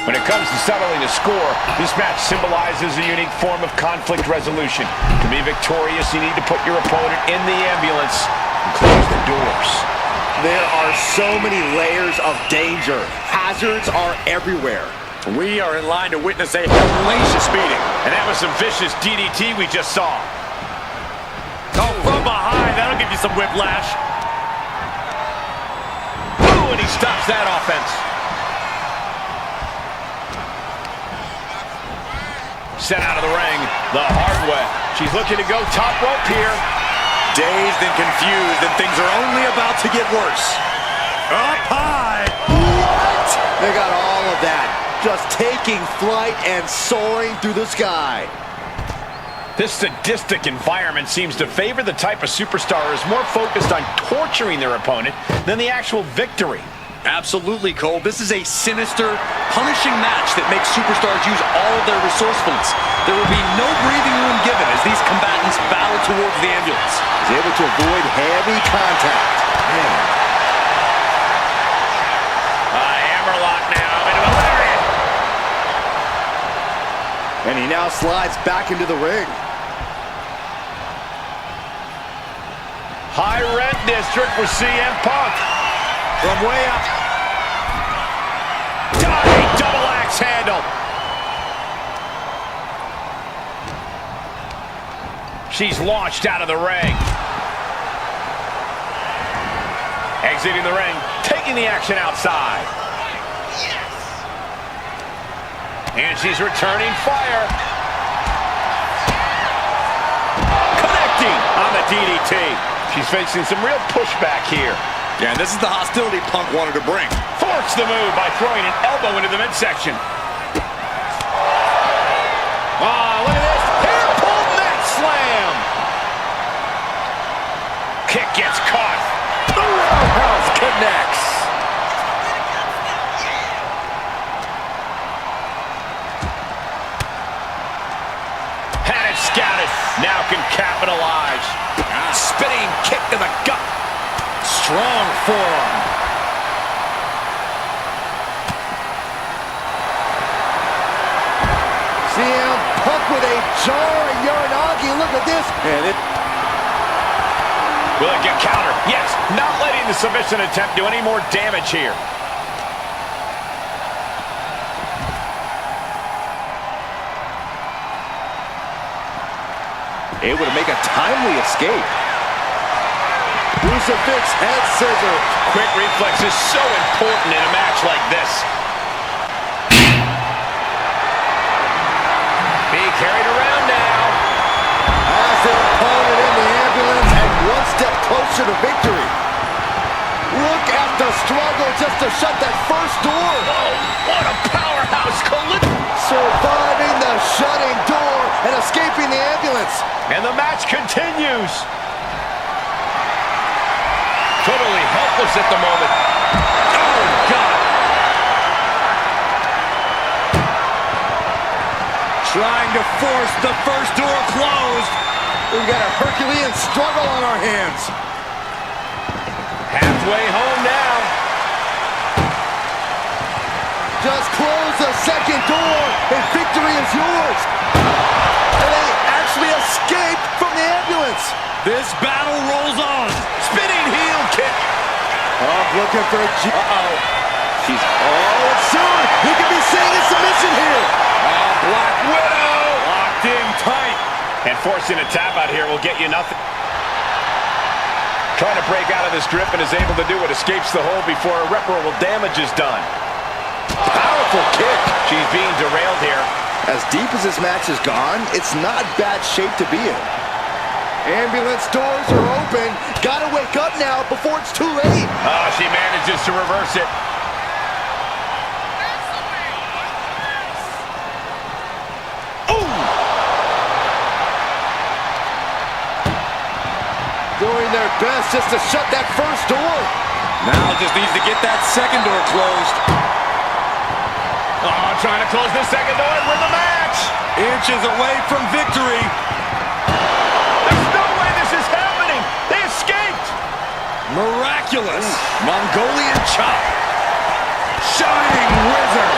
When it comes to settling a score, this match symbolizes a unique form of conflict resolution. To be victorious, you need to put your opponent in the ambulance and close the doors. There are so many layers of danger. Hazards are everywhere. We are in line to witness a hellacious beating. And that was some vicious DDT we just saw. Oh, from behind, that'll give you some whiplash. Ooh, and he stops that offense. Sent out of the ring the hard way. She's looking to go top rope here. Dazed and confused, and things are only about to get worse. Up high. What? They got all of that. Just taking flight and soaring through the sky. This sadistic environment seems to favor the type of superstar who is more focused on torturing their opponent than the actual victory. Absolutely, Cole. This is a sinister, punishing match that makes superstars use all of their resourcefulness. There will be no breathing room given as these combatants battle towards the ambulance. He's able to avoid heavy contact. Man. Hammerlock now into a lariat. And he now slides back into the ring. High rent district for CM Punk. From way up. Diving double axe handle. She's launched out of the ring. Exiting the ring, taking the action outside. Yes. And she's returning fire. Connecting on the DDT. She's facing some real pushback here. Yeah, and this is the hostility Punk wanted to bring. Forks the move by throwing an elbow into the midsection. Oh, look at this. Hair pull net slam. Kick gets caught. The roundhouse connects. Had it scouted. Now can capitalize. Spinning kick to the gut. Strong forearm. CM Punk with a jarring Uranagi. Look at this. And it. Will it get countered? Yes. Not letting the submission attempt do any more damage here. Able to make a timely escape. Crucifix head scissor. Quick reflex is so important in a match like this. Being carried around now. Has their opponent in the ambulance and one step closer to victory. Look at the struggle just to shut that first door. Oh, what a powerhouse collision. Surviving the shutting door and escaping the ambulance. And the match continues. Totally helpless at the moment. Oh, God. Trying to force the first door closed. We've got a Herculean struggle on our hands. Halfway home now. Just close the second door and victory is yours. And they actually escaped from the ambulance. This battle rolls on. Spinning heel kick. Oh, looking for a She's soon. He could be seeing a submission here. Oh, Black Widow. Locked in tight. And forcing a tap out here will get you nothing. Trying to break out of this grip and is able to do it. Escapes the hold before irreparable damage is done. Powerful kick. She's being derailed here. As deep as this match has gone, it's not bad shape to be in. Ambulance doors are open. Gotta wake up now before it's too late. Oh, she manages to reverse it. Ooh! Doing their best just to shut that first door. Now just needs to get that second door closed. Oh, trying to close the second door and win the match. Inches away from victory. There's no way this is happening. They escaped. Miraculous. Mongolian chop. Shining wizard.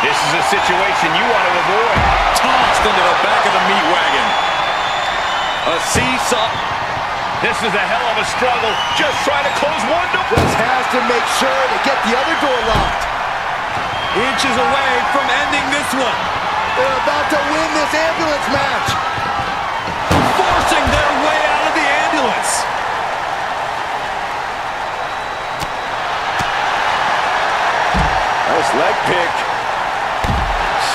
This is a situation you want to avoid. Tossed into the back of the meat wagon. A seesaw. This is a hell of a struggle. Just trying to close one door. Just has to make sure to get the other door locked. Inches away from ending this one. They're about to win this ambulance match. Forcing their way out of the ambulance. Nice leg pick.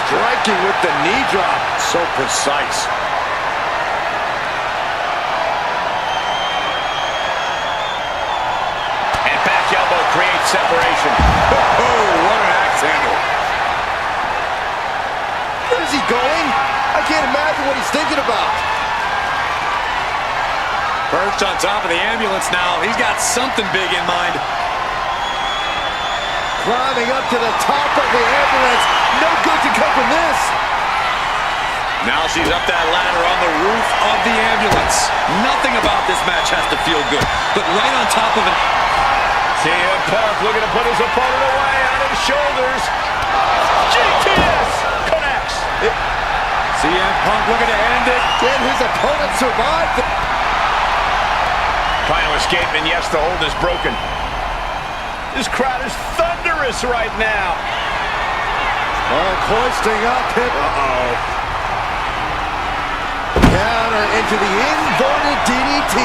Striking with the knee drop. So precise. And back elbow creates separation. Oh, what an axe handle. Where is he going? I can't imagine what he's thinking about. Perched on top of the ambulance now. He's got something big in mind. Climbing up to the top of the ambulance. No good can come from this. Now she's up that ladder on the roof of the ambulance. Nothing about this match has to feel good, but right on top of it. CM Punk looking to put his opponent away on his shoulders. GTS connects. CM Punk looking to end it. Can his opponent survive? Trying to escape, and yes, the hold is broken. This crowd is thunderous right now. Punk hoisting up him. Uh-oh. Counter into the inverted DDT.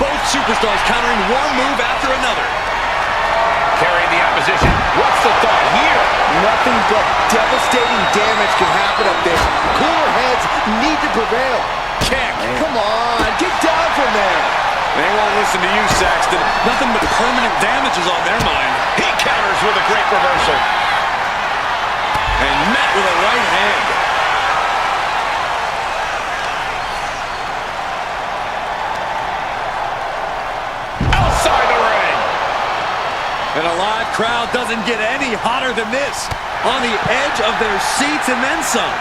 Both superstars countering one move after another. Carrying the opposition. What's the thought here? Nothing but devastating damage can happen up there. Cooler heads need to prevail. Kick. Come on, get down from there. They won't listen to you, Saxton. Nothing but permanent damage is on their mind. He counters with a great reversal. And met with a right hand. Outside the ring. And a live crowd doesn't get any hotter than this. On the edge of their seats and then some.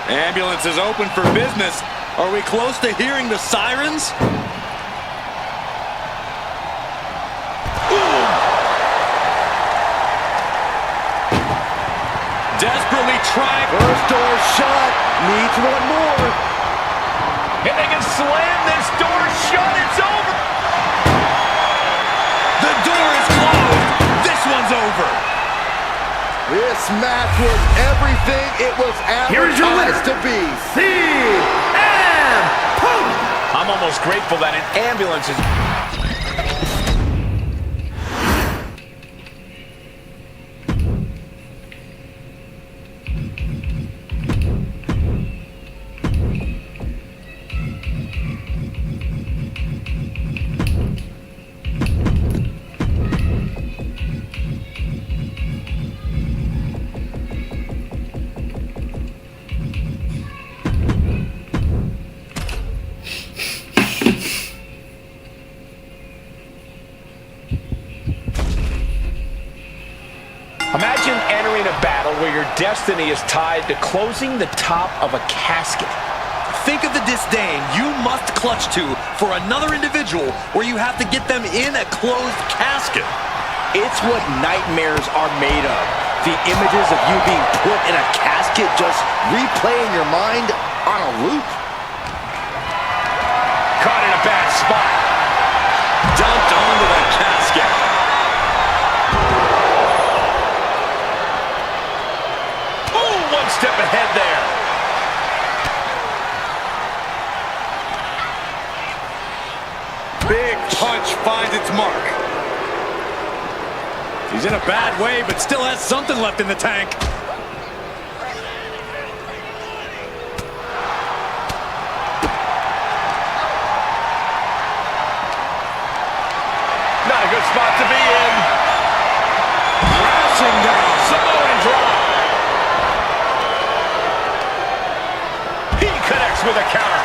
Ambulance is open for business. Are we close to hearing the sirens? Ooh. Desperately trying. First door shut. Needs one more. If they can slam this door shut, it's over. The door is closed. This one's over. This match was everything it was advertised to be. CM Punk! I'm almost grateful that an ambulance is... Imagine entering a battle where your destiny is tied to closing the top of a casket. Think of the disdain you must clutch to for another individual where you have to get them in a closed casket. It's what nightmares are made of. The images of you being put in a casket just replay in your mind on a loop. Caught in a bad spot. Dumped onto the casket. One step ahead there. Big punch finds its mark. He's in a bad way, but still has something left in the tank. Not a good spot to be in. Crashing down. Samoan drop. He connects with a counter.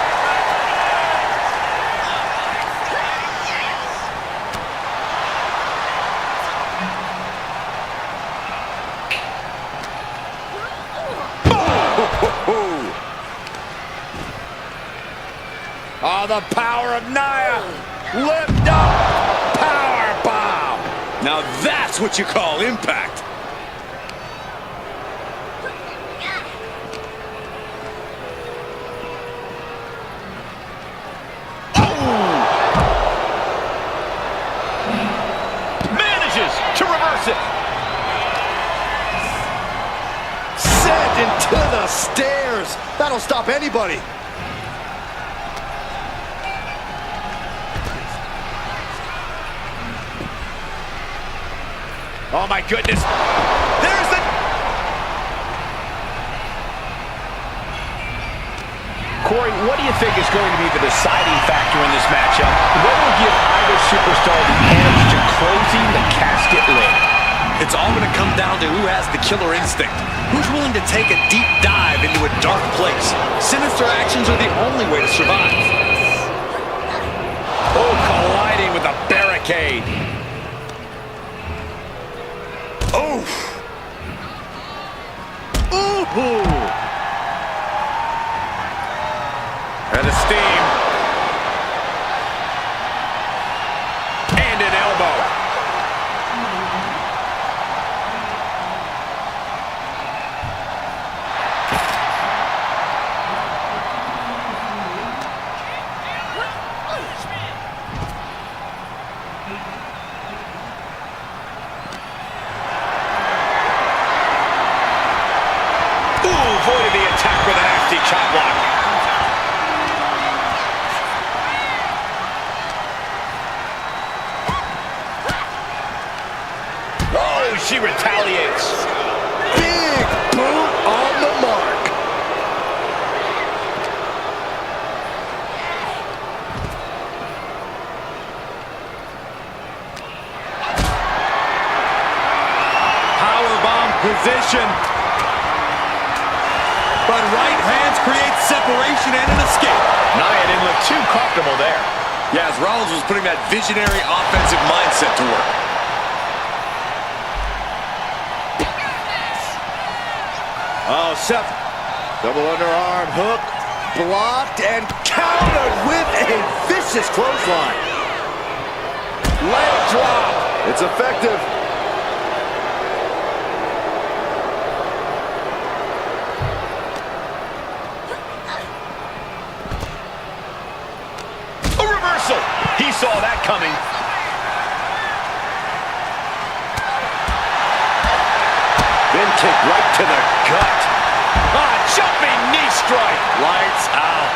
Oh, the power of Nia. Lift up. Power Now that's what you call impact. To reverse it. Sent into the stairs. That'll stop anybody. Oh my goodness. There's the... Corey, what do you think is going to be the deciding factor in this matchup? What will give either superstar the edge to closing the casket lid? It's all going to come down to who has the killer instinct. Who's willing to take a deep dive into a dark place? Sinister actions are the only way to survive. Oh, colliding with a barricade. Oh! Ooh! And a steam. And an elbow. Avoided the attack with a nasty chop block. Oh, she retaliates. Big boot on the mark. Powerbomb position. But right hands create separation and an escape. Nia didn't look too comfortable there. Yeah, as Rollins was putting that visionary offensive mindset to work. Oh, Seth. Double underarm hook. Blocked and countered with a vicious clothesline. Leg drop. It's effective. He saw that coming. Then kick right to the gut. Ah, jumping knee strike. Lights out.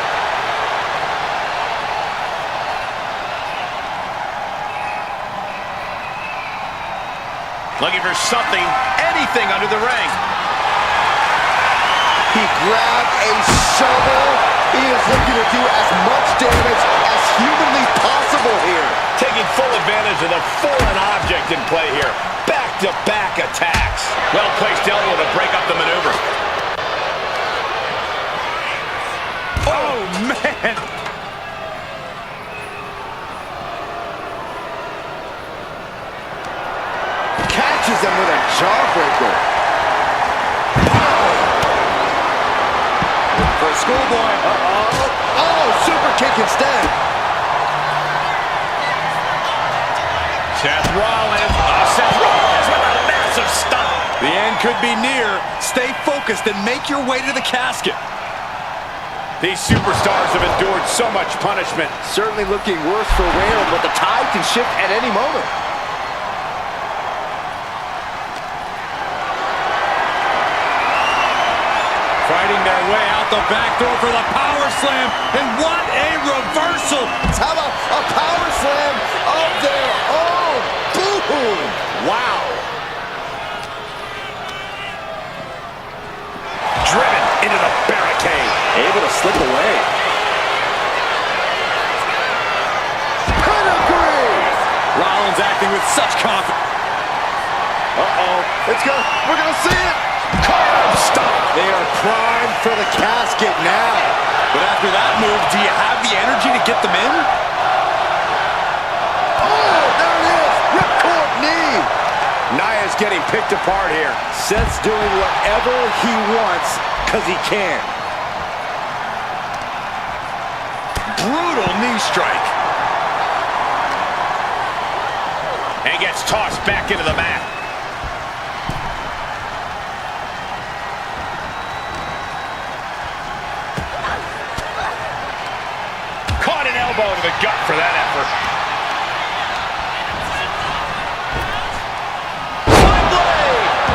Looking for something, anything under the ring. He grabbed a shovel. He is looking to do as much damage as humanly possible here. Taking full advantage of the foreign object in play here. Back-to-back attacks. Well-placed elbow to break up the maneuver. Oh, man. Catches him with a jawbreaker. For a schoolboy. Uh-oh. Oh, super kick instead. Seth Rollins. Seth Rollins with a massive stop. The end could be near. Stay focused and make your way to the casket. These superstars have endured so much punishment. Certainly looking worse for wear, but the tide can shift at any moment. Fighting their way out the back door for the power slam. And what a reversal. How about a power slam of their own? Boom! Wow. Driven into the barricade. Able to slip away. Pedigree! Rollins acting with such confidence. Uh-oh. We're gonna see it. Curb stop. They are primed for the casket now. But after that move, do you have the energy to get them in? Oh, there it is. Ripcord knee. Nia's getting picked apart here. Seth's doing whatever he wants because he can. Brutal knee strike. and gets tossed back into the mat. Caught an elbow to the gut for that effort.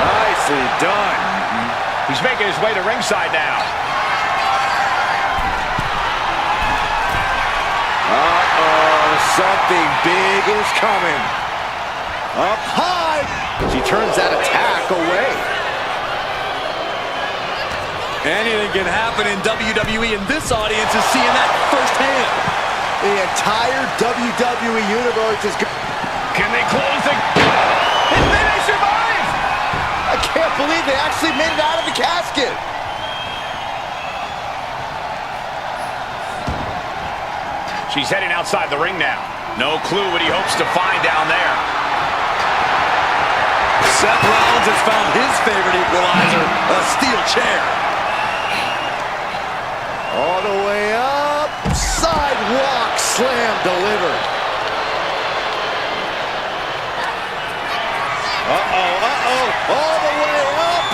Nicely done. He's making his way to ringside now. Uh-oh, something big is coming. Up high. She turns that attack away. Anything can happen in WWE, and this audience is seeing that firsthand. The entire WWE universe is... Can they close the... And then they survive! I can't believe they actually made it out of the casket. She's heading outside the ring now. No clue what he hopes to find down there. Seth Rollins has found his favorite equalizer, a steel chair. All the way up. Sidewalk slam delivered. All the way up.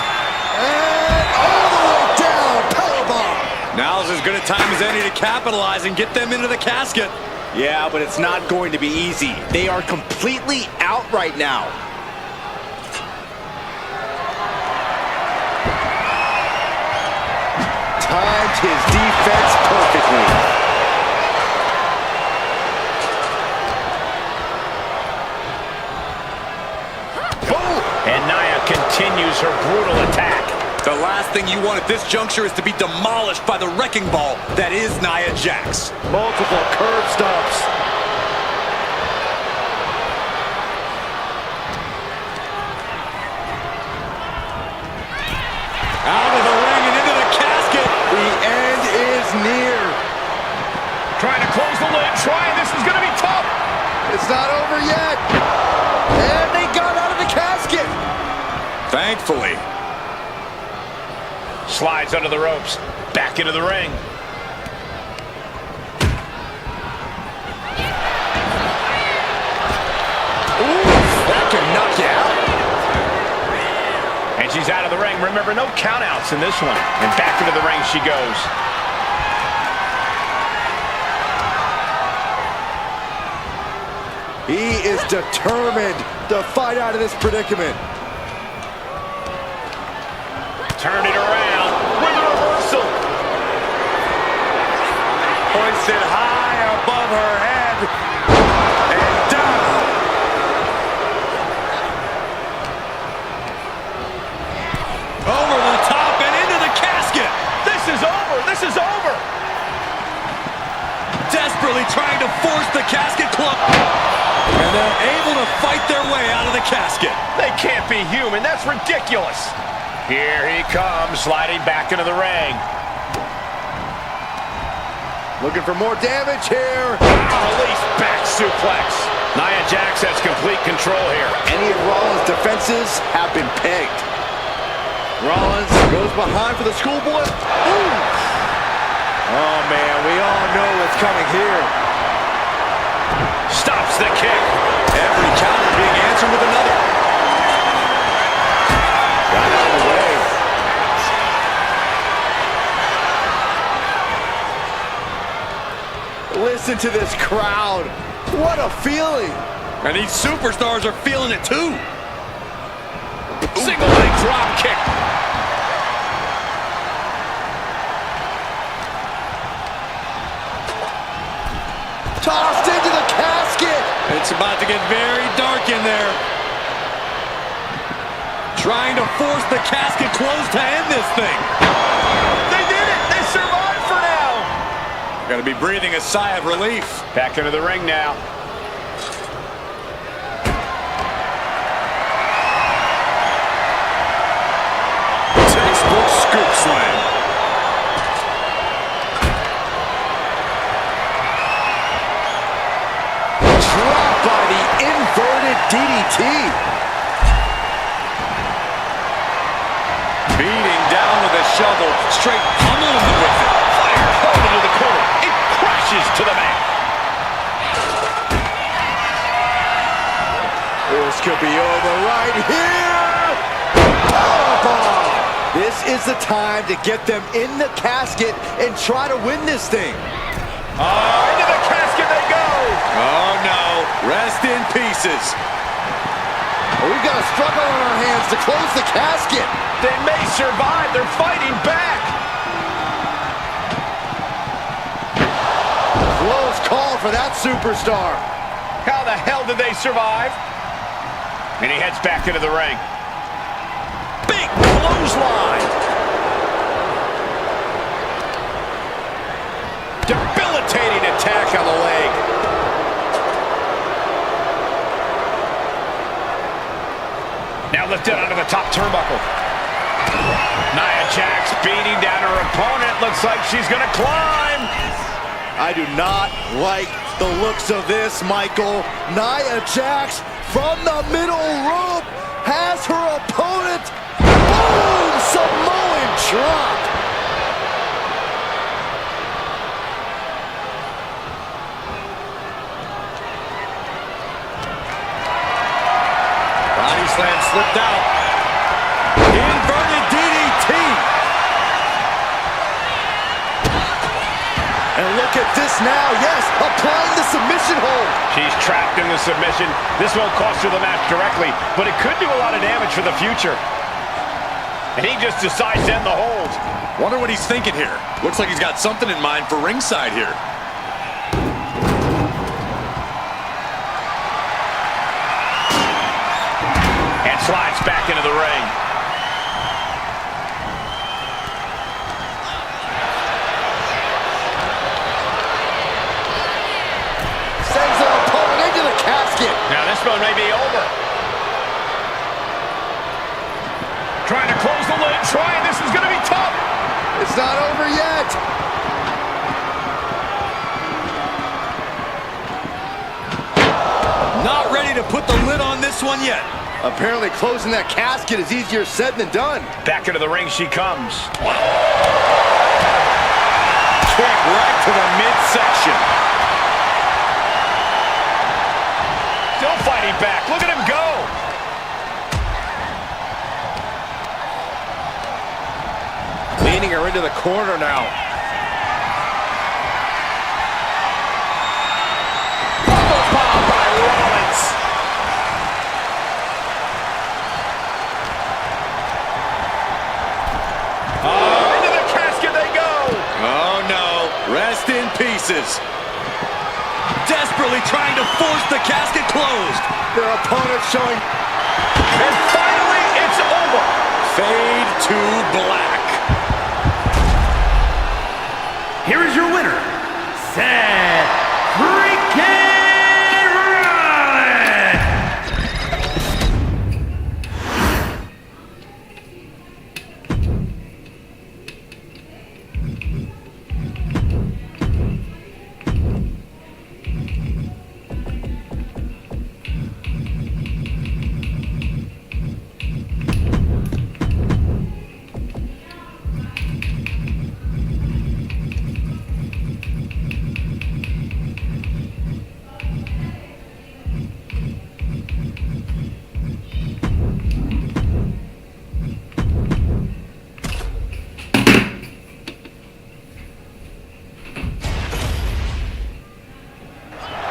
And all the way down. Powerbomb. Now's as good a time as any to capitalize and get them into the casket. Yeah, but it's not going to be easy. They are completely out right now. Timed his defense perfectly. And Nia continues her brutal attack. The last thing you want at this juncture is to be demolished by the wrecking ball that is Nia Jax. Multiple curb stomps. Out of the ring and into the casket. The end is near. Trying to close the lid, this is going to be tough. It's not over yet. And they got out of the casket. Thankfully. Slides under the ropes, back into the ring. Ooh, that can knock you out. And she's out of the ring. Remember, no countouts in this one. And back into the ring she goes. He is determined to fight out of this predicament. Turned it around with a reversal. Hoisted high above her head. And down. Over the top and into the casket. This is over. This is over. Desperately trying to force the casket closed. And they're able to fight their way out of the casket. They can't be human. That's ridiculous. Here he comes, sliding back into the ring. Looking for more damage here. Release back suplex. Nia Jax has complete control here. Any of Rollins' defenses have been pegged. Rollins goes behind for the schoolboy. Ooh. Oh, man, we all know what's coming here. Stops the kick. Every counter being answered with another. Got out of the way. Listen to this crowd. What a feeling. And these superstars are feeling it too. Single leg drop kick. Tossed into the casket. It's about to get very dark in there. Trying to force the casket closed to end this thing. They did it. They survived for now. Gotta be breathing a sigh of relief. Back into the ring now. Textbook scoop slam. Dropped by the inverted DDT. Beating down with a shovel, straight pummeling with it. Fire hard into the corner. It crashes to the mat. this could be over right here. Powerbomb. This is the time to get them in the casket and try to win this thing. Into the casket they go. Oh, no. Rest in pieces. We've got a struggle on our hands to close the casket. They may survive. They're fighting back. Close call for that superstar. How the hell did they survive? And he heads back into the ring. Big clothesline. Debilitating attack on the leg. Now lifted onto the top turnbuckle. Nia Jax beating down her opponent. Looks like she's going to climb. I do not like the looks of this, Michael. Nia Jax from the middle rope has her opponent. Boom! Samoan drop. Body slam slipped out. Inverted DDT. And look at this now. Yes, applying the submission hold. She's trapped in the submission. This won't cost her the match directly, but it could do a lot of damage for the future. And he just decides to end the hold. Wonder what he's thinking here. Looks like he's got something in mind for ringside here. And slides back into the ring. Sends her opponent into the casket. Now this one may be over. Trying to close the lid. This is going to be tough. It's not over yet. Not ready to put the lid on this one yet. Apparently closing that casket is easier said than done. Back into the ring she comes. Kick right to the midsection. Still fighting back. Look at him go. Leaning her into the corner now. Bubble bomb by Rollins. Into the casket they go. Oh no, rest in pieces. Desperately trying to force the casket closed. Their opponent showing. And finally, it's over. Fade to black. Here is your winner, Seth freaking Rollins!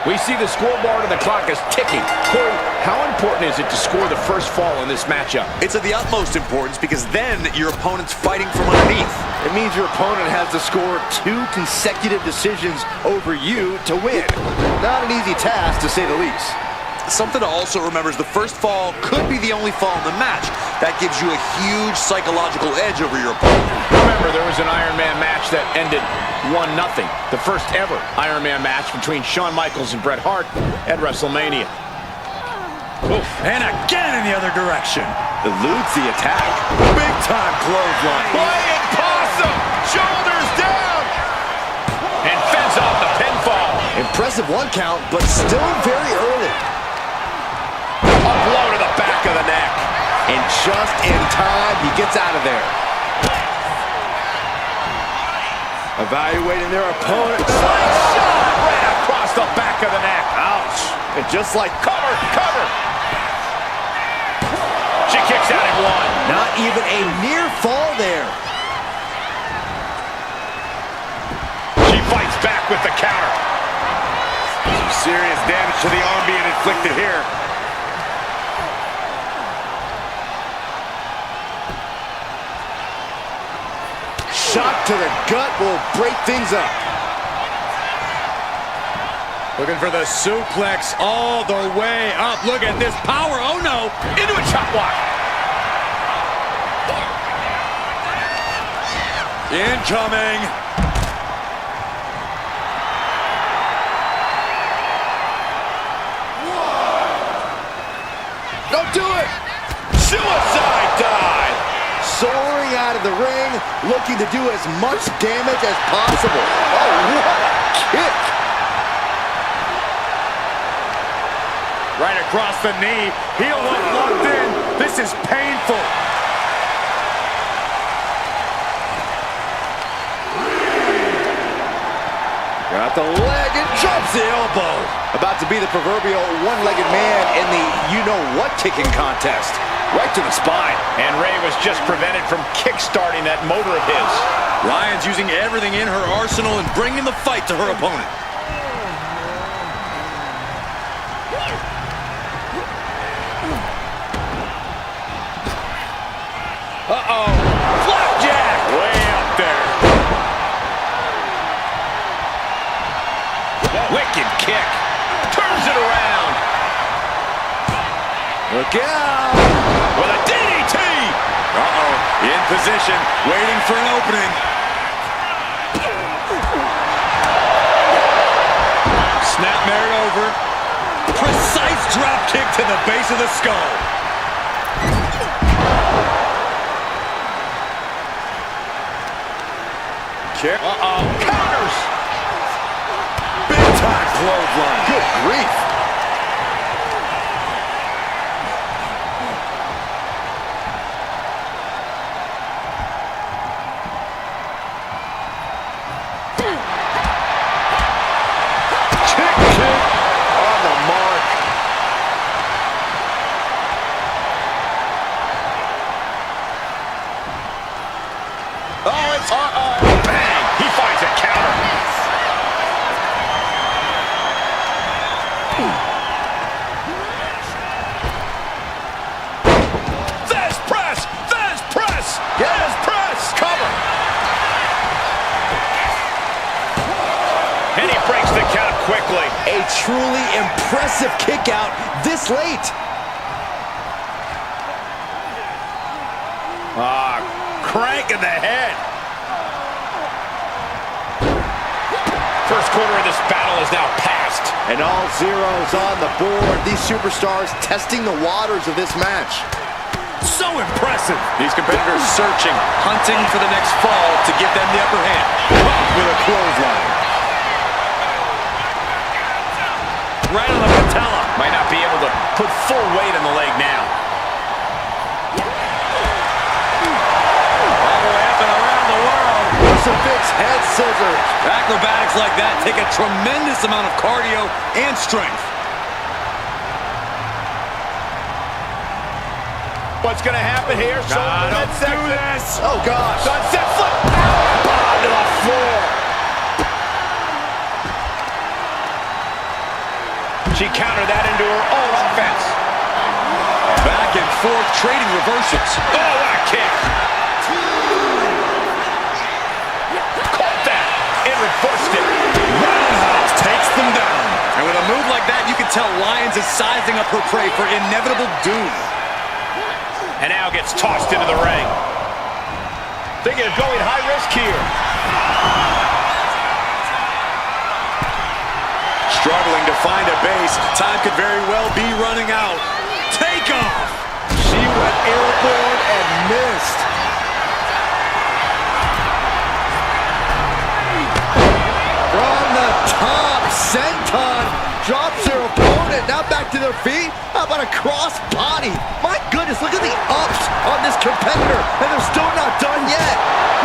We see the scoreboard and the clock is ticking. Corey, how important is it to score the first fall in this matchup? It's of the utmost importance because then your opponent's fighting from underneath. It means your opponent has to score 2 consecutive decisions over you to win. Not an easy task, to say the least. Something to also remember is the first fall could be the only fall in the match. That gives you a huge psychological edge over your opponent. Remember, there was an Iron Man match that ended 1-0. The first ever Iron Man match between Shawn Michaels and Bret Hart at WrestleMania. Oof. And again in the other direction. Eludes the attack. Big time clothesline. Flying possum! Shoulders down! And fends off the pinfall. Impressive 1 count, but still very early. A blow to the back of the neck. And just in time, he gets out of there. Evaluating their opponent. Slice shot right across the back of the neck. Ouch. And just like Cover, cover. She kicks out at one. Not even a near fall there. She fights back with the counter. Some serious damage to the arm being inflicted here. Shot to the gut will break things up. Looking for the suplex all the way up. Look at this power. Oh, no. Into a chop block. Incoming. Don't do it. Suicide dive. Soaring out of the ring, looking to do as much damage as possible. Oh, what a kick. Right across the knee. Heel hook locked in. This is painful. Got the leg and jumps the elbow. About to be the proverbial one-legged man in the you-know-what kicking contest. Right to the spine. And Ray was just prevented from kick-starting that motor of his. Ryan's using everything in her arsenal and bringing the fight to her opponent. Uh-oh. Flapjack! Way up there. Wicked kick. Turns it around. Look out! With a DDT! Uh-oh. In position, waiting for an opening. Snap married over. Precise drop kick to the base of the skull. Kick. Uh-oh. Counters! Big time clothesline. Good grief. Kick on the mark. Oh, it's uh-oh. Bang! He finds a counter. There's press! There's press! There's press! Cover! And he breaks the count quickly. A truly impressive kick out this late. Crank in the head. First quarter of this battle is now past. And all zeros on the board. These superstars testing the waters of this match. So impressive. These competitors searching, hunting for the next fall to give them the upper hand. With a clothesline. Right on the patella. Might not be able to put full weight on the leg now. All the way up and around the world. Crucifix head scissors. Acrobatics like that take a tremendous amount of cardio and strength. What's going to happen here? Let's do this. Oh, gosh. Sunset flip. Bomb to the floor. She countered that into her own offense. Back and forth, trading reversals. Oh, what a kick. Caught that and reversed it. Roundhouse takes them down. And with a move like that, you can tell Lions is sizing up her prey for inevitable doom. And now gets tossed into the ring. Thinking of going high risk here. Struggling to find a base. Time could very well be running out. Take off! She went airborne and missed. From the top, senton drops her opponent. Now back to their feet. How about a cross body? My goodness, look at the ups on this competitor. And they're still not done yet.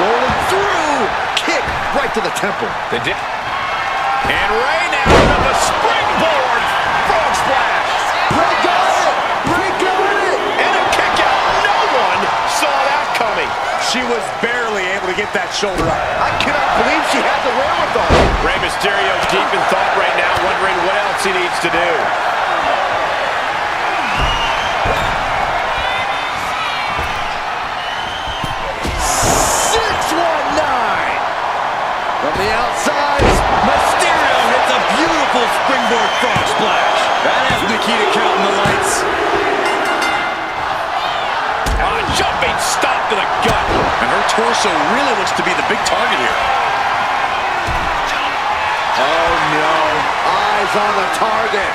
Rolling through. Kick right to the temple. They did. And Ray now with the springboard frog splash. Ray got it! Ray got it! And a kick out. was barely able to get that shoulder up. I cannot believe she had the wherewithal. Rey Mysterio's deep in thought right now, wondering what else he needs to do. 619 from the outside. Mysterio hits a beautiful springboard frog splash. That has Nikita counting the lights. Jumping stop to the gut. And her torso really looks to be the big target here. Oh no, eyes on the target.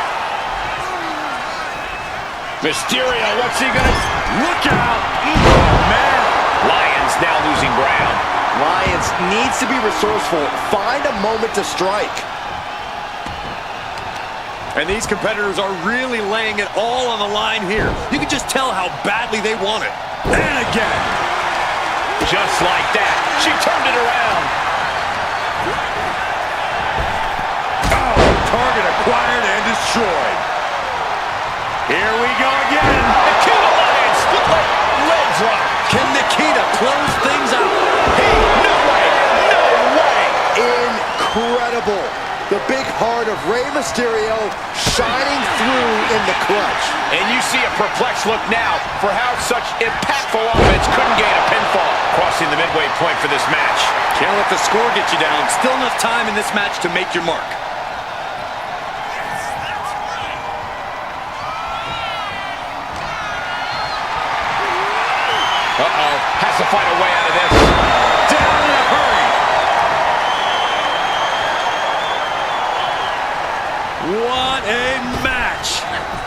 Mysterio, what's he gonna... Look out! Oh man! Lian's now losing ground. Lions needs to be resourceful. Find a moment to strike. And these competitors are really laying it all on the line here. You can just tell how badly they want it. And again. Just like that, she turned it around. Oh, target acquired and destroyed. Here we go again. Nikita Lian, split leg drop. Can Nikita close things out? Hey, no way, no way. Incredible. The big heart of Rey Mysterio shining through in the clutch. And you see a perplexed look now for how such impactful offense couldn't gain a pinfall. Crossing the midway point for this match. Can't let the score get you down. Still enough time in this match to make your mark. Uh-oh, has to find a way out of this. Down in a hurry. What a match.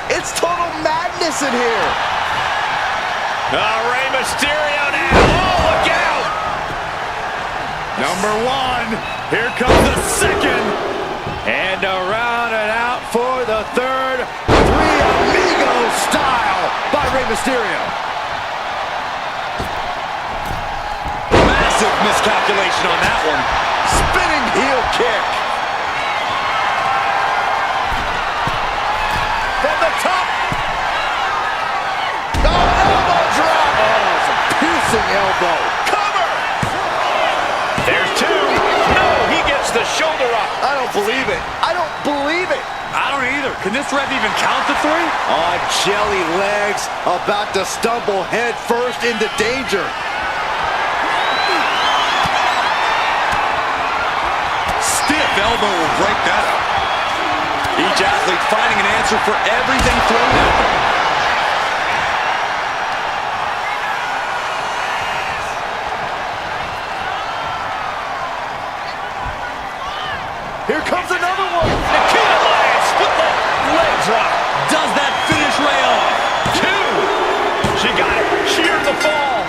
It's total madness in here. Rey Mysterio now. Oh, look out. Number one. Here comes the second. And to round it out for the third. Three Amigos style by Rey Mysterio. Massive miscalculation on that one. Spinning heel kick. From the top. Oh, elbow drop. Oh, it's a piercing elbow. Cover. There's two. No, he gets the shoulder up. I don't believe it. I don't believe it. I don't either. Can this ref even count to three? On jelly legs, about to stumble head first into danger. Stiff elbow will break that up. Each athlete finding an answer for everything thrown at them. Here comes another one. Nikita Lian, split leg drop. Does that finish Rey off? Two. She got it. Sheared the fall.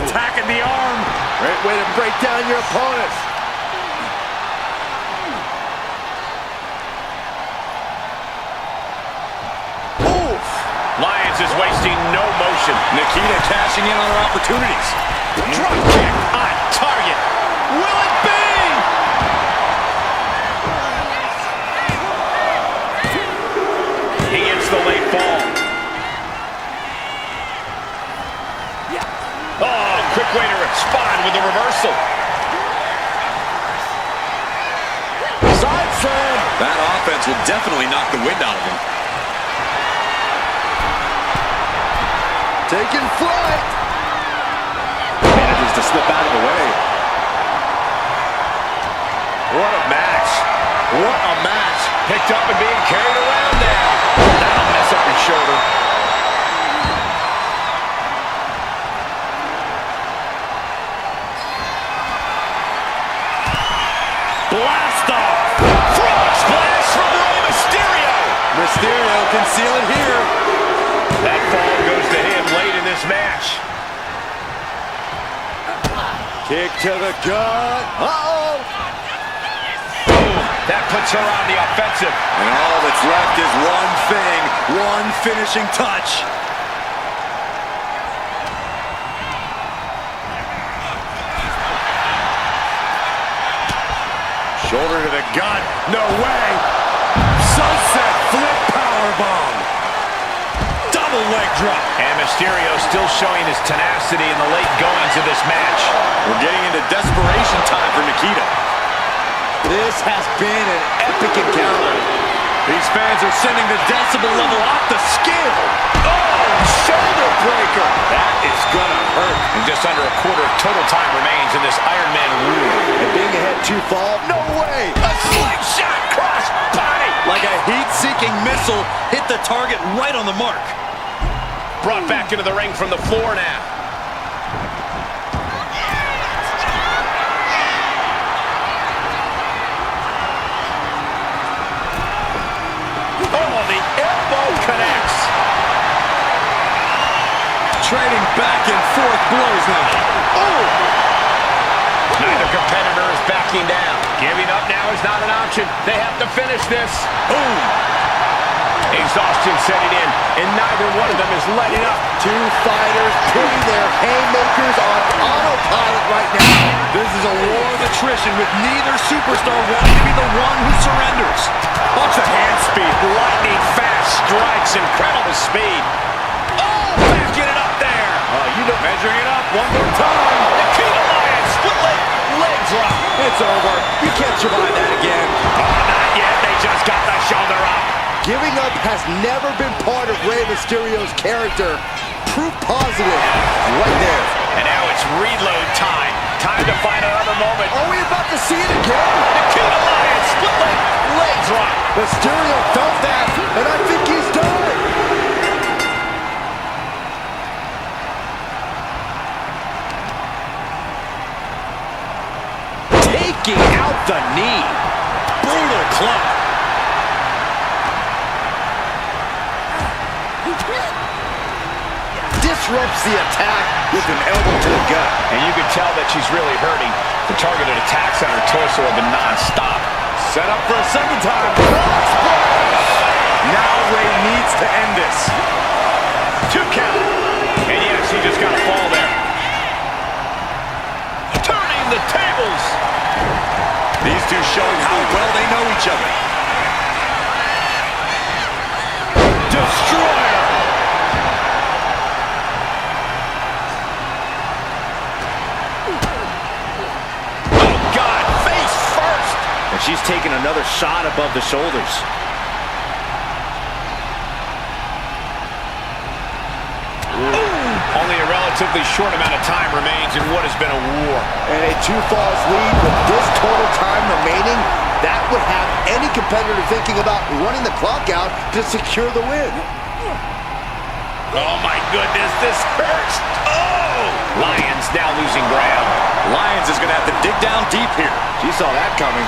Attacking the arm. Great way to break down your opponents. Oof. Lions is wasting no motion. Nikita cashing in on her opportunities. Drop kick on target. Will it be? He gets the late fall. Oh, quick way to respond with the reversal. Side slam. That offense will definitely knock the wind out of him. Taking flight. Manages to slip out of the way. What a match. What a match. Picked up and being carried around now. That'll mess up his shoulder. Blast off. Frog splash from Rey Mysterio. Mysterio can seal it here. That fall goes to him late in this match. Kick to the gut. Uh-oh. Boom. That puts her on the offensive. And all that's left is one thing, one finishing touch. Shoulder to the gut. No way. Sunset flip powerbomb. Double leg drop. And Mysterio still showing his tenacity in the late goings of this match. We're getting into desperation time for Nikita. This has been an epic encounter. These fans are sending the decibel level off the scale. Oh, shoulder breaker. That is gonna hurt. And just under a quarter of total time remains in this Iron Man rule. And being ahead 2 fall, no way! A slingshot cross body. Like a heat-seeking missile, hit the target right on the mark. Brought back into the ring from the floor now. Oh, the elbow connects. Trading back and forth blows now. Oh! Neither competitor is backing down. Giving up now is not an option. They have to finish this. Boom! Exhaustion setting in, and neither one of them is letting up. 2 fighters putting their haymakers on autopilot right now. This is a war of attrition with neither superstar wanting to be the one who surrenders. Watch the hand speed, lightning fast strikes, incredible speed. Oh, backing it up there. Measuring it up one more time. Nikita Lian, split leg drop. It's over. You can't survive that again. Oh, not yet. They just got the shoulder up. Giving up has never been part of Rey Mysterio's character. Proof positive right there. And now it's reload time. Time to find another moment. Are we about to see it again? Nikita Lian, split leg drop. Mysterio felt that, and I think he's done. Taking out the knee. Brutal club. Disrupts the attack with an elbow to the gut. And you can tell that she's really hurting. The targeted attacks on her torso have been non-stop. Set up for a second time. Now Rey needs to end this. 2 count. And yes, he just got a fall there. Turning the tables. These two showing how well they know each other. Destroyer. Oh, God, face first. And she's taking another shot above the shoulders. Only a relatively short amount of time remains in what has been a war. And a 2 falls lead with this total time remaining, that would have any competitor thinking about running the clock out to secure the win. Oh, my goodness, this hurts. Oh! Lian's now losing ground. Lions is going to have to dig down deep here. She saw that coming.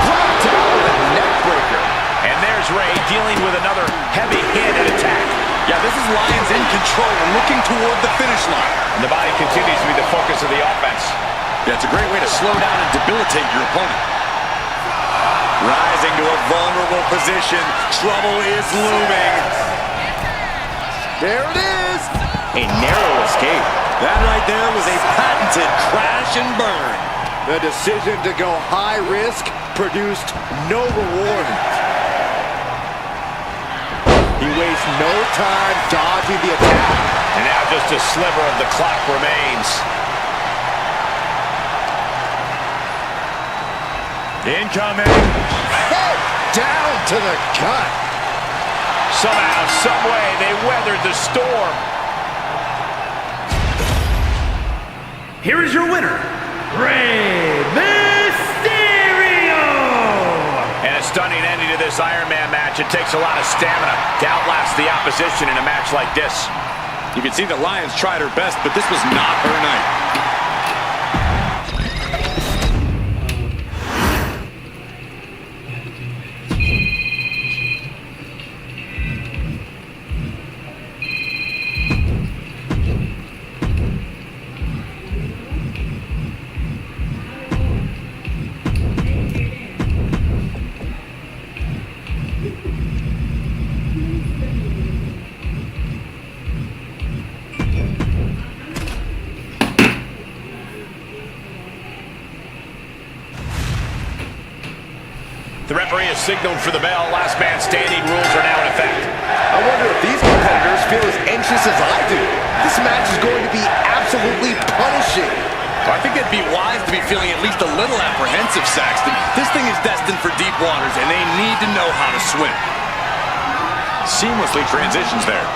Dropped down with a neck breaker. And there's Rey dealing with another heavy-handed attack. Yeah, this is Lions in control and looking toward the finish line. And the body continues to be the focus of the offense. Yeah, it's a great way to slow down and debilitate your opponent. Rising to a vulnerable position. Trouble is looming. There it is. A narrow escape. That right there was a patented crash and burn. The decision to go high risk produced no reward. He wastes no time dodging the attack. And now just a sliver of the clock remains. Incoming. Head down to the gut. Somehow, someway, they weathered the storm. Here is your winner, Rey Mysterio! And a stunning ending to this Iron Man match. It takes a lot of stamina to outlast the opposition in a match like this. You can see the Lions tried her best, but this was not her night. The referee has signaled for the bell. Last man standing rules are now in effect. I wonder if these competitors feel as anxious as I do. This match is going to be absolutely punishing. I think it'd be wise to be feeling at least a little apprehensive, Saxton. This thing is destined for deep waters, and they need to know how to swim. Seamlessly transitions there.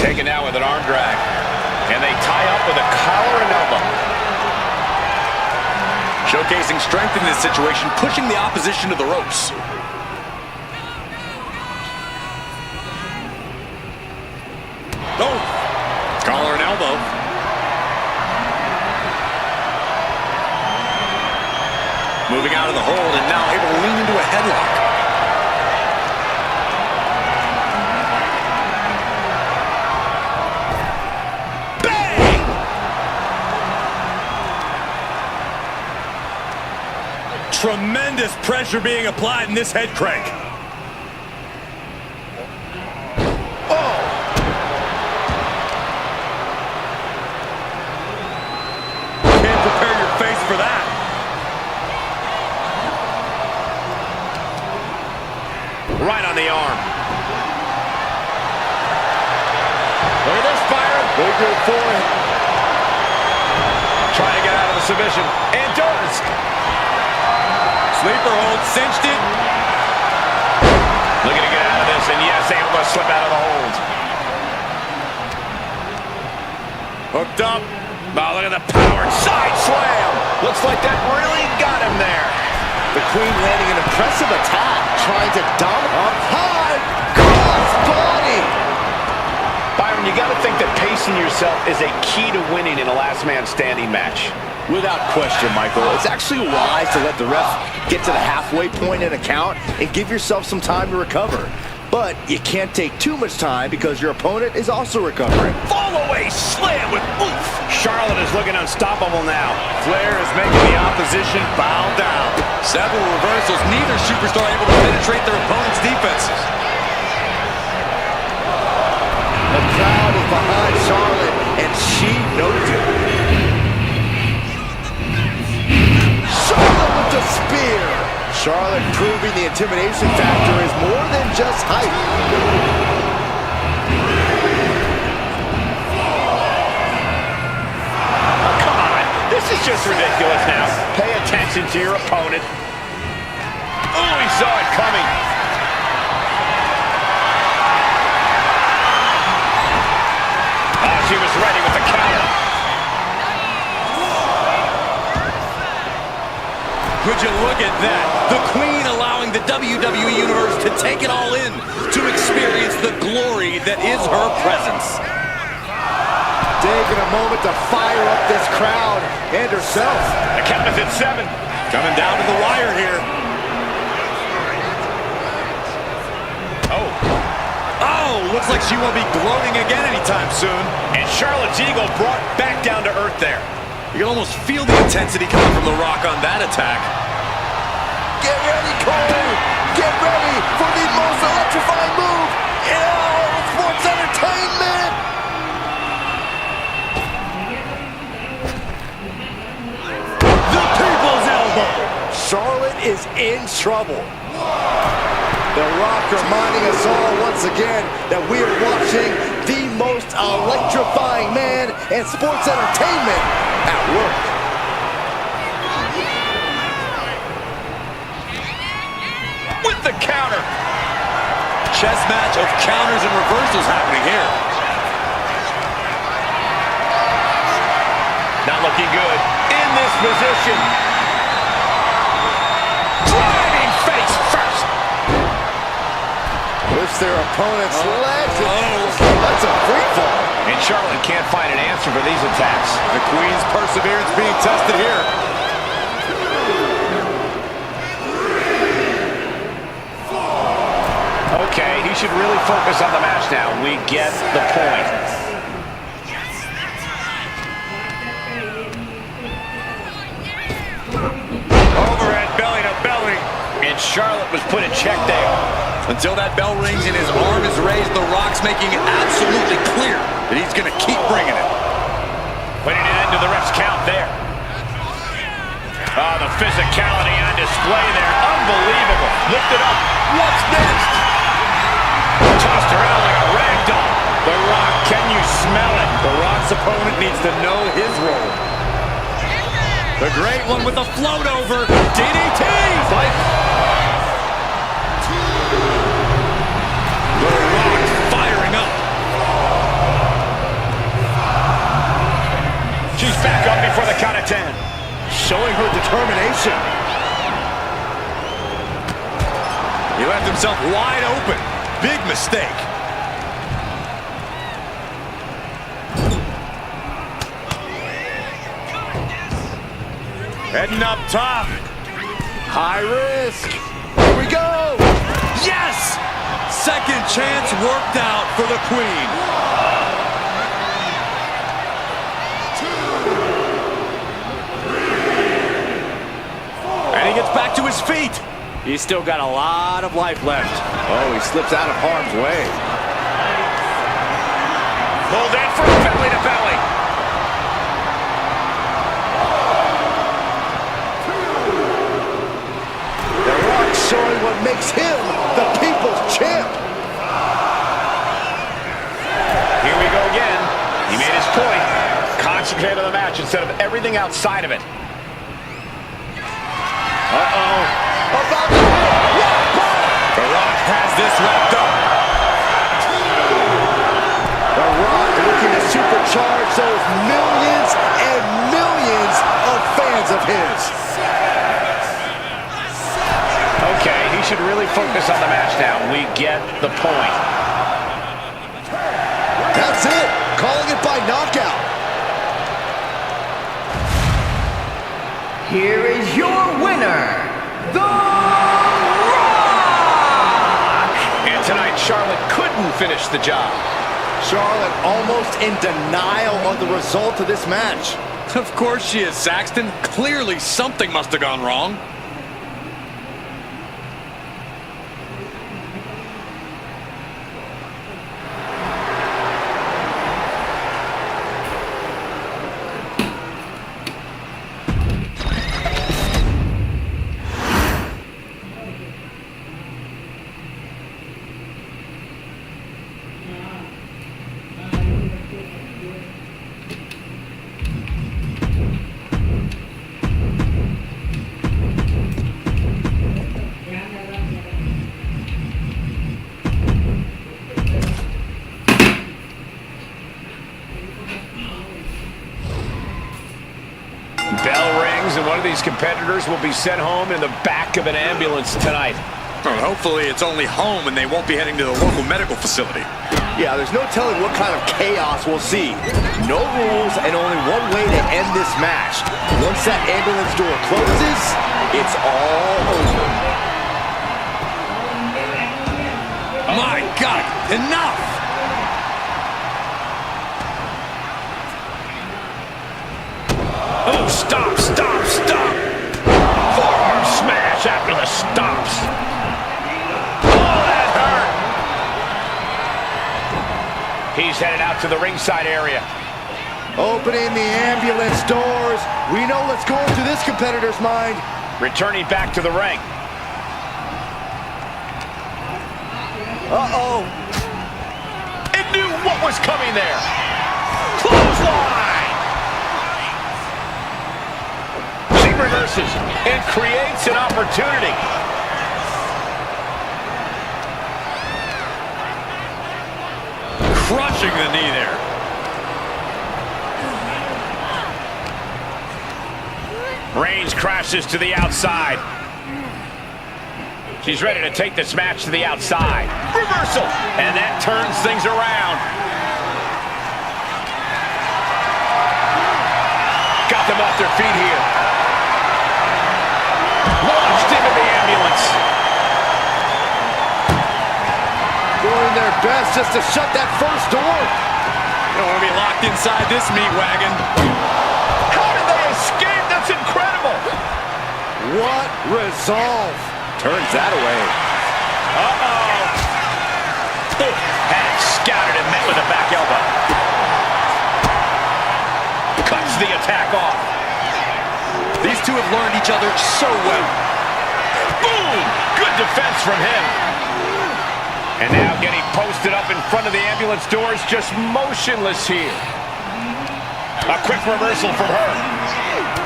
Taken down with an arm drag. And they tie up with a collar and elbow. Showcasing strength in this situation, pushing the opposition to the ropes. Oh! Collar and elbow. Moving out of the hold and now able to lean into a headlock. Tremendous pressure being applied in this head crank. Oh! Can't prepare your face for that. Right on the arm. Look at this, Byron. Very good for him. Trying to get out of the submission. And does. Sleeper hold, cinched it. Looking to get out of this, and yes, able to slip out of the hold. Hooked up. Oh, look at the power. Side slam. Looks like that really got him there. The Queen landing an impressive attack, trying to dominate. Up high, cross body. Byron, you got to think that pacing yourself is a key to winning in a last man standing match. Without question, Michael. It's actually wise to let the ref get to the halfway point in a count and give yourself some time to recover. But you can't take too much time because your opponent is also recovering. Fall away slam with oof. Charlotte is looking unstoppable now. Flair is making the opposition bow down. Several reversals, neither superstar able to penetrate their opponent's defenses. The crowd is behind Charlotte, and she knows it. Charlotte with the spear. Charlotte proving the intimidation factor is more than just height. Oh, come on. This is just ridiculous now. Pay attention to your opponent. Oh, he saw it coming. Oh, she was ready with the counter. Would you look at that? The Queen allowing the WWE Universe to take it all in, to experience the glory that is her presence. Taking a moment to fire up this crowd and herself. The count is at 7. Coming down to the wire here. Oh. Oh, looks like she won't be gloating again anytime soon. And Charlotte's Eagle brought back down to earth there. You can almost feel the intensity coming from The Rock on that attack. Get ready, Cole! Get ready for the most electrifying move in all of sports entertainment! The people's elbow! Charlotte is in trouble. The Rock reminding us all once again that we are watching the most electrifying man in sports entertainment at work. With the counter. Chess match of counters and reversals happening here. Not looking good in this position. Driving face first. Push their opponent's legs. That's a free fall. And Charlotte can't find an answer for these attacks. The Queen's perseverance being tested here. Okay, he should really focus on the match now. We get the point. Overhead belly to belly. And Charlotte was put in check there. Until that bell rings and his arm is raised, The Rock's making it absolutely clear that he's going to keep bringing it. Putting it into the ref's count there. Oh, the physicality on display there. Unbelievable. Lift it up. What's next? Tossed around like a rag doll. The Rock, can you smell it? The Rock's opponent needs to know his role. The great one with the float over. DDT! Fight. The Rock firing up. She's back up before the count of 10. Showing her determination. He left himself wide open. Big mistake. Heading up top. High risk. Here we go. Yes! Second chance worked out for the Queen. And he gets back to his feet. He's still got a lot of life left. Oh, he slips out of harm's way. Pulled in for belly to belly. The Rock showing what makes him the people's champ. Here we go again. He made his point. Concentrate on the match instead of everything outside of it. Uh-oh. About to hit. The Rock has this wrapped up. The Rock looking to supercharge those millions and millions of fans of his. Okay, he should really focus on the match now. We get the point. That's it. Calling it by knockout. Here is your winner, The Rock! And tonight, Charlotte couldn't finish the job. Charlotte almost in denial of the result of this match. Of course she is, Saxton. Clearly something must have gone wrong. Bell rings, and one of these competitors will be sent home in the back of an ambulance tonight. Well, hopefully it's only home and they won't be heading to the local medical facility. Yeah, there's no telling what kind of chaos we'll see. No rules and only one way to end this match. Once that ambulance door closes, it's all over. My God, enough! Oh, stop, stop, stop! Forearm smash after the stops. Oh, that hurt! He's headed out to the ringside area. Opening the ambulance doors. We know what's going through this competitor's mind. Returning back to the ring. Uh-oh. It knew what was coming there. Clothesline! She reverses and creates an opportunity. Crushing the knee there. Reigns crashes to the outside. She's ready to take this match to the outside. Reversal! And that turns things around. Got them off their feet here. Launched into the ambulance. Doing their best just to shut that first door. You don't want to be locked inside this meat wagon. How did they escape? That's incredible. What resolve. Turns that away. Uh-oh. Had it scouted and met with a back elbow. Cuts the attack off. These two have learned each other so well. Boom! Good defense from him. And now getting posted up in front of the ambulance doors, just motionless here. A quick reversal from her.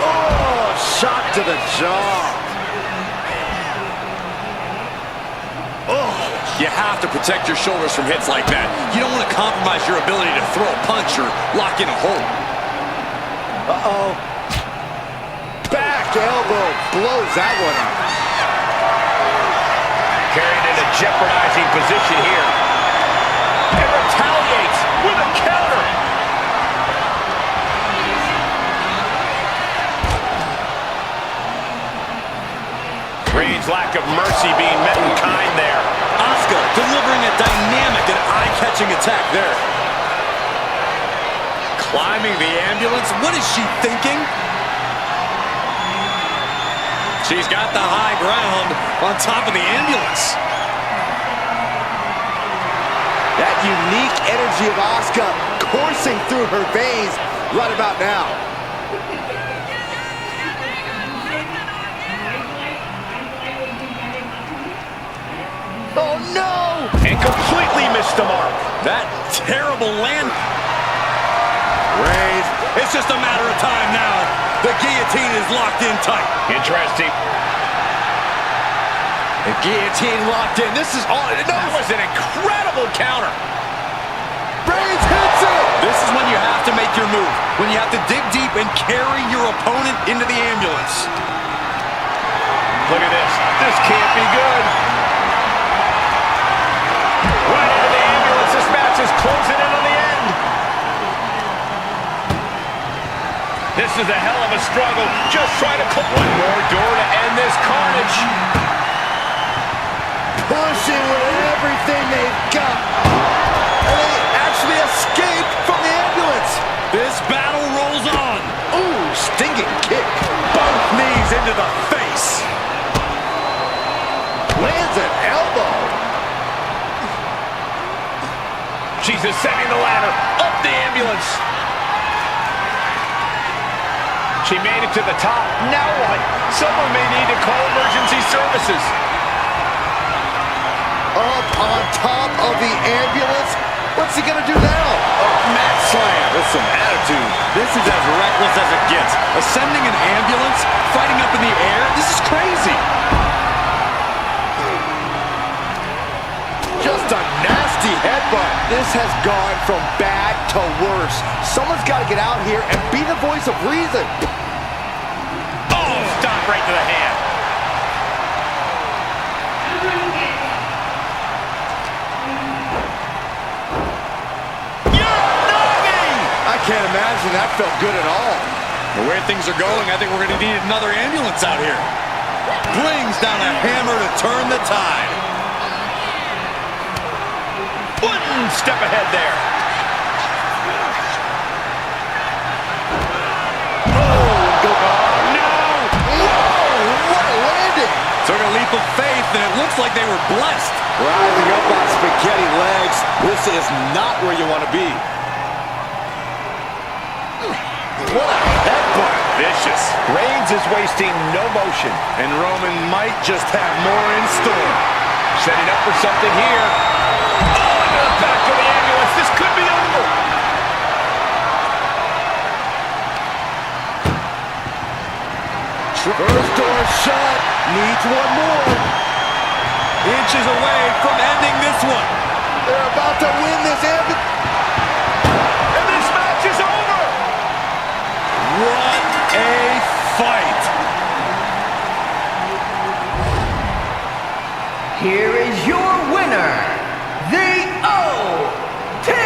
Oh, shot to the jaw. Oh, you have to protect your shoulders from hits like that. You don't want to compromise your ability to throw a punch or lock in a hold. Uh-oh. Back elbow blows that one up. Carried in a jeopardizing position here. And retaliates with a counter. Reigns' lack of mercy being met in kind there. Asuka delivering a dynamic and eye-catching attack there. Climbing the ambulance. What is she thinking? She's got the high ground on top of the ambulance. That unique energy of Asuka coursing through her veins right about now. Oh no! And completely missed the mark. That terrible land. Reigns, it's just a matter of time now. The guillotine is locked in tight. Interesting. The guillotine locked in. This is all. That was an incredible counter. Reigns hits it! This is when you have to make your move. When you have to dig deep and carry your opponent into the ambulance. Look at this. This can't be good. Right into the ambulance. This match is closing in on the end. This is a hell of a struggle. Just trying to close one more door to end this carnage. Pushing with everything they've got. And they actually escape from the ambulance. This battle rolls on. Ooh, stinging kick. Both knees into the face. Lands an elbow. She's ascending the ladder. Up the ambulance. She made it to the top. Now what? Someone may need to call emergency services. Up on top of the ambulance. What's he gonna do now? Mat slam with some attitude. This is as reckless as it gets. Ascending an ambulance, fighting up in the air. This is crazy. Just a nasty headbutt. This has gone from bad to worse. Someone's got to get out here and be the voice of reason. Oh, stop right to the hand. I can't imagine that felt good at all. The way things are going, I think we're going to need another ambulance out here. Brings down a hammer to turn the tide. One step ahead there. What a landing. Took a leap of faith, and it looks like they were blessed. Rising up on spaghetti legs. This is not where you want to be. What a headbutt. Vicious. Reigns is wasting no motion. And Roman might just have more in store. Setting up for something here. Oh, into the back of the ambulance. This could be over. First door shut. Needs one more. Inches away from ending this one. They're about to win this ambulance. And this match is over. What a fight. Here is your winner, the OTC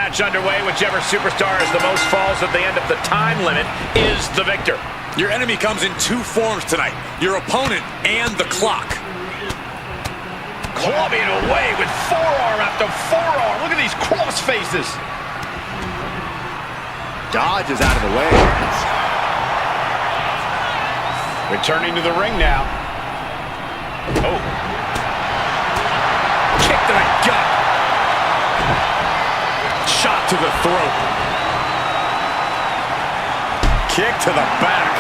match underway. Whichever superstar has the most falls at the end of the time limit is the victor. Your enemy comes in two forms tonight, your opponent and the clock. Clubbing away with forearm after forearm. Look at these cross faces. Dodges out of the way. Returning to the ring now. Oh. Kick to the gut. Shot to the throat. Kick to the back.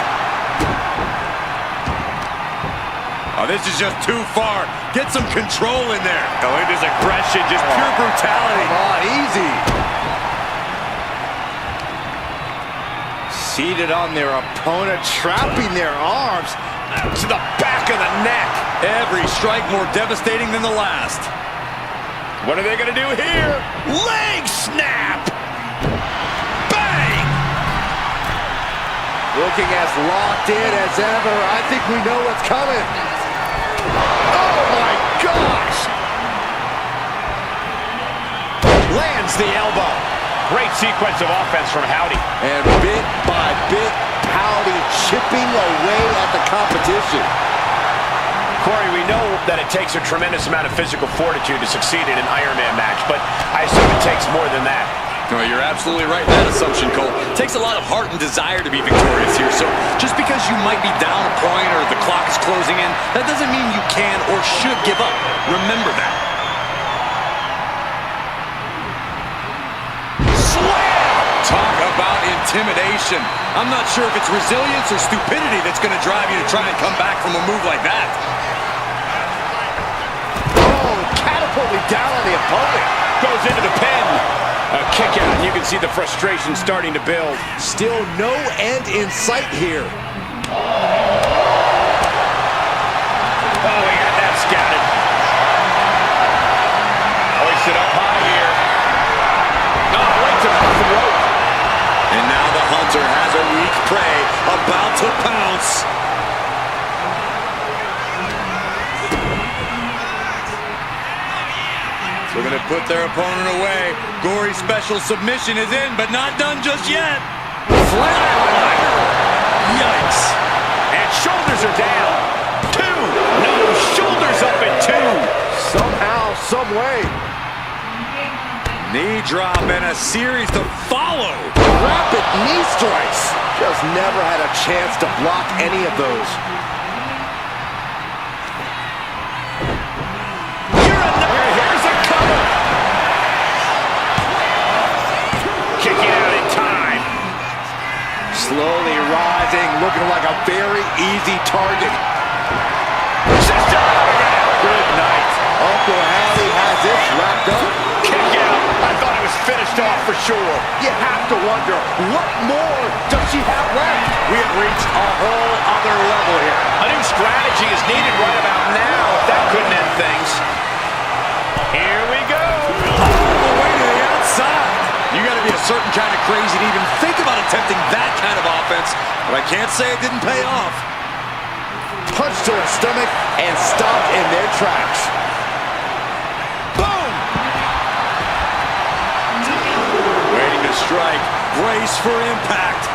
Oh, this is just too far. Get some control in there. Oh, it is aggression, just pure brutality. Come on, easy. Seated on their opponent, trapping their arms to the back of the neck. Every strike more devastating than the last. What are they going to do here? Leg snap! Bang! Looking as locked in as ever. I think we know what's coming. Oh my gosh! Lands the elbow. Great sequence of offense from Howdy. And bit by bit, Howdy chipping away at the competition. Corey, we know that it takes a tremendous amount of physical fortitude to succeed in an Iron Man match, but I assume it takes more than that. No, you're absolutely right in that assumption, Cole. It takes a lot of heart and desire to be victorious here, so just because you might be down a point or the clock is closing in, that doesn't mean you can or should give up. Remember that. Talk about intimidation. I'm not sure if it's resilience or stupidity that's going to drive you to try and come back from a move like that. Oh, catapulted down on the opponent. Goes into the pin. A kick out, and you can see the frustration starting to build. Still no end in sight here. Oh, we got that scouted. Hoisted up high here. Oh, right to the throat. And now the Hunter has a weak prey about to pounce. They're going to put their opponent away. Gory's special submission is in, but not done just yet. Flatliner. Yikes. And shoulders are down. Two. No, shoulders up at two. Somehow, some way. Knee drop and a series to follow. Rapid knee strikes. Just never had a chance to block any of those. Here's a cover. Kicking out in time. Slowly rising, looking like a very easy target. Good night. Uncle Howdy has this wrapped up. Kick out. I thought it was finished off for sure. You have to wonder, what more does she have left? We have reached a whole other level here. A new strategy is needed right about now. That couldn't end things. Here we go. All the way to the outside. You got to be a certain kind of crazy to even think about attempting that kind of offense, but I can't say it didn't pay off. Punch to her stomach and stopped in their tracks. Boom! Waiting to strike. Brace for impact.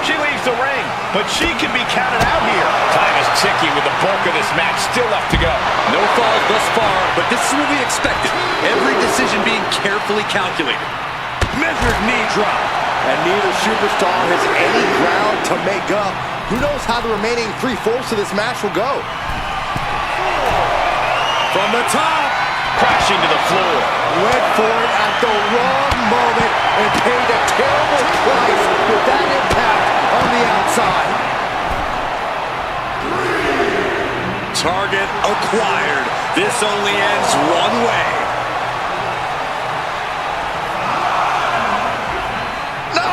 She leaves the ring, but she can be counted out here. Time is ticking with the bulk of this match still left to go. No falls thus far, but this is what we expected. Every decision being carefully calculated. Measured knee drop. And neither superstar has any ground to make up. Who knows how the remaining 3/4 of this match will go? From the top. Crashing to the floor. Went for it at the wrong moment and paid a terrible price with that impact on the outside. Target acquired. This only ends one way. No!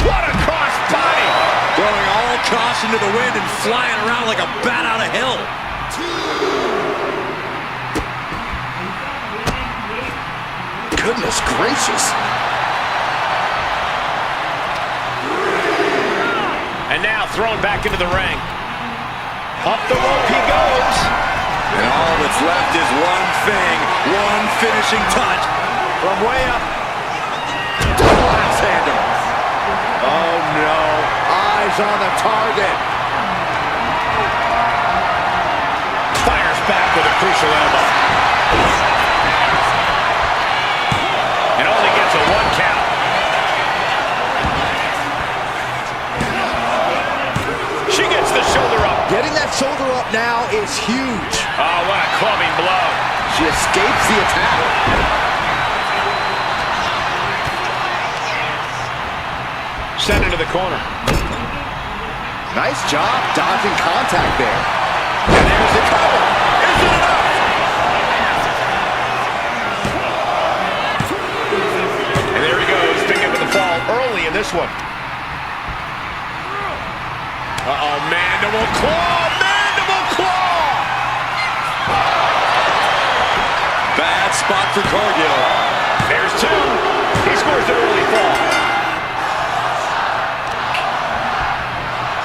What a cross body! Throwing all caution to the wind and flying around like a bat out of hell. Goodness gracious. And now thrown back into the ring. Up the rope he goes. And all that's left is one thing, one finishing touch. from way up. Double axe handle. Oh no, eyes on the target. Fires back with a crucial elbow. And only gets a 1 count. She gets the shoulder up. Getting that shoulder up now is huge. Oh, what a clubbing blow. She escapes the attack. Sent into the corner. Nice job dodging contact there. And there's the cover. Is it enough? And there he goes, picking up with the fall early in this one. Uh-oh, mandible claw! Mandible claw! Bad spot for Cargill. There's 2. He scores the early fall.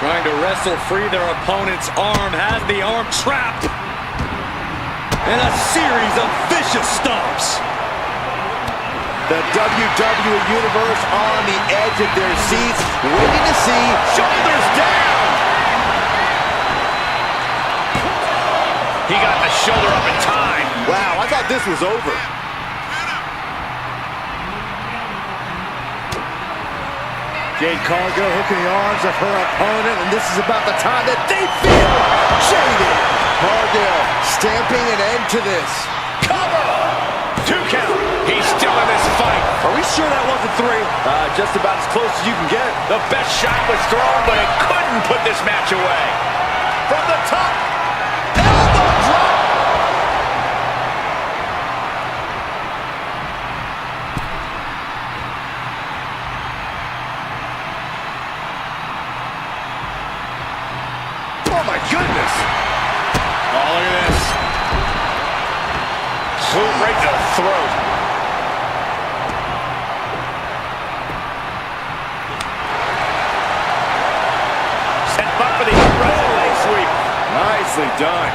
Trying to wrestle free their opponent's arm, has the arm trapped. And a series of vicious stomps. The WWE Universe on the edge of their seats, waiting to see. Shoulders down! He got the shoulder up in time. Wow, I thought this was over. Jade Cargill hooking the arms of her opponent, and this is about the time that they feel jaded. Cargill stamping an end to this. Cover! 2 count. He's still in this fight. Are we sure that wasn't 3? Just about as close as you can get. The best shot was thrown, but it couldn't put this match away. From the top. Elbow drop. Oh my goodness! Oh, look at this. Swoop right to the throat. Set up for the impressive leg sweep. Nicely done.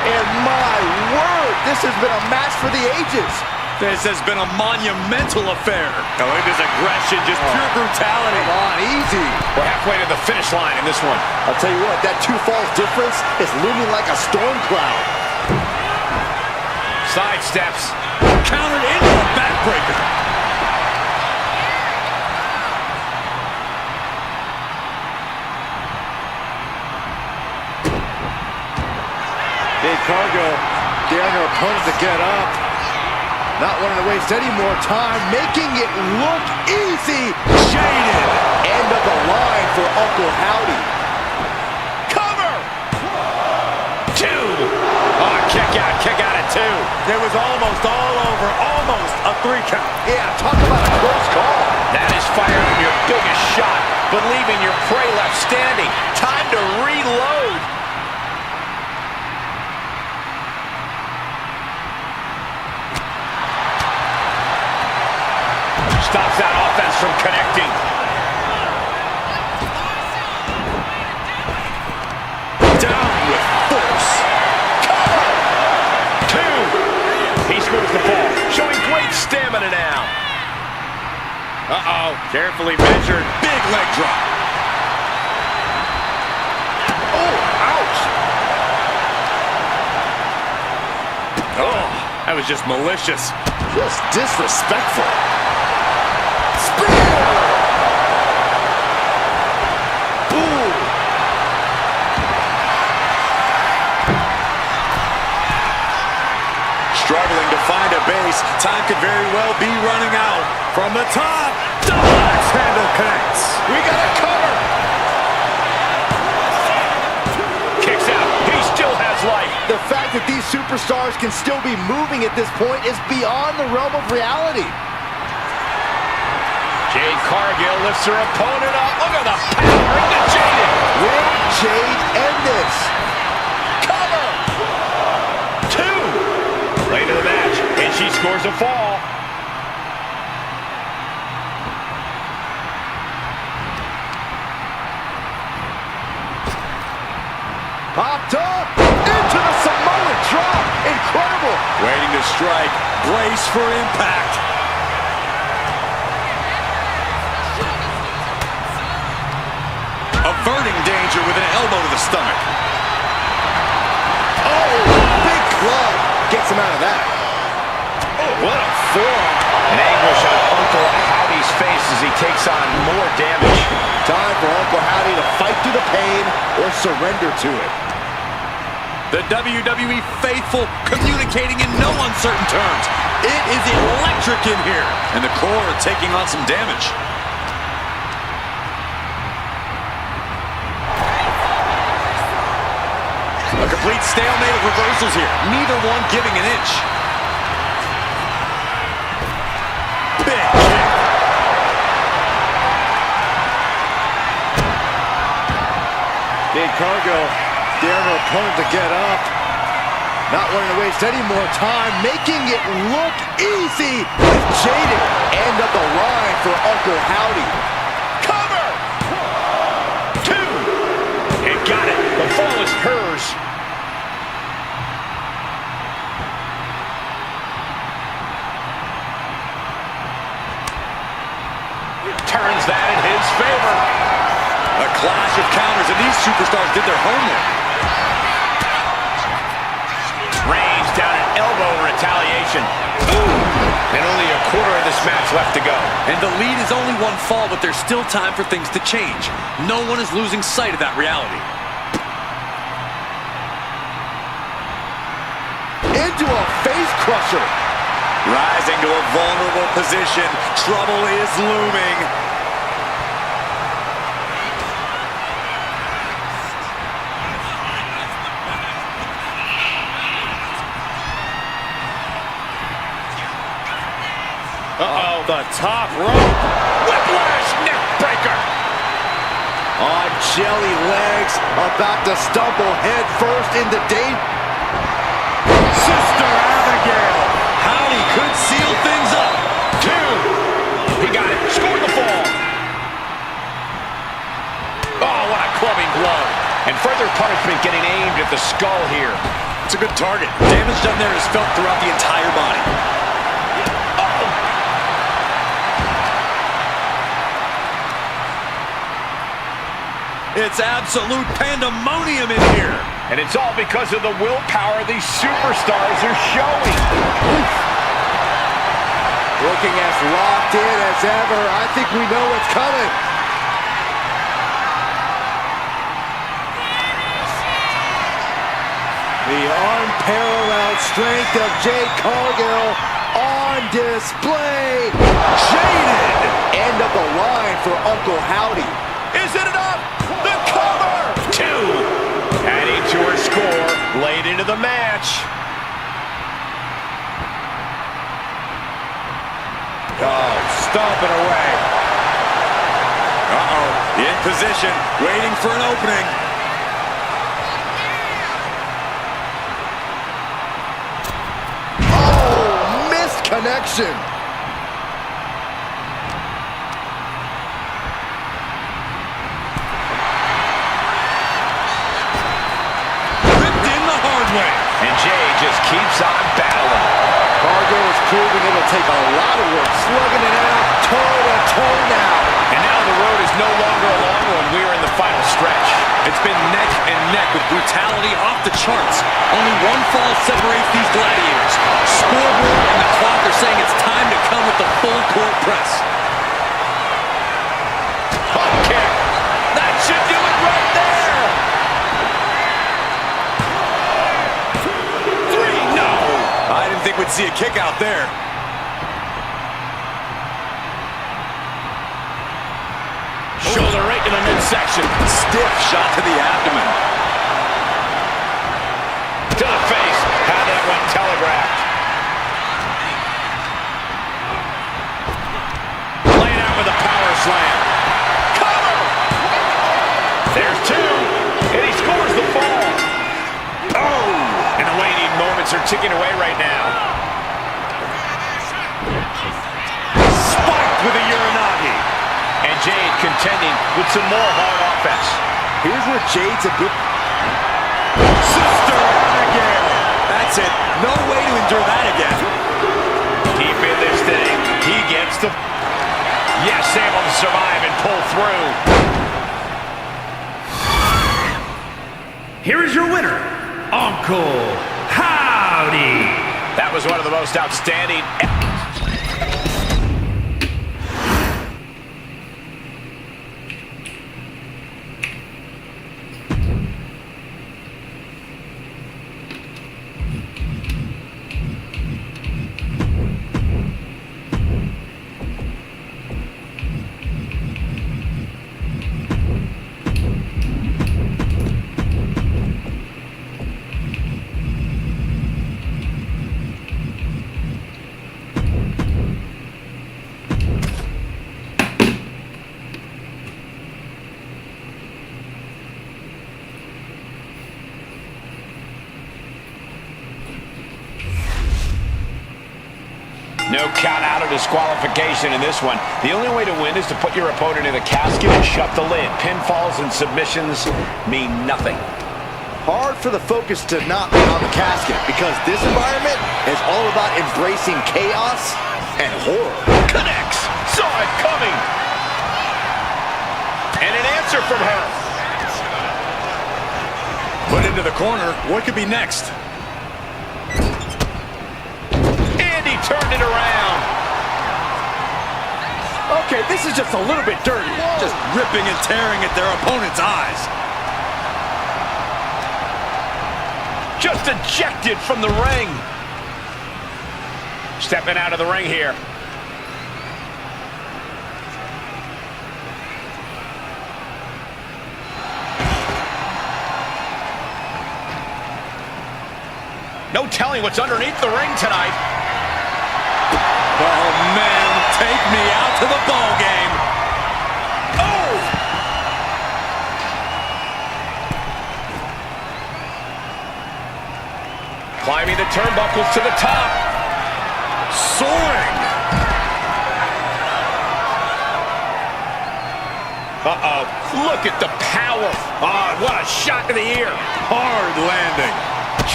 And my word, this has been a match for the ages. This has been a monumental affair. Oh, look at this aggression, just pure brutality. Come on, easy. We're halfway to the finish line in this one. I'll tell you what, that 2 falls difference is looming like a storm cloud. Side steps. Countered into a backbreaker. Jade Cargill daring her opponent to get up. Not wanting to waste any more time, making it look easy. Jaded. End of the line for Uncle Howdy. Cover! 2. Oh, kick out at 2. It was almost all over, almost a 3 count. Yeah, talk about a close call. That is firing your biggest shot, but leaving your prey left standing. Time to reload. Stops that offense from connecting. Down with force. Cover! 2. He scores the fall, showing great stamina now. Uh-oh, carefully measured. Big leg drop. Oh, ouch! Oh, that was just malicious. Just disrespectful. Struggling to find a base. Time could very well be running out. From the top, double axe handle connects. We got a cover. Kicks out. He still has life. The fact that these superstars can still be moving at this point is beyond the realm of reality. Jade Cargill lifts her opponent up. Look at the power into Jade. Will Jade end this? Cover. 2. Late in the match, and she scores a fall. Popped up into the Samoan drop. Incredible. Waiting to strike. Brace for impact. Averting danger with an elbow to the stomach. Oh, big club. Gets him out of that. Oh, what a forearm. An anguish on Uncle Howdy's face as he takes on more damage. Time for Uncle Howdy to fight through the pain or surrender to it. The WWE faithful communicating in no uncertain terms. It is electric in here. And the core taking on some damage. A complete stalemate of reversals here. Neither one giving an inch. Big kick. Big Cargo daring her opponent to get up. Not wanting to waste any more time, making it look easy with Jaded. End of the line for Uncle Howdy. Cover! 2. And got it. The fall is hers. Turns that in his favor. A clash of counters, and these superstars did their homework. Range down an elbow in retaliation. Ooh. And only a quarter of this match left to go. And the lead is only one fall, but there's still time for things to change. No one is losing sight of that reality. Into a face crusher. Rising to a vulnerable position. Trouble is looming. Uh-oh, the top rope. Whiplash neck breaker. On jelly legs, about to stumble head first into Sister Abigail. Howdy could seal things up. 2. He got it. Scored the fall. Oh, what a clubbing blow. And further punishment getting aimed at the skull here. It's a good target. Damage done there is felt throughout the entire body. It's absolute pandemonium in here. And it's all because of the willpower these superstars are showing. Oof. Looking as locked in as ever. I think we know what's coming. The unparalleled strength of Jade Cargill on display. Jaded. End of the line for Uncle Howdy. Is it enough? The cover! 2. Adding to her score late into the match. Oh, stomping away. Uh-oh. In position, waiting for an opening. Oh, missed connection. And Jay just keeps on battling. Cargo is proving it'll take a lot of work, slugging it out toe-to-toe now. And now the road is no longer a long one. We are in the final stretch. It's been neck and neck with brutality off the charts. Only one fall separates these gladiators. Scoreboard and the clock are saying it's time to come with the full court press. Hot kick. That should do it right there. I didn't think we'd see a kick out there. Shoulder right to the midsection. Stiff shot to the abdomen. To the face. Had that one telegraphed. Laying out with a power slam. Cover! There's 2. And he scores the fall. Oh! And the waiting moments are ticking away right now. Spiked with a Uranagi. And Jade contending with some more hard offense. Here's where Jade's a good... Sister Abigail. That's That's it. No way to endure that again. Deep in this thing. He gets the... Yes, able to survive and pull through. Here is your winner, Uncle Howdy. That was one of the most outstanding... No count out or disqualification in this one. The only way to win is to put your opponent in the casket and shut the lid. Pinfalls and submissions mean nothing. Hard for the focus to not be on the casket because this environment is all about embracing chaos and horror. Connects. Saw it coming. And an answer from her. Put into the corner. What could be next? Turned it around. Okay, this is just a little bit dirty. Just ripping and tearing at their opponent's eyes. Just ejected from the ring. Stepping out of the ring here. No telling what's underneath the ring tonight. Oh, man, take me out to the ball game. Oh! Climbing the turnbuckles to the top. Soaring. Uh-oh. Look at the power. Oh, what a shot to the ear. Hard landing.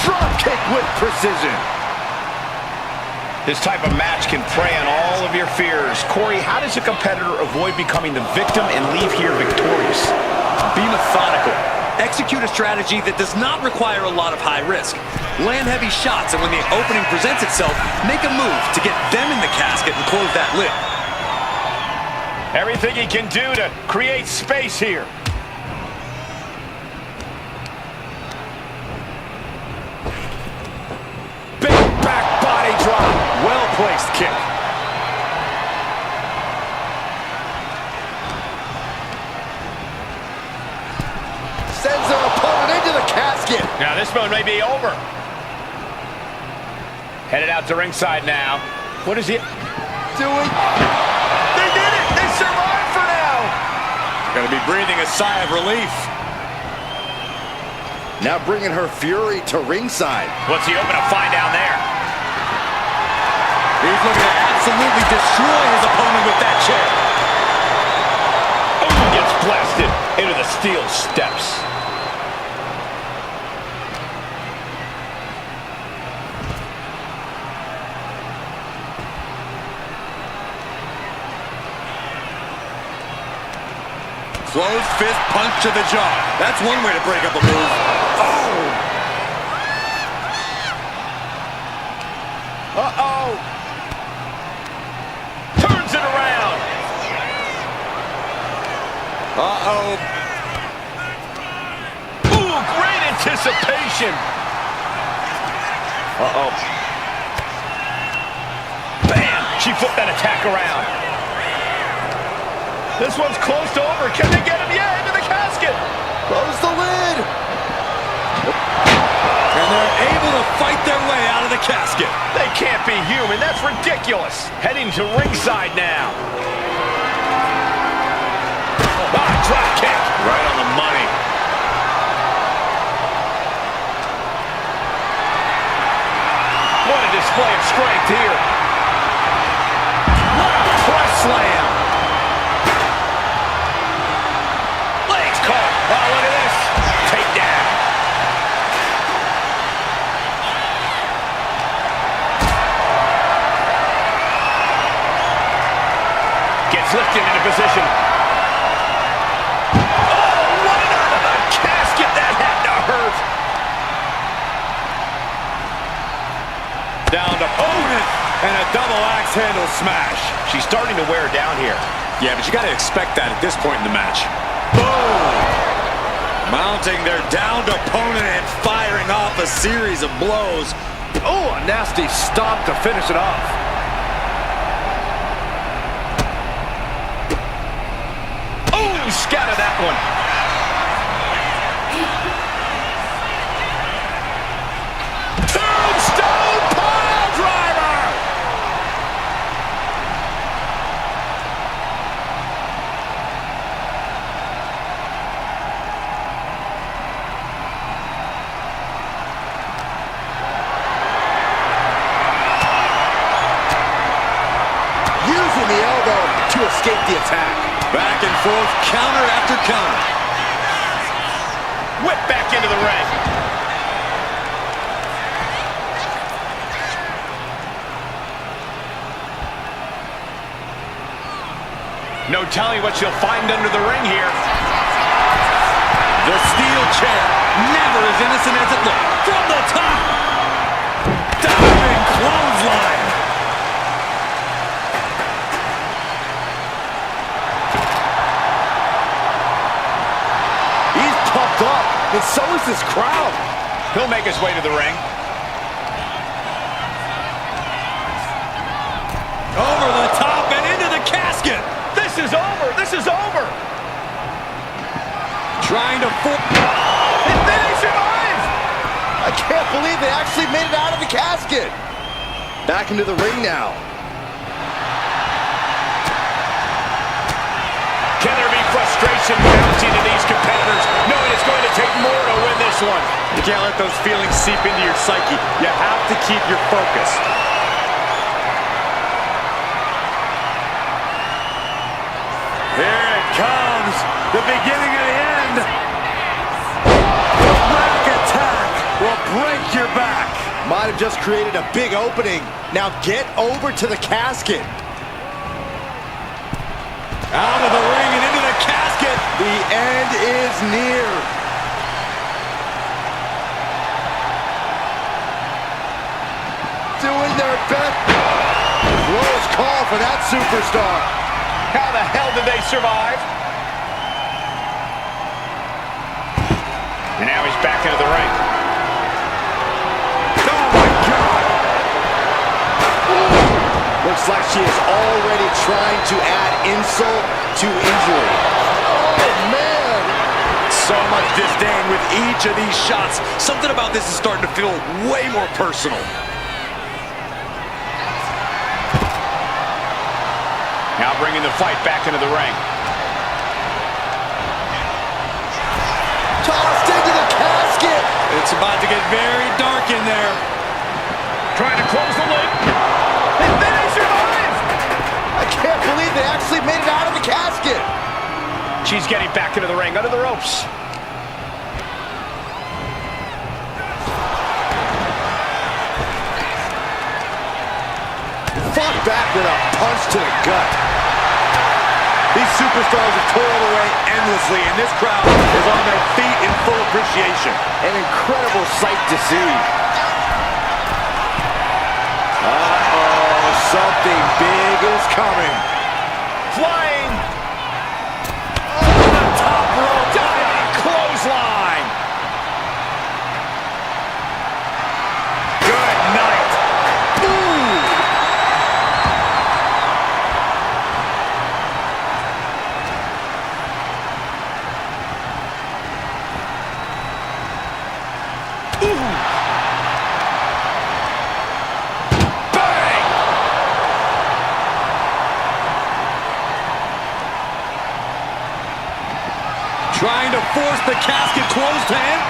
Drop kick with precision. This type of match can prey on all of your fears. Corey, how does a competitor avoid becoming the victim and leave here victorious? Be methodical. Execute a strategy that does not require a lot of high risk. Land heavy shots, and when the opening presents itself, make a move to get them in the casket and close that lid. Everything he can do to create space here. Big back body drop. Well-placed kick. Sends their opponent into the casket. Now this one may be over. Headed out to ringside now. What is he doing? They did it! They survived for now! Gonna be breathing a sigh of relief. Now bringing her fury to ringside. What's he hoping to find down there? He's looking to absolutely destroy his opponent with that chair. Oh, gets blasted into the steel steps. Closed fist punch to the jaw. That's one way to break up a move. Oh! Uh-oh! Turns it around! Uh-oh. Ooh, great anticipation! Uh-oh. Bam! She flipped that attack around. This one's close to over. Can they get him? Yeah, into the casket! Close the lid! And they're able to fight their way out of the casket. They can't be human. That's ridiculous. Heading to ringside now. Ah, drop kick. Right on the money. What a display of strength here. Press slam. Legs caught. Oh, look at this. Takedown. And a double axe handle smash. She's starting to wear down here. Yeah, but you got to expect that at this point in the match. Boom! Mounting their downed opponent and firing off a series of blows. Oh, a nasty stop to finish it off. Oh, scattered that one. Tombstone pile driver. Using the elbow to escape the attack. Back and forth, counter after counter. Whip back into the ring. No telling what she'll find under the ring here. The steel chair, never as innocent as it looked. From the top. Diving clothesline. He's pumped up, and so is this crowd. He'll make his way to the ring. Over the top and into the casket. This is over. This is over. Trying to And then he survives. I can't believe they actually made it out of the casket. Back into the ring now. Can there be frustration mounting to these competitors, knowing it's going to take more to win this one? You can't let those feelings seep into your psyche. You have to keep your focus. Here it comes. The beginning of the end. The rack attack will break your back. Might have just created a big opening. Now get over to the casket. Out of the ring and into the casket. The end is near. Doing their best. Close call for that superstar. How the hell did they survive? And now he's back into the ring. Oh my God. Looks like she is already trying to add insult to injury. Oh, man. So much disdain with each of these shots. Something about this is starting to feel way more personal. Now bringing the fight back into the ring. Tossed into the casket. It's about to get very dark in there. Trying to close the lid. And then he survives. I can't believe they actually made it out of the casket. She's getting back into the ring, under the ropes. Fought back with a punch to the gut. These superstars have toiled away endlessly, and this crowd is on their feet in full appreciation. An incredible sight to see. Uh-oh, something big is coming. Flying. Oh, the top rope. Diving clothesline. Good night. Ooh. Trying to force the casket closed to him.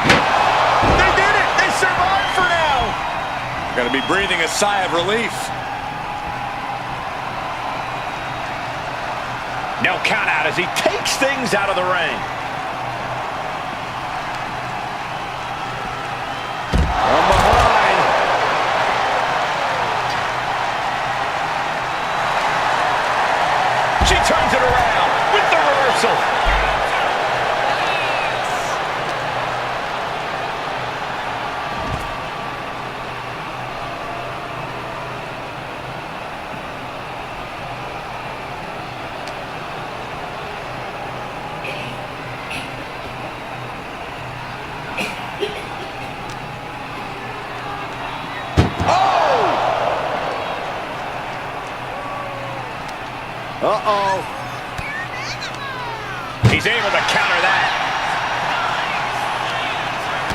They did it. They survived for now. Gotta be breathing a sigh of relief. No count out as he takes things out of the ring. From behind. She turns it around with the reversal.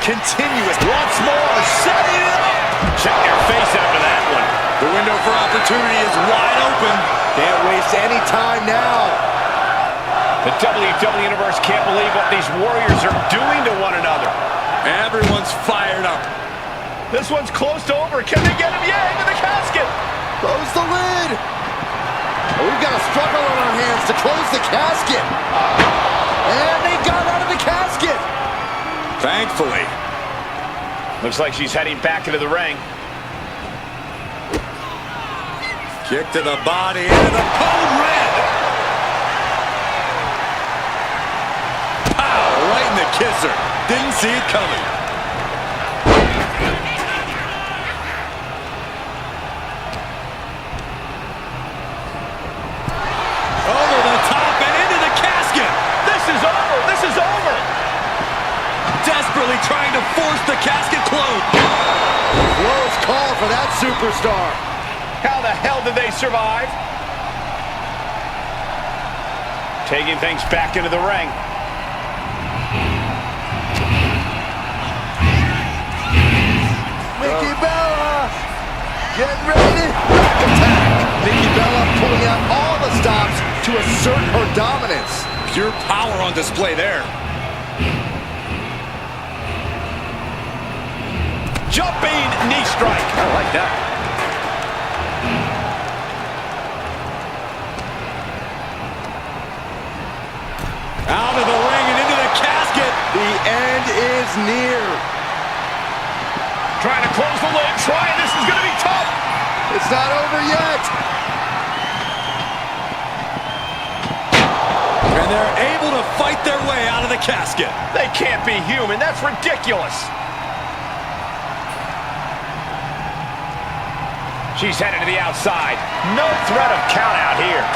continuous. Once more, setting it up. Check their face after that one. The window for opportunity is wide open. Can't waste any time now. The WWE Universe can't believe what these Warriors are doing to one another. Everyone's fired up. This one's close to over. Can they get him? Yeah, into the casket. Close the lid. Oh, we've got a struggle on our hands to close the casket. And they got out of the casket. Thankfully. Looks like she's heading back into the ring. Kick to the body, into the code red. Pow, right in the kisser. Didn't see it coming. Over the top and into the casket. This is over. This is over. Desperately trying to force the casket closed. Close call for that superstar. How the hell did they survive? Taking things back into the ring. Nikki Bella getting ready. Back attack. Nikki Bella pulling out all the stops to assert her dominance. Pure power on display there. Jumping knee strike. I like that. Out of the ring and into the casket. The end is near. Trying to close the lid. Trying. This is going to be tough. It's not over yet. And they're able to fight their way out of the casket. They can't be human. That's ridiculous. She's headed to the outside. No threat of count out here.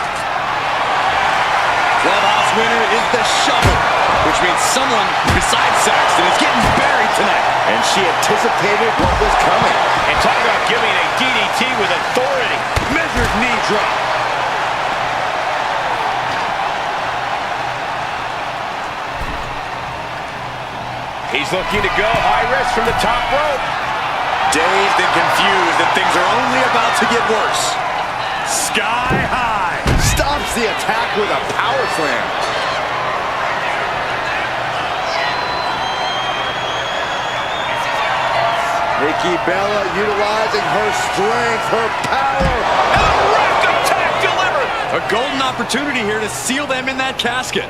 Clubhouse winner is the shovel, which means someone besides Saxton is getting buried tonight. And she anticipated what was coming. And talk about giving a DDT with authority. Measured knee drop. He's looking to go high risk from the top rope. Dazed and confused that things are only about to get worse. Sky high. Stops the attack with a power slam. Nikki Bella utilizing her strength, her power. And a rack attack delivered. A golden opportunity here to seal them in that casket.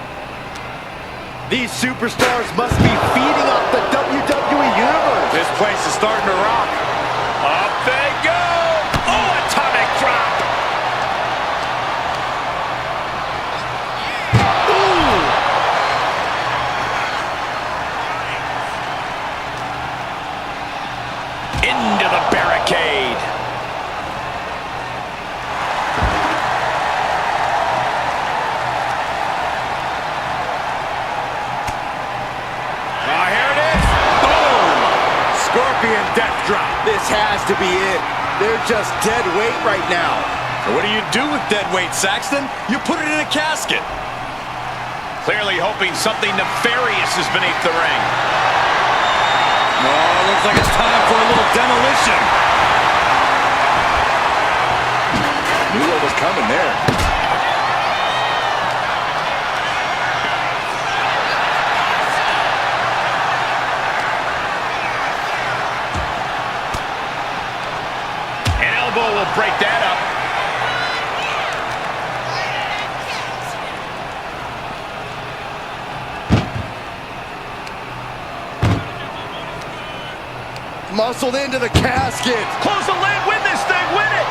These superstars must be feeding up the WWE Universe. This place is starting to rock. Up they go. Oh, atomic drop. Ooh. Into the barricade. Scorpion death drop. This has to be it. They're just dead weight right now. What do you do with dead weight, Saxton? You put it in a casket. Clearly hoping something nefarious is beneath the ring. Oh, looks like it's time for a little demolition. Knew what was coming there. Will break that up. Muscled into the casket. Close the lid, win this thing, win it.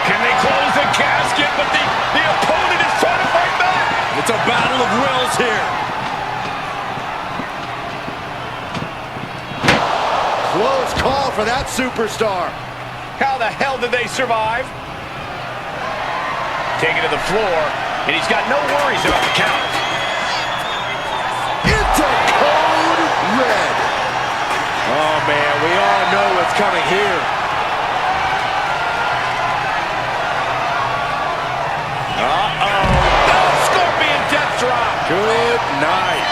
Can they close the casket? But the opponent is trying to fight back. It's a battle of wills here. Close call for that superstar. How the hell did they survive? Taking to the floor, and he's got no worries about the count. Into code red. Oh, man, we all know what's coming here. Uh-oh. Oh, Scorpion death drop. Good night.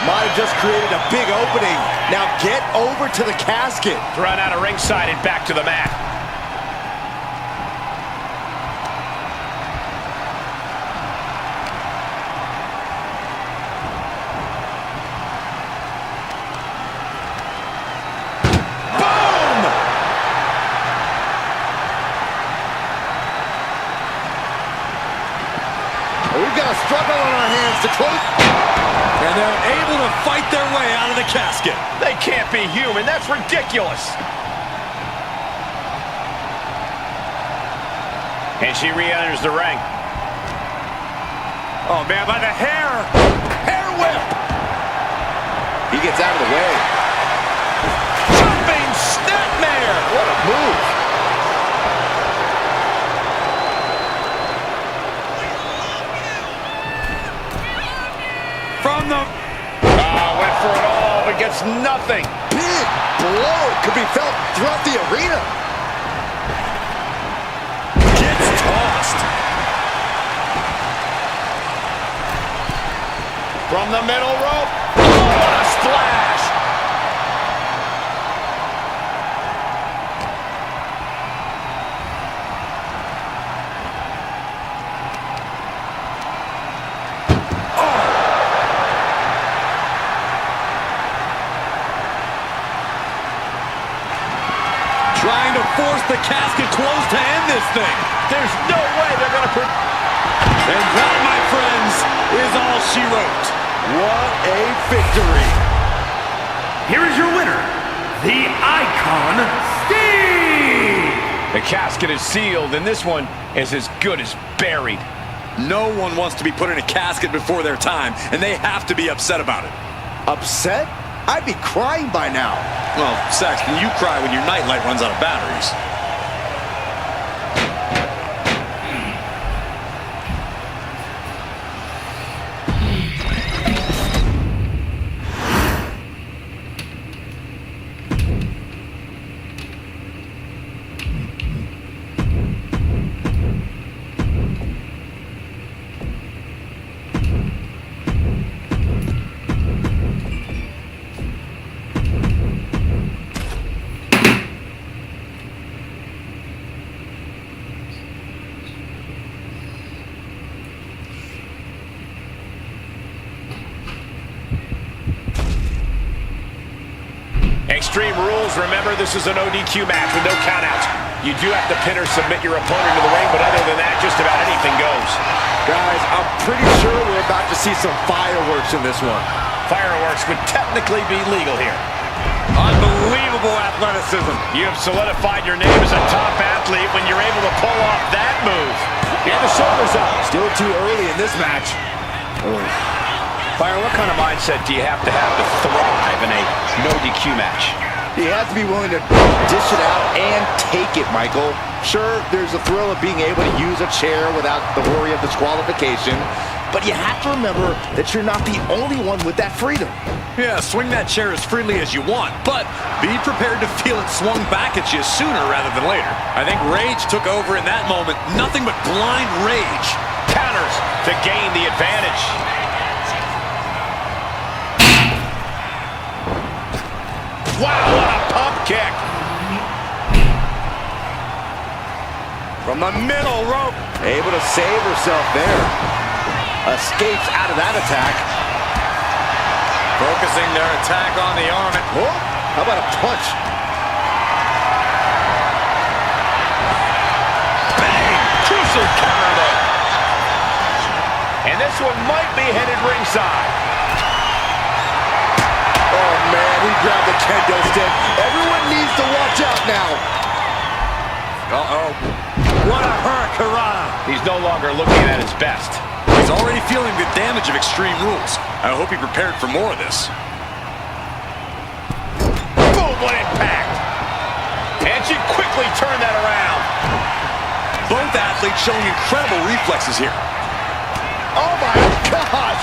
Might have just created a big opening. Now get over to the casket. Run out of ringside and back to the mat. We've got a struggle on our hands to close. And they're able to fight their way out of the casket. They can't be human. That's ridiculous. And she re-enters the ring. Oh, man, by the hair. Hair whip. He gets out of the way. Jumping snapmare. What a move. From the... Went for it all, but gets nothing. Big blow could be felt throughout the arena. Gets tossed. From the middle rope. Oh, what a splash. Trying to force the casket closed to end this thing. There's no way they're going to... And that, my friends, is all she wrote. What a victory. Here is your winner, the Icon, Steve! The casket is sealed, and this one is as good as buried. No one wants to be put in a casket before their time, and they have to be upset about it. Upset? I'd be crying by now. Well, Saxton, you cry when your nightlight runs out of batteries. Extreme Rules, remember this is an ODQ match with no countouts. You do have to pin or submit your opponent to the ring, but other than that, just about anything goes. Guys, I'm pretty sure we're about to see some fireworks in this one. Fireworks would technically be legal here. Unbelievable athleticism. You have solidified your name as a top athlete when you're able to pull off that move. And the shoulders up. Still too early in this match. Fire, what kind of mindset do you have to thrive in a no DQ match? You have to be willing to dish it out and take it, Michael. Sure, there's a thrill of being able to use a chair without the worry of disqualification, but you have to remember that you're not the only one with that freedom. Yeah, swing that chair as freely as you want, but be prepared to feel it swung back at you sooner rather than later. I think rage took over in that moment. Nothing but blind rage. Counters to gain the advantage. Wow, what a pump kick. From the middle rope. Able to save herself there. Escapes out of that attack. Focusing their attack on the arm. Oh, how about a punch? Bang! Crucial counter there. And this one might be headed ringside. Oh, man, he grabbed the kendo stick. Everyone needs to watch out now. Uh-oh. What a hurricanrana. He's no longer looking at his best. He's already feeling the damage of Extreme Rules. I hope he prepared for more of this. Boom, what impact. And she quickly turned that around. Both athletes showing incredible reflexes here. Oh, my God.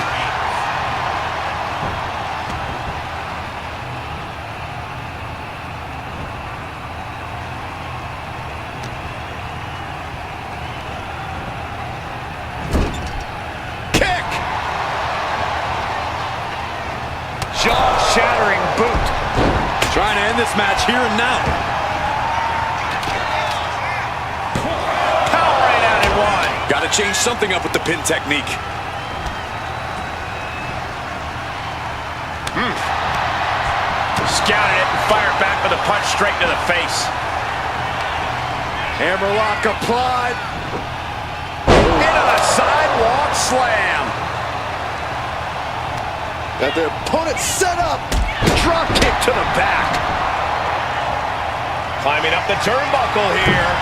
jaw-shattering boot. Trying to end this match here and now. Power right out in one. Got to change something up with the pin technique. Scouted it and fired back with a punch straight to the face. Hammerlock applied. Into the sidewalk slam. Got their opponent set up. Drop kick to the back. Climbing up the turnbuckle here.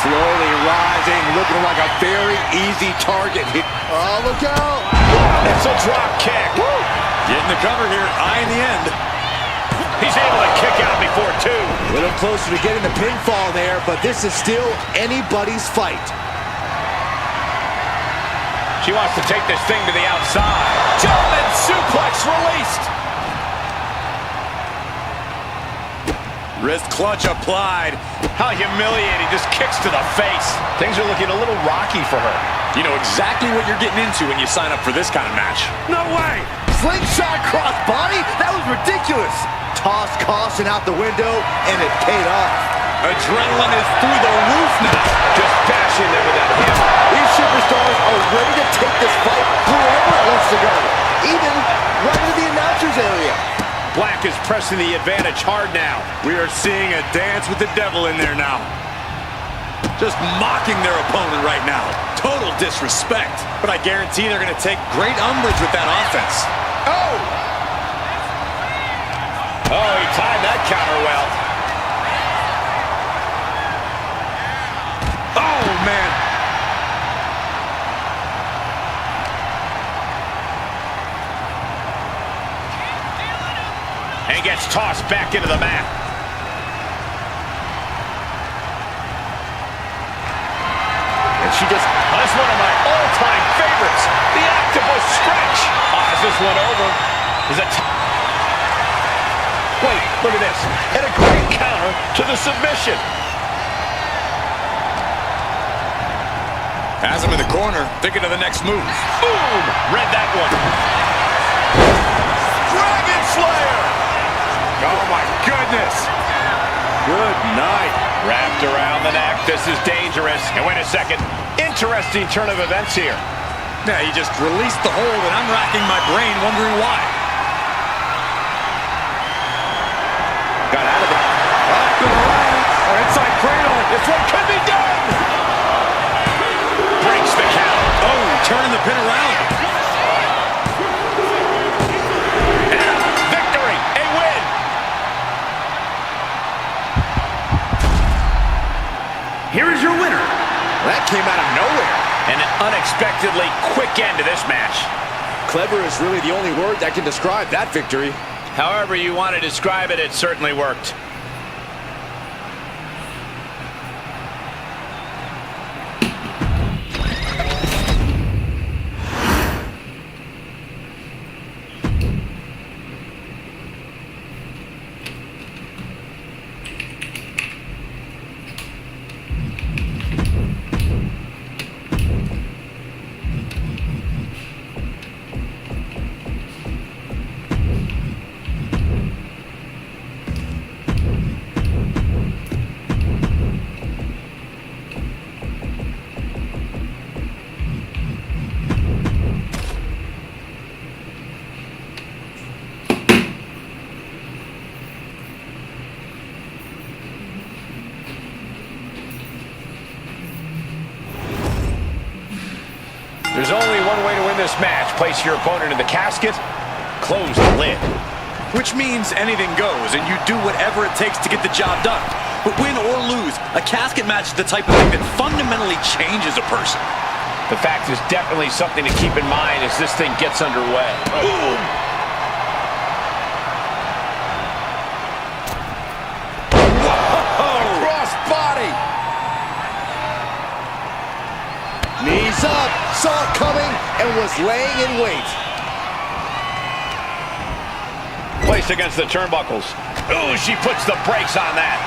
Slowly rising, looking like a very easy target. Oh, look out. It's a drop kick. Woo. Getting the cover here, eye in the end. He's able to kick out before two. A little closer to getting the pinfall there, but this is still anybody's fight. She wants to take this thing to the outside. German suplex released. Wrist clutch applied. How humiliating, just kicks to the face. Things are looking a little rocky for her. You know exactly what you're getting into when you sign up for this kind of match. No way! Slingshot cross body? That was ridiculous. Toss caution out the window, and it paid off. Adrenaline is through the roof now. Just bashing them with that hip. These superstars are ready to take this fight wherever it wants to go, even right into the announcer's area. Black is pressing the advantage hard now. We are seeing a dance with the devil in there now. Just mocking their opponent right now. Total disrespect. But I guarantee they're going to take great umbrage with that offense. Oh! Oh, he timed that counter well. Oh, man. And gets tossed back into the mat. And she just... Oh, that's one of my all-time favorites. The octopus stretch. Oh, is this one over? Is it... Wait, look at this. And a great counter to the submission. Has him in the corner, thinking of the next move. Boom! Read that one. Dragon Slayer! Oh, my goodness. Good night. Wrapped around the neck. This is dangerous. And wait a second. Interesting turn of events here. Yeah, he just released the hold, and I'm racking my brain wondering why. Got out of it. Up and around. Or inside cradle. This one could be done. Breaks the count. Oh, turning the pin around. And victory. A win. Here is your winner. That came out of nowhere. And an unexpectedly quick end to this match. Clever is really the only word that can describe that victory. However you want to describe it, it certainly worked. There's only one way to win this match. Place your opponent in the casket, close the lid. Which means anything goes, and you do whatever it takes to get the job done. But win or lose, a casket match is the type of thing that fundamentally changes a person. The fact is definitely something to keep in mind as this thing gets underway. Boom! Whoa! Cross body! Knees up, saw it coming, and was laying in wait. Placed against the turnbuckles. Ooh, she puts the brakes on that.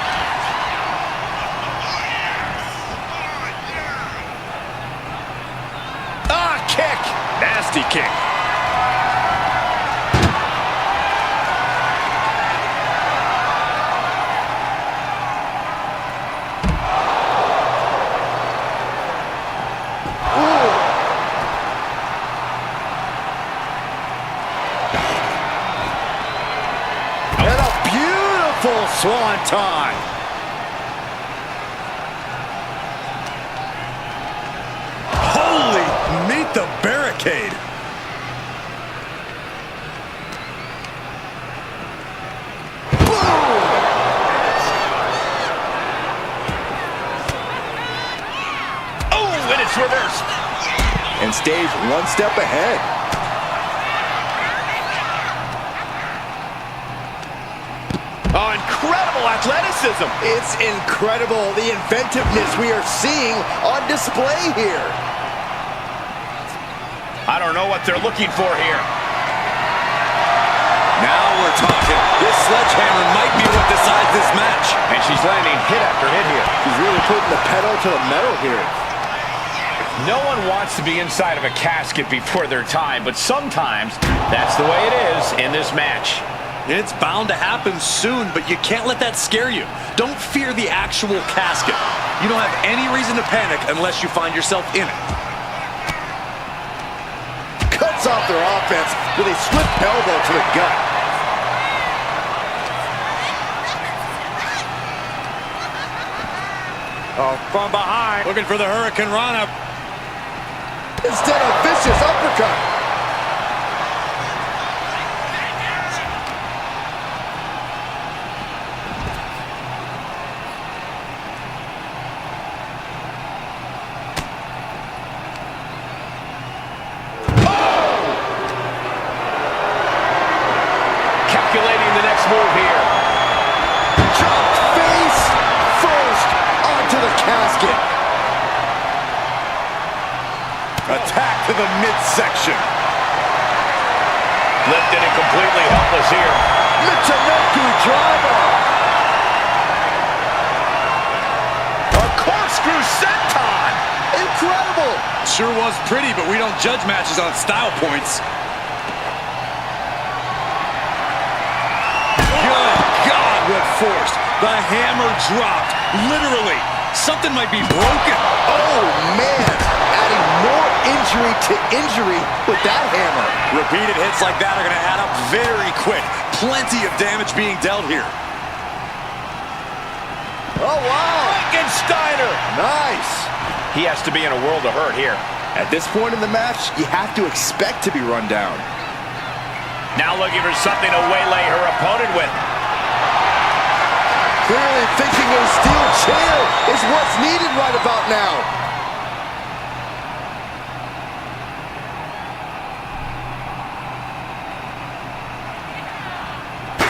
Ah, kick! Nasty kick. Swanton. Holy, meet the barricade. Boom! Oh, and it's reversed. And stays one step ahead. Oh, incredible athleticism. It's incredible, the inventiveness we are seeing on display here. I don't know what they're looking for here. Now we're talking. This sledgehammer might be what decides this match. And she's landing hit after hit here. She's really putting the pedal to the metal here. No one wants to be inside of a casket before their time, but sometimes that's the way it is in this match. It's bound to happen soon, but you can't let that scare you. Don't fear the actual casket. You don't have any reason to panic unless you find yourself in it. Cuts off their offense with a swift elbow to the gut. Oh, from behind. Looking for the Hurricane Rana. Instead of vicious uppercut. Calculating the next move here. Dropped face first onto the casket. Attack to the midsection. Lifted and completely helpless here. M.2 driver. A corkscrew senton. Incredible. Sure was pretty, but we don't judge matches on style points. Good God, what force. The hammer dropped. Literally. Something might be broken. Oh, man. Adding more injury to injury with that hammer. Repeated hits like that are going to add up very quick. Plenty of damage being dealt here. Oh, wow. Frankensteiner. Nice. He has to be in a world of hurt here. At this point in the match, you have to expect to be run down. Now looking for something to waylay her opponent with. Clearly thinking a steel chair is what's needed right about now.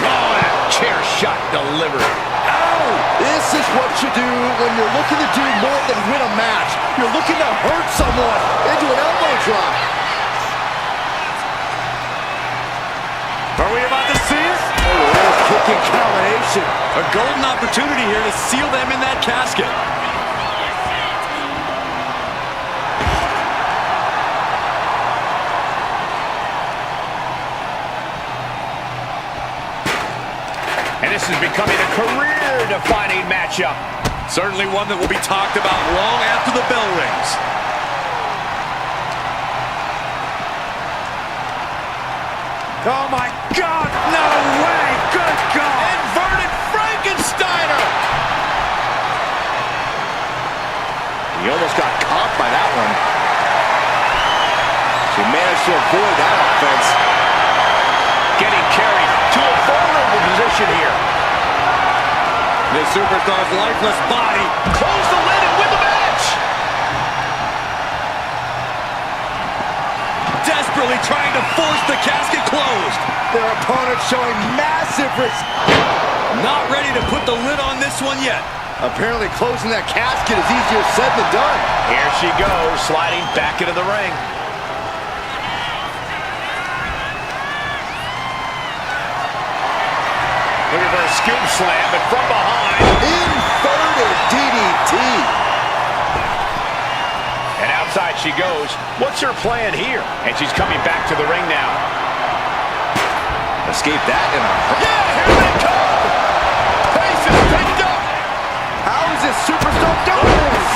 Oh, that chair shot delivered. Ow! This is what you do when you're looking to do more than win a match. You're looking to hurt someone into an elbow drop. Are we about to see it? Oh, kicking combination. A golden opportunity here to seal them in that casket. And this is becoming a career-defining matchup. Certainly one that will be talked about long after the bell rings. Oh my God, no way, good God. Inverted Frankensteiner. He almost got caught by that one. She managed to avoid that offense. Getting carried to a vulnerable position here. The superstar's lifeless body. Close the lid and win the match. Desperately trying to force the casket closed. Their opponent showing massive risk. Not ready to put the lid on this one yet. Apparently closing that casket is easier said than done. Here she goes, sliding back into the ring. Looking for a scoop slam, but from behind. Inverted DDT. And outside she goes. What's her plan here? And she's coming back to the ring now. Escape that in a... Yeah, here they come! Pace is picked up! How is this superstar doing this?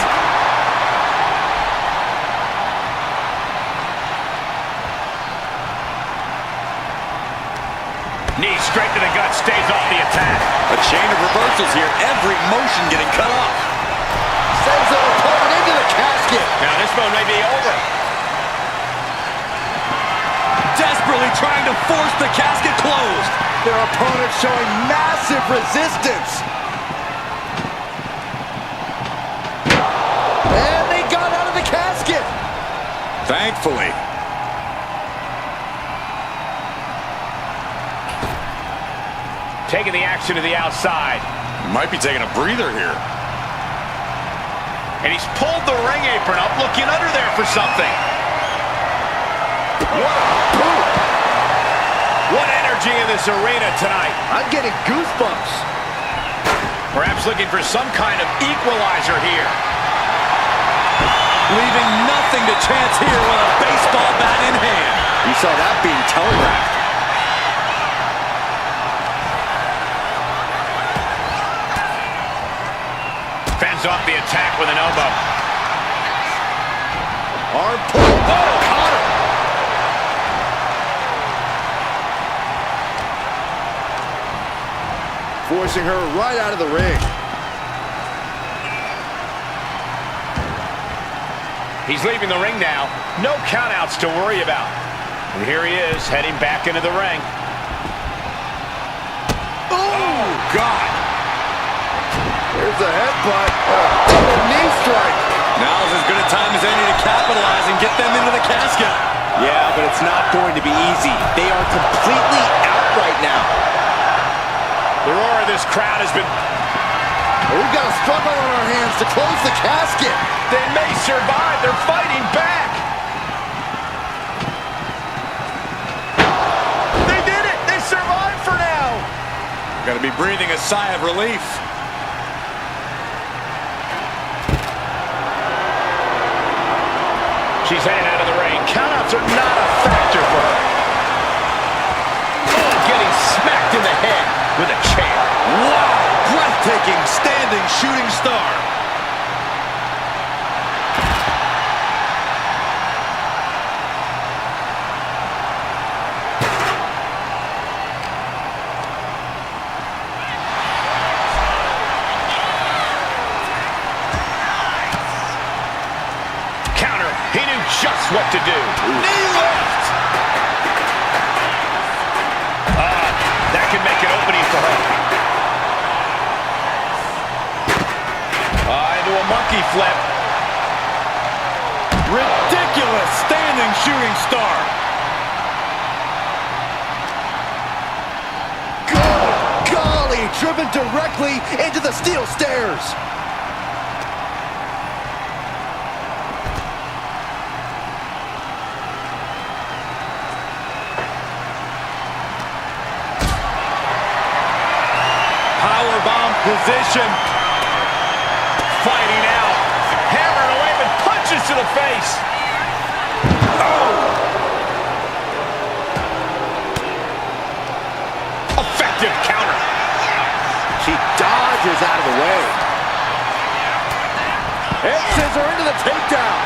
Knee straight to the gut, stays off the attack. A chain of reversals here, every motion getting cut off. Sends their opponent into the casket. Now this one may be over. Desperately trying to force the casket closed. Their opponent showing massive resistance. And they got out of the casket. Thankfully. Taking the action to the outside. Might be taking a breather here. And he's pulled the ring apron up, looking under there for something. What a boot. What energy in this arena tonight. I'm getting goosebumps. Perhaps looking for some kind of equalizer here. Leaving nothing to chance here with a baseball bat in hand. You saw that being telegraphed. Fends off the attack with an elbow. Arm pull. Oh, caught him. Forcing her right out of the ring. He's leaving the ring now. No countouts to worry about. And here he is, heading back into the ring. Oh, God. There's a headbutt. Double knee strike. Now's as good a time as any to capitalize and get them into the casket. Yeah, but it's not going to be easy. They are completely out right now. The roar of this crowd has been... We've got a struggle on our hands to close the casket. They may survive. They're fighting back. They did it. They survived for now. Got to be breathing a sigh of relief. She's heading out of the ring. Countouts are not a factor for her. Oh, getting smacked in the head with a chair. Wow! Breathtaking standing shooting star. Counter. He knew just what to do. Knee lift. That could make an opening for her. Into a monkey flip. Ridiculous standing shooting star. Good golly, driven directly into the steel stairs. Powerbomb position. Fighting out. Hammering away with punches to the face. Oh! Effective counter. She dodges out of the way. And sends her into the takedown.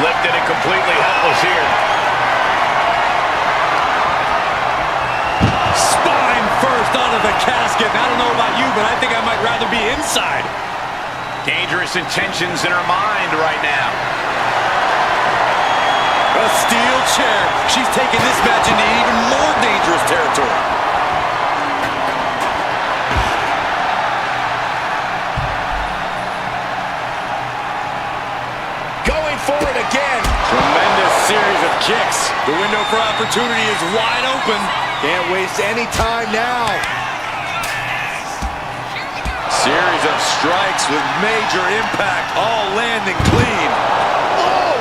Lifted and completely helpless here. Spine first onto the casket. I don't know about you, but I think I might rather be inside. Dangerous intentions in her mind right now. A steel chair. She's taking this match into even more dangerous territory. Going forward again. Tremendous series of kicks. The window for opportunity is wide open. Can't waste any time now. Series of strikes with major impact, all landing clean. Oh!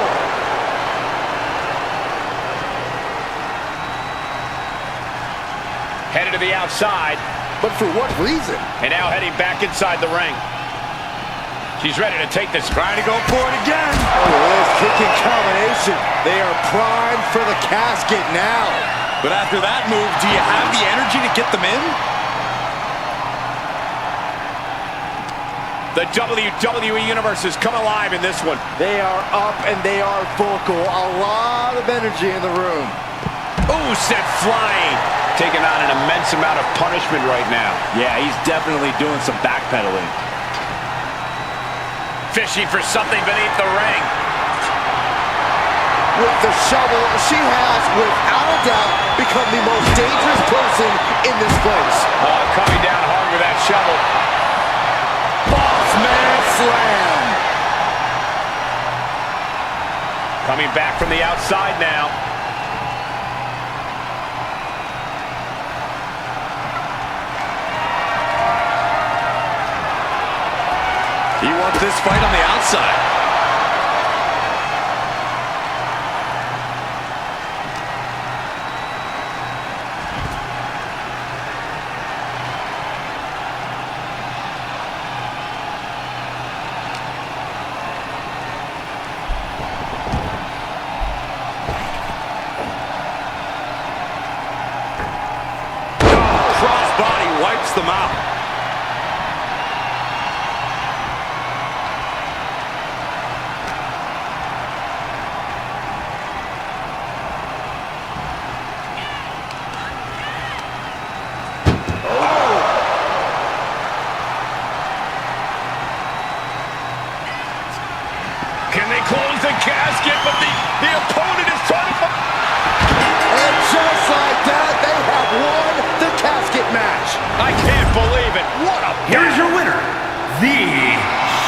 Headed to the outside. But for what reason? And now heading back inside the ring. She's ready to take this. Trying to go for it again. Oh, this kicking combination. They are primed for the casket now. But after that move, do you have the energy to get them in? The WWE Universe has come alive in this one. They are up and they are vocal. A lot of energy in the room. Ooh, sent flying. Taking on an immense amount of punishment right now. Yeah, he's definitely doing some backpedaling. Fishing for something beneath the ring. With the shovel, she has, without a doubt, become the most dangerous person in this place. Coming down hard with that shovel. Bossman slam. Coming back from the outside now. He wants this fight on the outside. Crossbody wipes them out. Can they close the casket? But the opponent is trying to... And just like that, they have won the casket match. I can't believe it. What a... Here's your winner, the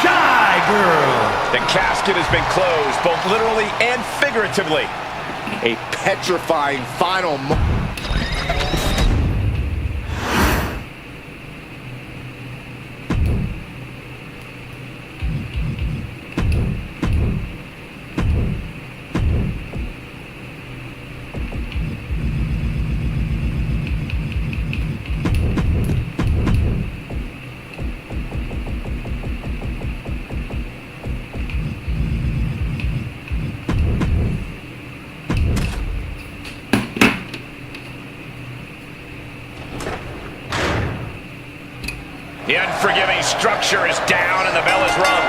Shy Girl. The casket has been closed, both literally and figuratively. A petrifying final The unforgiving structure is down and the bell is rung.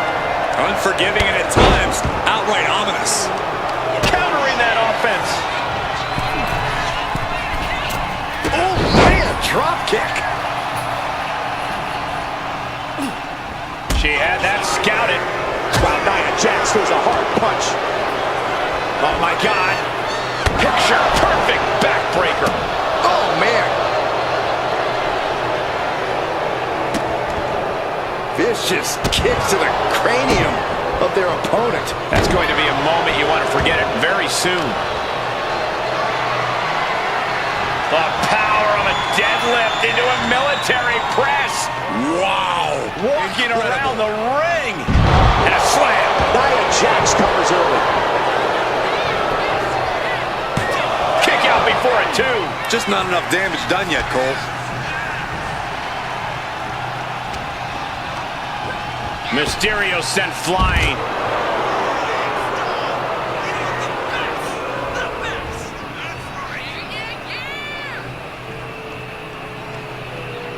Unforgiving and at times outright ominous. Countering that offense. Oh, man, drop kick. She had that scouted. Wow, Nia Jax throws a hard punch. Oh my God. Picture perfect backbreaker. Oh, man. Vicious kicks to the cranium of their opponent. That's going to be a moment you want to forget it very soon. The power of a deadlift into a military press. Wow. Walking around the ring. And a slam. Nia Jax covers early. Kick out before it, too. Just not enough damage done yet, Cole. Mysterio sent flying.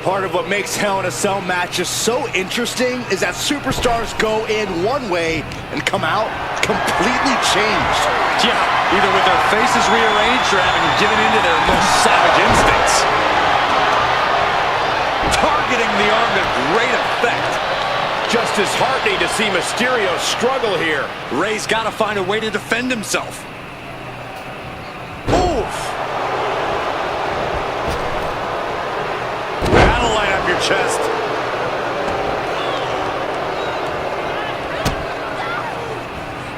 Part of what makes Hell in a Cell matches so interesting is that superstars go in one way and come out completely changed. Yeah, either with their faces rearranged or having given into their most savage instincts. Targeting the arm to great effect. Just as heartening to see Mysterio struggle here. Ray's got to find a way to defend himself. Oof! That'll light up your chest.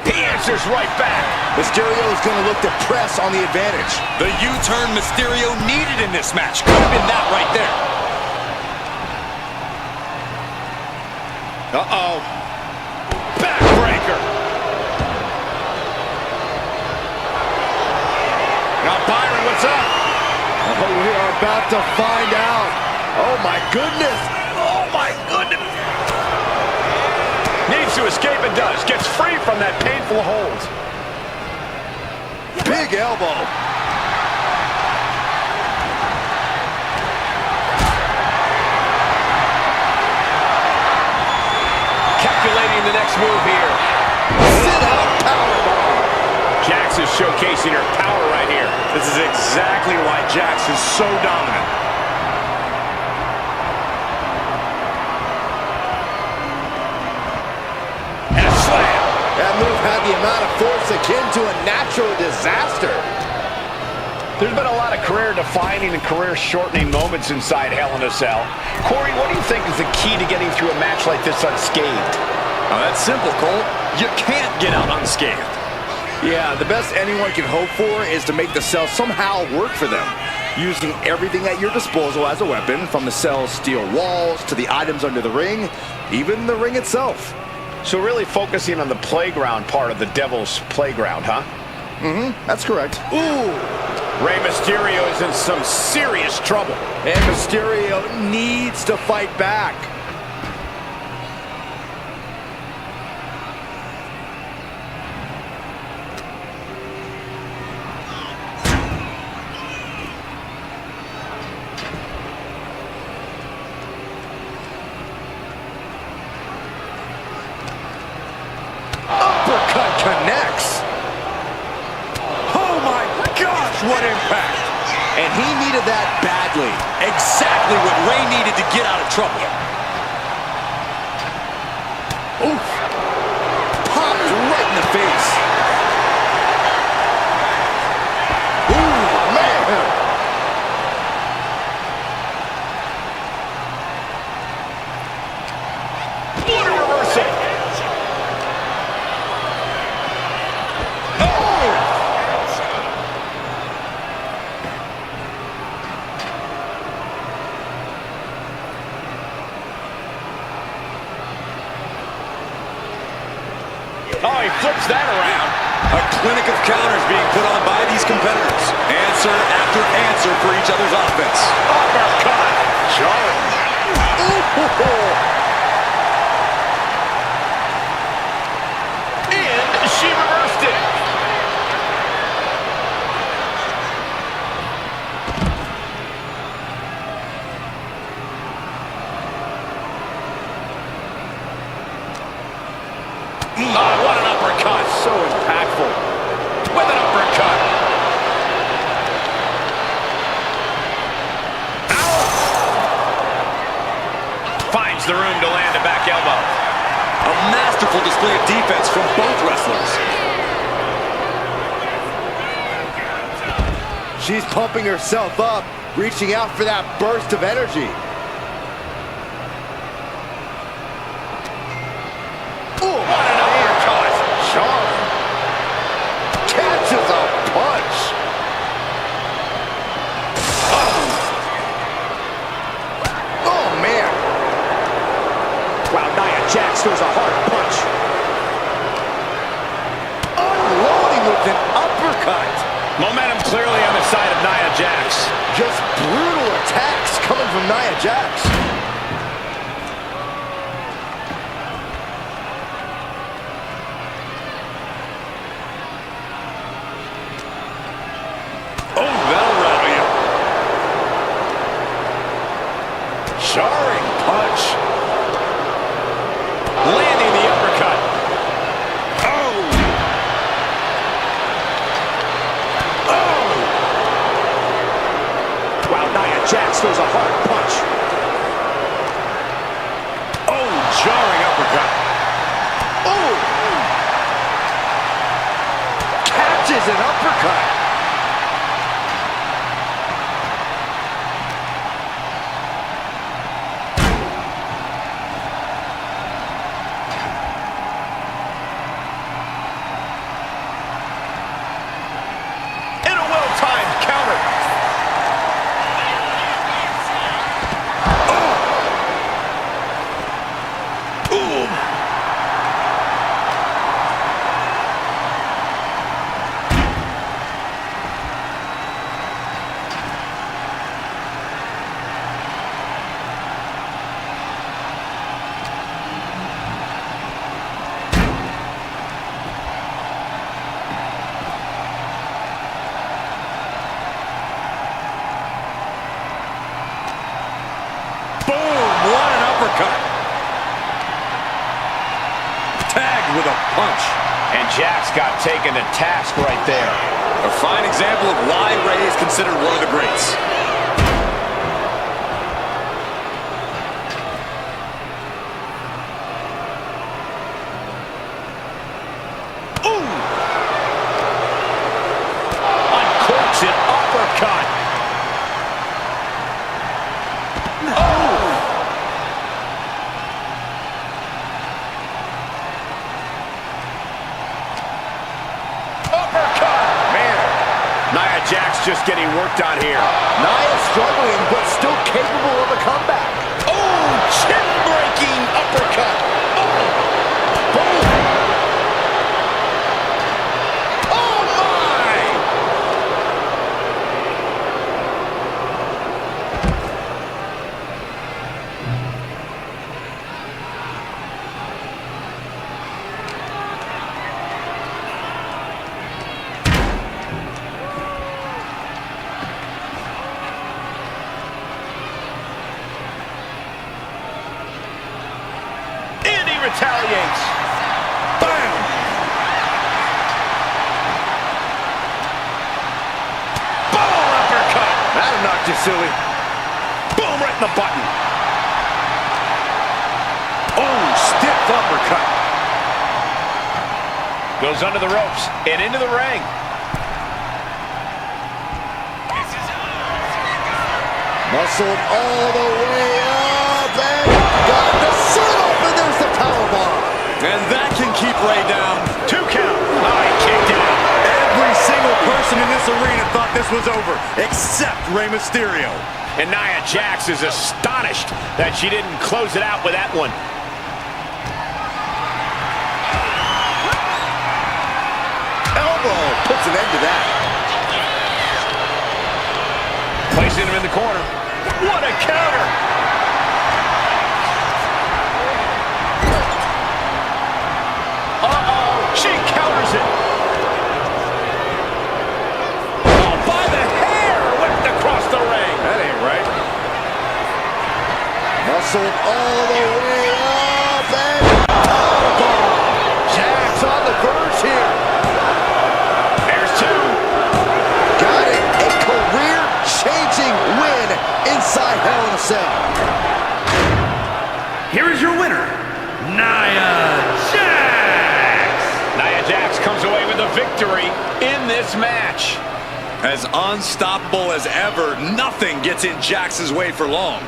He answers right back. Mysterio is going to look to press on the advantage. The U-turn Mysterio needed in this match. Could have been that right there. Uh-oh. Backbreaker. Now, Byron, what's up? Oh, we are about to find out. Oh, my goodness. Oh, my goodness. Needs to escape and does. Gets free from that painful hold. Big elbow. the next move here. Sit-up powerbomb. Jax is showcasing her power right here. This is exactly why Jax is so dominant. And a slam. That move had the amount of force akin to a natural disaster. There's been a lot of career-defining and career-shortening moments inside Hell in a Cell. Corey, what do you think is the key to getting through a match like this unscathed? Oh, that's simple, Cole. You can't get out unscathed. Yeah, the best anyone can hope for is to make the cell somehow work for them, using everything at your disposal as a weapon, from the cell's steel walls to the items under the ring, even the ring itself. So really focusing on the playground part of the Devil's Playground, huh? That's correct. Ooh! Rey Mysterio is in some serious trouble. And Mysterio needs to fight back. Uppercut connects. Oh my gosh, what impact. And he needed that badly. Exactly what Rey needed to get out of trouble. Oof. Popped right in the face. Ooh, man. What a reversal. Oh, he flips that around. A clinic of counters being put on by these competitors. Answer after answer for each other's offense. Uppercut. Jarring. And she reversed it. Oh, what an uppercut. So impactful. With an uppercut. Ow! Finds the room to land a back elbow. A masterful display of defense from both wrestlers. She's pumping herself up, reaching out for that burst of energy. What an uppercut. Jarring. Catches a punch. Oh, man. Wow, Nia Jax throws a hard punch. Unloading with an uppercut. Momentum clearly on the side of Nia Jax. Just brutal attacks coming from Nia Jax. Oh, that'll rattle you. Jarring punch. Landing the uppercut. Oh! Oh! Wow, Nia Jax throws a hard punch. Oh, jarring uppercut. Oh! Catches an uppercut. And a well-timed counter. Ooh. Boom! What an uppercut. with a punch. And Jax got taken to task right there. A fine example of why Ray is considered one of the greats. Ooh! Uncorks an uppercut. Jax just getting worked on here. Nia struggling, but still capable of a comeback. Oh, chin-breaking uppercut. Oh, boom. Oh, my. Retaliates. Bam! Boom! Uppercut. That'll knock you silly. Boom! Right in the button. Oh, stiff uppercut. Goes under the ropes and into the ring. Muscled all the way up and got the set up, and there's the powerbomb. And that can keep Ray down. 2 count. Oh, he kicked out. Every single person in this arena thought this was over, except Rey Mysterio. And Nia Jax is astonished that she didn't close it out with that one. Elbow puts an end to that. Placing him in the corner. What a counter! Uh-oh, she counters it. Oh, by the hair, whipped across the ring. That ain't right. Muscled all the way up and powerbomb. Jax on the verge here. There's 2. Got it. A career-changing win inside Hell in a Cell. Here is your winner, Nia Jax. Nia Jax comes away with a victory in this match. As unstoppable as ever, nothing gets in Jax's way for long.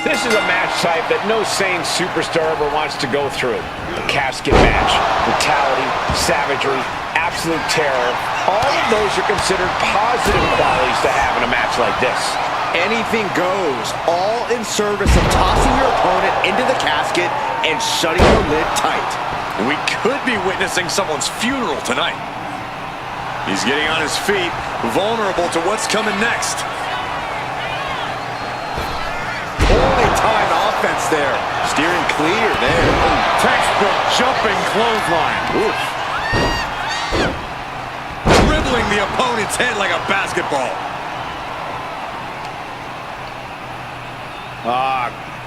This is a match type that no sane superstar ever wants to go through. A casket match, brutality, savagery, absolute terror. All of those are considered positive qualities to have in a match like this. Anything goes, all in service of tossing your opponent into the casket and shutting the lid tight. We could be witnessing someone's funeral tonight. He's getting on his feet, vulnerable to what's coming next. Only time offense there. Steering clear there. Textbook jumping clothesline. Oof. Dribbling the opponent's head like a basketball.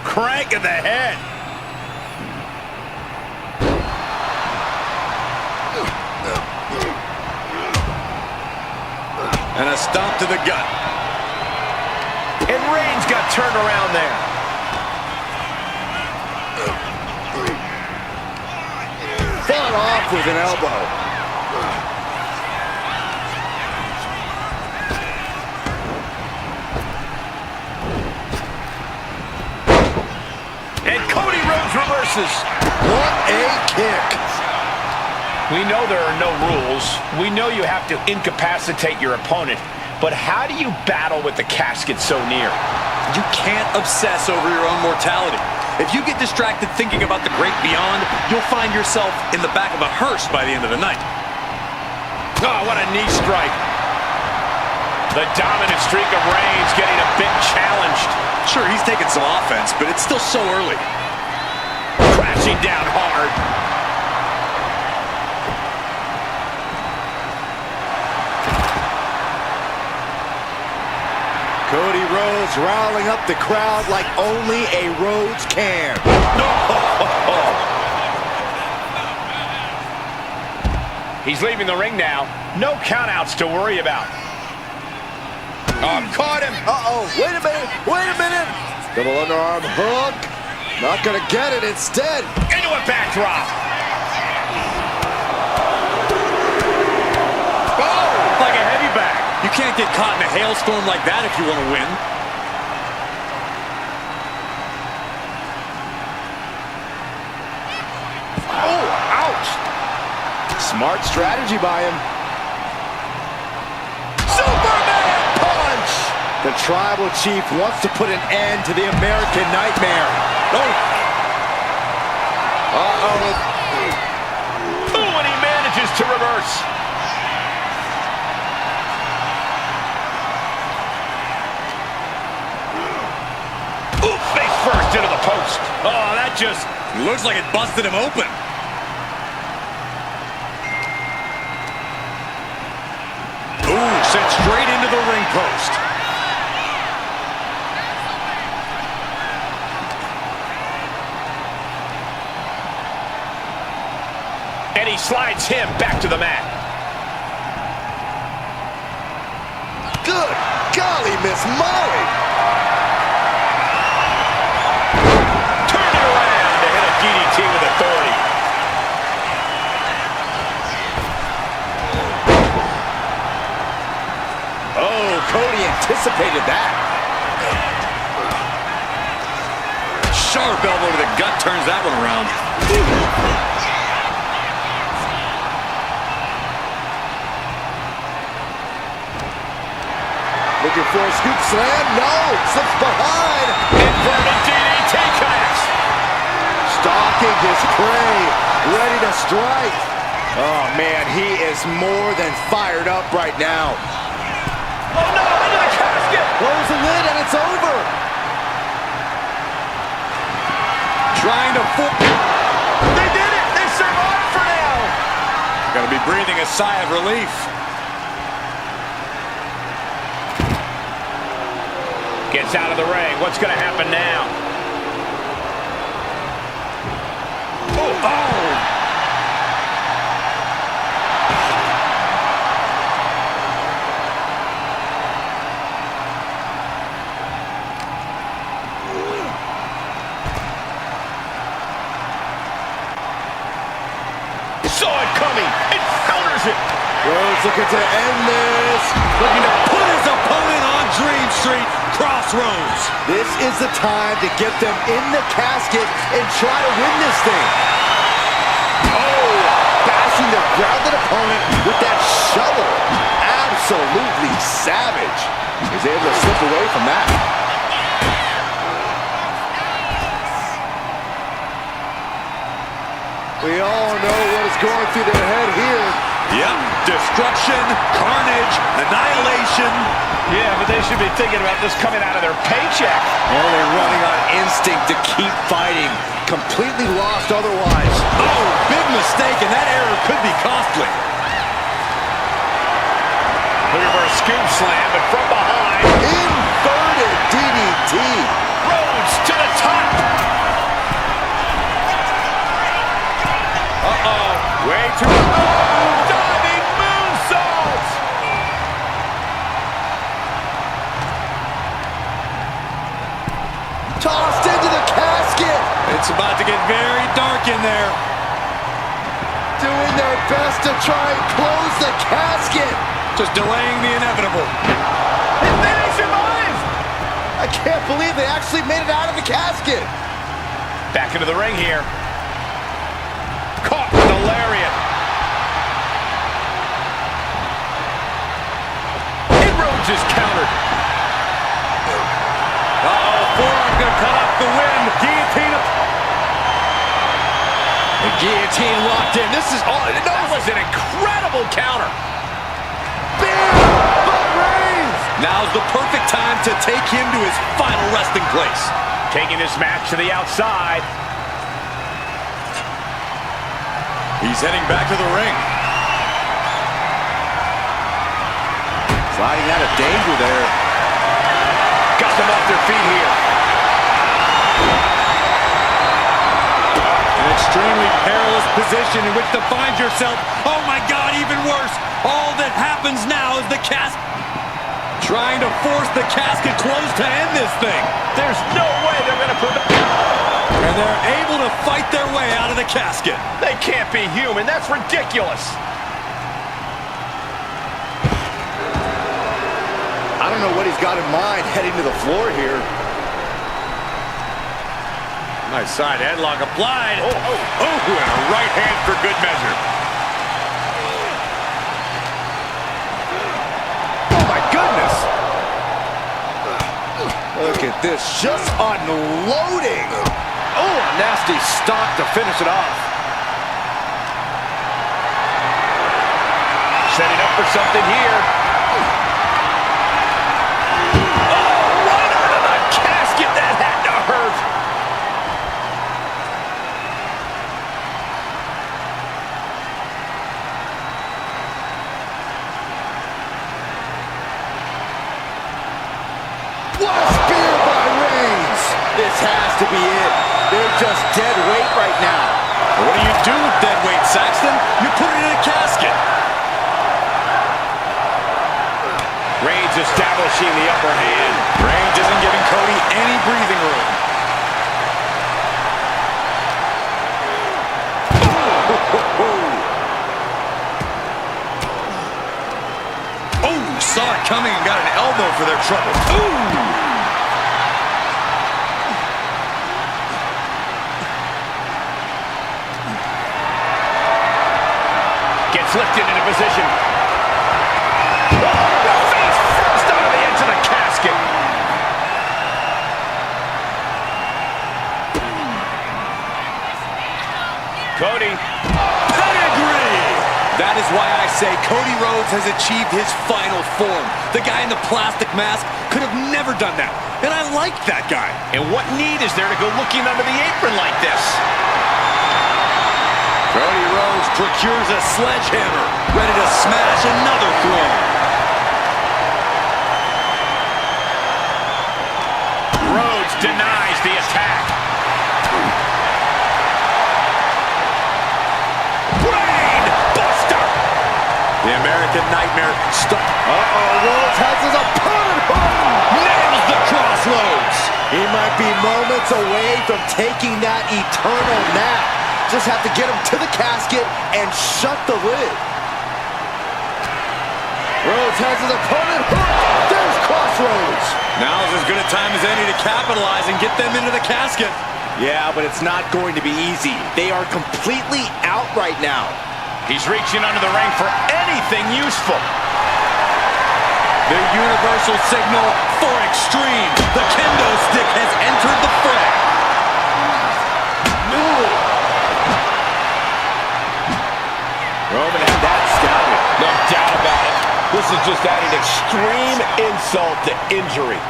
Crank in the head. And a stomp to the gut. And Reigns got turned around there. Fought off with an elbow. reverses. What a kick. We know there are no rules. We know you have to incapacitate your opponent. But how do you battle with the casket so near? You can't obsess over your own mortality. If you get distracted thinking about the great beyond, you'll find yourself in the back of a hearse by the end of the night. Oh, what a knee strike. The dominant streak of Reigns getting a bit challenged. Sure, he's taking some offense, but it's still so early. Crashing down hard. Cody Rhodes riling up the crowd like only a Rhodes can. He's leaving the ring now. No countouts to worry about. Oh, caught him. Uh-oh, wait a minute, wait a minute. Double underarm hook. Not gonna get it instead. Into a backdrop. Oh, like a heavy bag. You can't get caught in a hailstorm like that if you want to win. Oh, ouch. Smart strategy by him. Superman punch! The tribal chief wants to put an end to the American nightmare. Oh. Uh-oh. Oh, and he manages to reverse. Ooh, face first into the post. Oh, that just looks like it busted him open. Ooh, sent straight into the ring post. And he slides him back to the mat. Good golly, Miss Molly. Turn it around to hit a DDT with authority. Oh, Cody anticipated that. Sharp elbow to the gut turns that one around. Looking for a scoop slam. No, slips behind. Inverted DDT connects. Stalking his prey, ready to strike. Oh, man, he is more than fired up right now. Oh, no, into the casket. Close the lid, and it's over. Trying to They did it. They survived for now. Gotta be breathing a sigh of relief. Gets out of the ring. What's going to happen now? Oh, oh. Saw it coming. It counters it. Rhodes looking to end this. Looking to put his opponent on Dream Street Crossroads. This is the time to get them in the casket and try to win this thing. Oh, bashing their grounded opponent with that shovel. Absolutely savage. He's able to slip away from that. We all know what is going through their head here. Yep, destruction, carnage, annihilation. Yeah, but they should be thinking about this coming out of their paycheck. Well, they're running on instinct to keep fighting. Completely lost otherwise. Oh, big mistake, and that error could be costly. Looking for a scoop slam, but from behind. Inverted DDT. Rhodes to the top. Uh-oh. Way too low. Diving moonsault. Tossed into the casket. It's about to get very dark in there. Doing their best to try and close the casket. Just delaying the inevitable. And they survived. I can't believe they actually made it out of the casket. Back into the ring here. Caught with a lariat. Rhodes is countered. Uh-oh, forearm's gonna cut off the wind. Guillotine. The guillotine locked in. This is all. That was an incredible counter. Now's the perfect time to take him to his final resting place. Taking this match to the outside. He's heading back to the ring. Sliding out of danger there. Got them off their feet here. An extremely perilous position in which to find yourself. Oh my God, even worse. All that happens now is the casket. Trying to force the casket closed to end this thing. There's no way they're going to prevent it. And they're able to fight their way out of the casket. They can't be human. That's ridiculous. I don't know what he's got in mind heading to the floor here. Nice side headlock applied. Oh, and a right hand for good measure. Oh my goodness. Look at this, just unloading. Oh, a nasty stop to finish it off. Setting up for something here. Has to be it. They're just dead weight right now. What do you do with dead weight, Saxton? You put it in a casket. Reigns establishing the upper hand. Reigns isn't giving Cody any breathing room. Oh, saw it coming and got an elbow for their trouble. Ooh! Lifted into position. Face first out of the edge of the casket. Cody. Pedigree! That is why I say Cody Rhodes has achieved his final form. The guy in the plastic mask could have never done that. And I like that guy. And what need is there to go looking under the apron like this? Cody Rhodes procures a sledgehammer, ready to smash another throne. Rhodes denies the attack. Brain buster. The American Nightmare stuck. Rhodes has his opponent hooked. Nails the crossroads. He might be moments away from taking that eternal nap. Just have to get him to the casket and shut the lid. Rhodes has his opponent hooked. There's Crossroads. Now is as good a time as any to capitalize and get them into the casket. Yeah, but it's not going to be easy. They are completely out right now. He's reaching under the ring for anything useful. The universal signal for extreme. The kendo stick has entered the fray. Roman had that scouted. No doubt about it. This is just adding extreme insult to injury.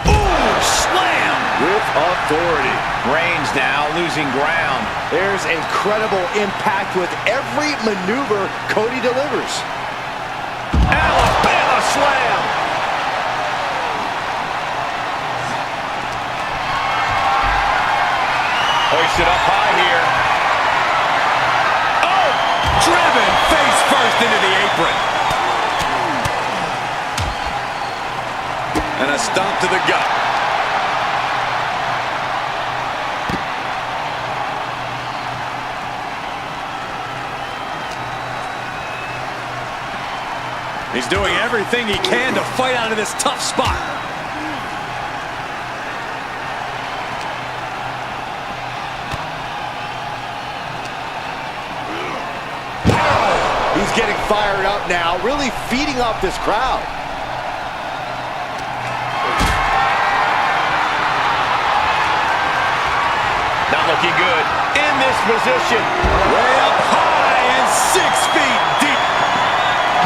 Ooh, slam! With authority. Reigns now losing ground. There's incredible impact with every maneuver Cody delivers. Alabama slam. Hoisted up high here. Oh! Driven face first into the apron. And a stomp to the gut. He's doing everything he can to fight out of this tough spot. getting fired up now, really feeding off this crowd. Not looking good in this position. Way up high and 6 feet deep.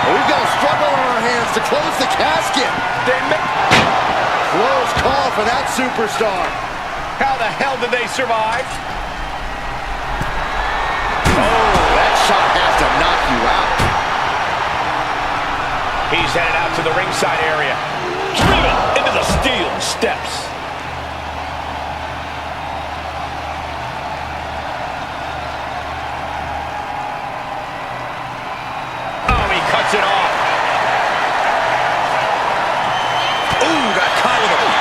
We've got a struggle on our hands to close the casket. Close call for that superstar. How the hell did they survive? Oh, that shot has to knock you out. He's headed out to the ringside area. Driven into the steel steps. Cuts it off. Ooh, got caught with him.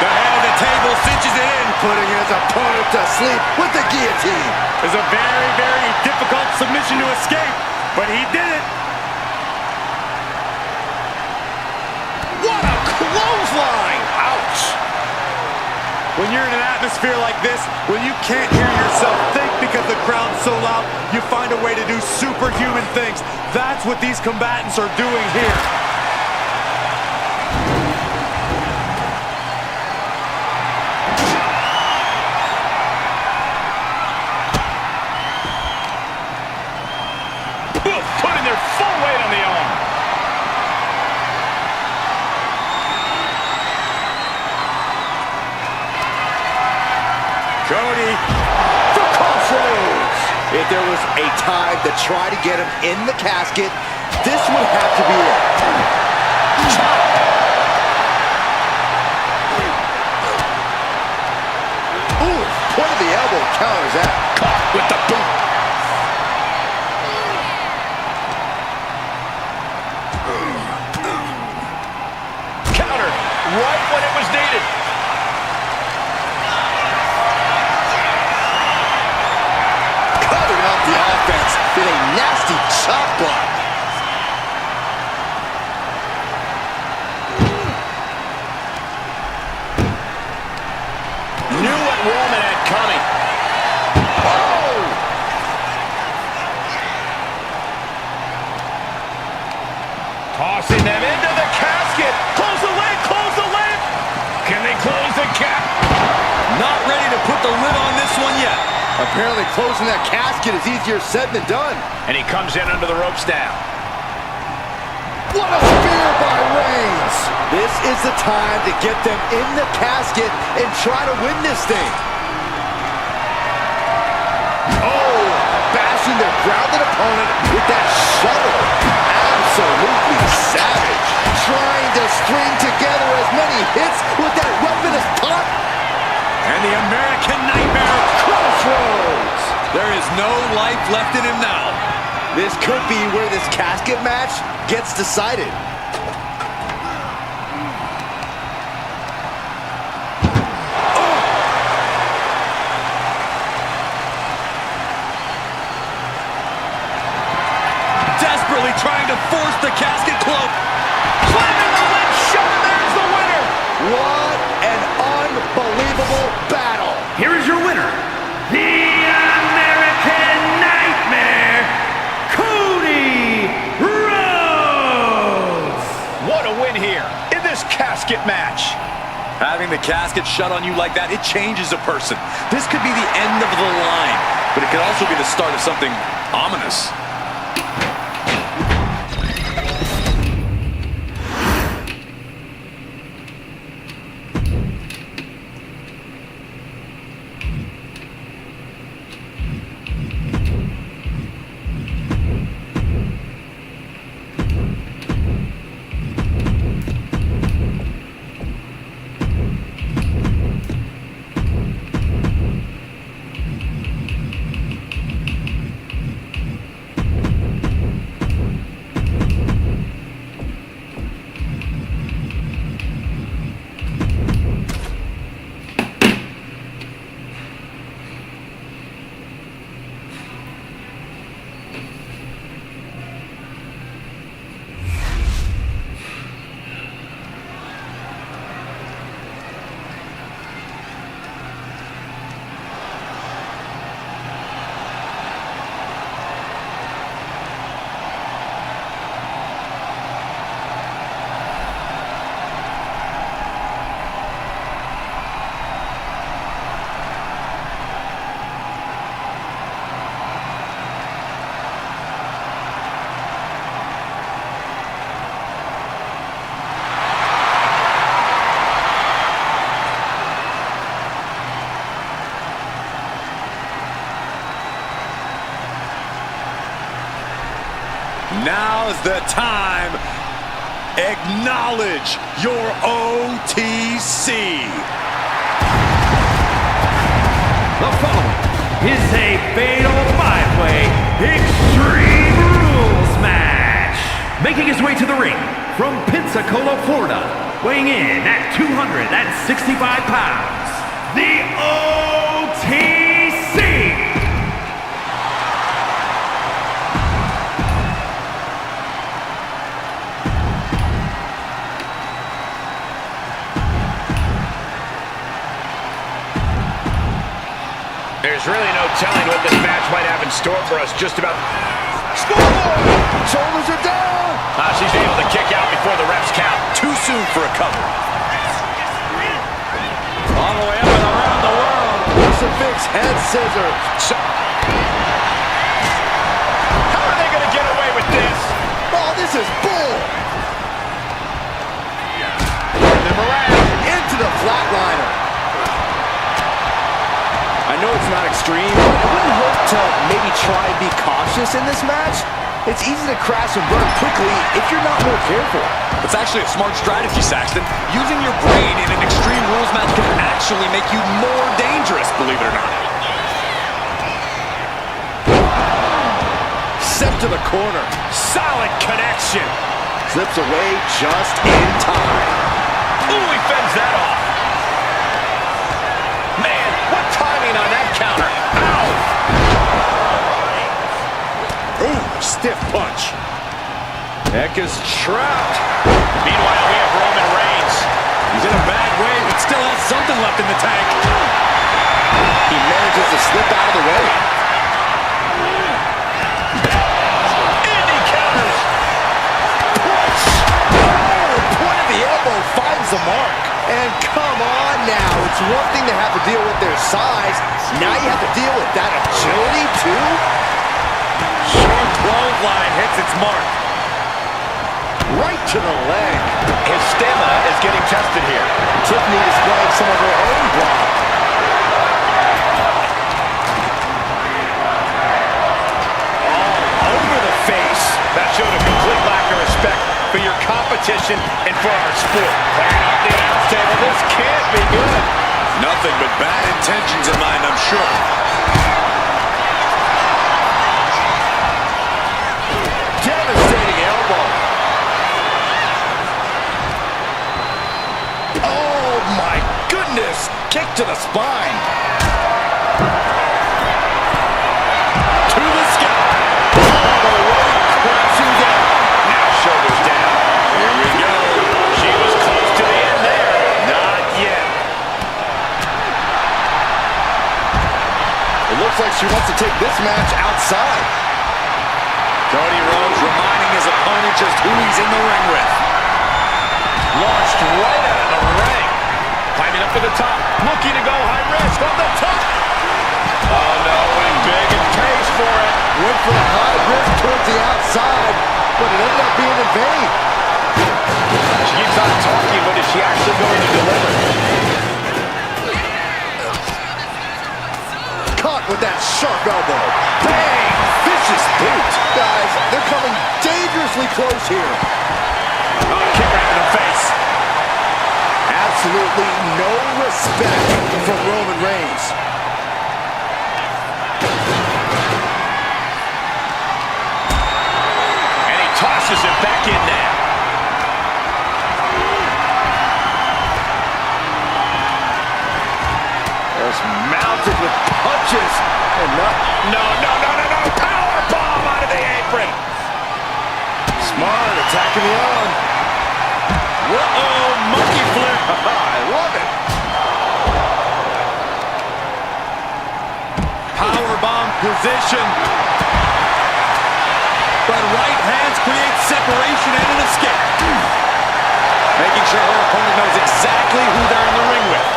The head of the table cinches it in. Putting his opponent to sleep with the guillotine. It was a very, very difficult submission to escape, but he did it. What a clothesline! Ouch! When you're in an atmosphere like this, when you can't hear yourself think because the crowd's so loud, you find a way to do superhuman things. That's what these combatants are doing here. Putting their full weight on the arm. Cody for crossroads. If there was a time to try to get him in the casket, this would have to be it. Ooh, point of the elbow counters that. Caught with the boot. Counter right when it was needed. The offense with a nasty chop block. Knew what Roman had coming. Oh! Tossing them into the casket. Close the lid, close the lid. Can they close the cap? Not ready to put the lid on this one yet. Apparently closing that casket is easier said than done. And he comes in under the ropes now. What a spear by Reigns! This is the time to get them in the casket and try to win this thing. Oh, bashing their grounded opponent with that shuttle. Absolutely savage. Trying to string together as many hits with that weapon as pop. And the American Nightmare Crossroads. There is no life left in him now. This could be where this casket match gets decided. Desperately trying to force the casket closed. Slamming the lid shut, and there's the winner. What an unbelievable battle. Here is your winner, the American Nightmare, Cody Rhodes. What a win here in this casket match. Having the casket shut on you like that, it changes a person. This could be the end of the line, but it could also be the start of something ominous. Now's the time. Acknowledge your OTC. The following is a fatal five-way Extreme Rules match. Making his way to the ring from Pensacola, Florida, weighing in at 265 pounds, the OTC. There's really no telling what this match might have in store for us. Just about... Scoreboard! Shoulders are down! She's able to kick out before the refs count. Too soon for a cover. All the way up and around the world. Crucifix head scissors. How are they going to get away with this? Oh, this is bull! Turn them around. Into the flatliner. I know it's not extreme, but it wouldn't hurt to maybe try and be cautious in this match. It's easy to crash and burn quickly if you're not more careful. It's actually a smart strategy, Saxton. Using your brain in an Extreme Rules match can actually make you more dangerous, believe it or not. Set to the corner. Solid connection. Slips away just in time. Ooh, he fends that off. Man, what timing on that counter. Ow! Ooh, stiff punch. Heck is trapped. Meanwhile, we have Roman Reigns. He's in a bad way, but still has something left in the tank. He manages to slip out of the way. Indy counters. Push! Oh, point of the elbow finds the mark. And come on now, it's one thing to have to deal with their size. Now you have to deal with that agility too? Short clothesline hits its mark. Right to the leg. His stamina is getting tested here. Tiffany displaying some of her own block. All over the face. That showed a complete lack of respect for your competition and for our sport. Clearing up the announce table. This can't be good. Nothing but bad intentions in mind, I'm sure. Devastating elbow. Oh my goodness! Kick to the spine. To the sky. All the way crashing down. Now shoulders down. Here we go. She was close to the end there. Not yet. It looks like she wants to take this match outside. Cody Rhodes reminding his opponent just who he's in the ring with. Launched right out of the ring. Climbing up to the top. Looking to go high risk on the top. Oh no, went big and pays for it. Went for the high risk towards the outside, but it ended up being in vain. She keeps on talking, but is she actually going to deliver? Caught with that sharp elbow. Bang! Vicious boot. Guys, they're coming dangerously close here. Oh, kick right in the face. Absolutely no respect from Roman Reigns. And he tosses it back in now. Just mounted with punches. And No. Power bomb out of the apron. smart, attacking the arm. Uh-oh, monkey flip. I love it. Powerbomb position. But right hands create separation and an escape. Making sure her opponent knows exactly who they're in the ring with.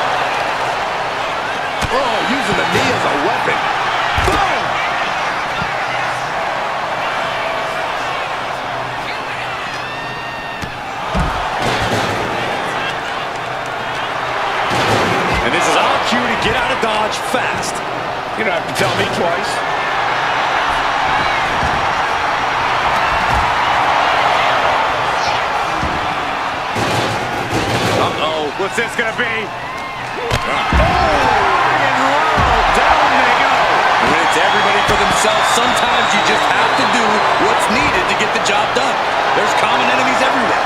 Oh, using the knee as a weapon. Boom! And this is our cue to get out of Dodge fast. You don't have to tell me twice. What's this gonna be? And low, down they go. When it's everybody for themselves, sometimes you just have to do what's needed to get the job done. There's common enemies everywhere.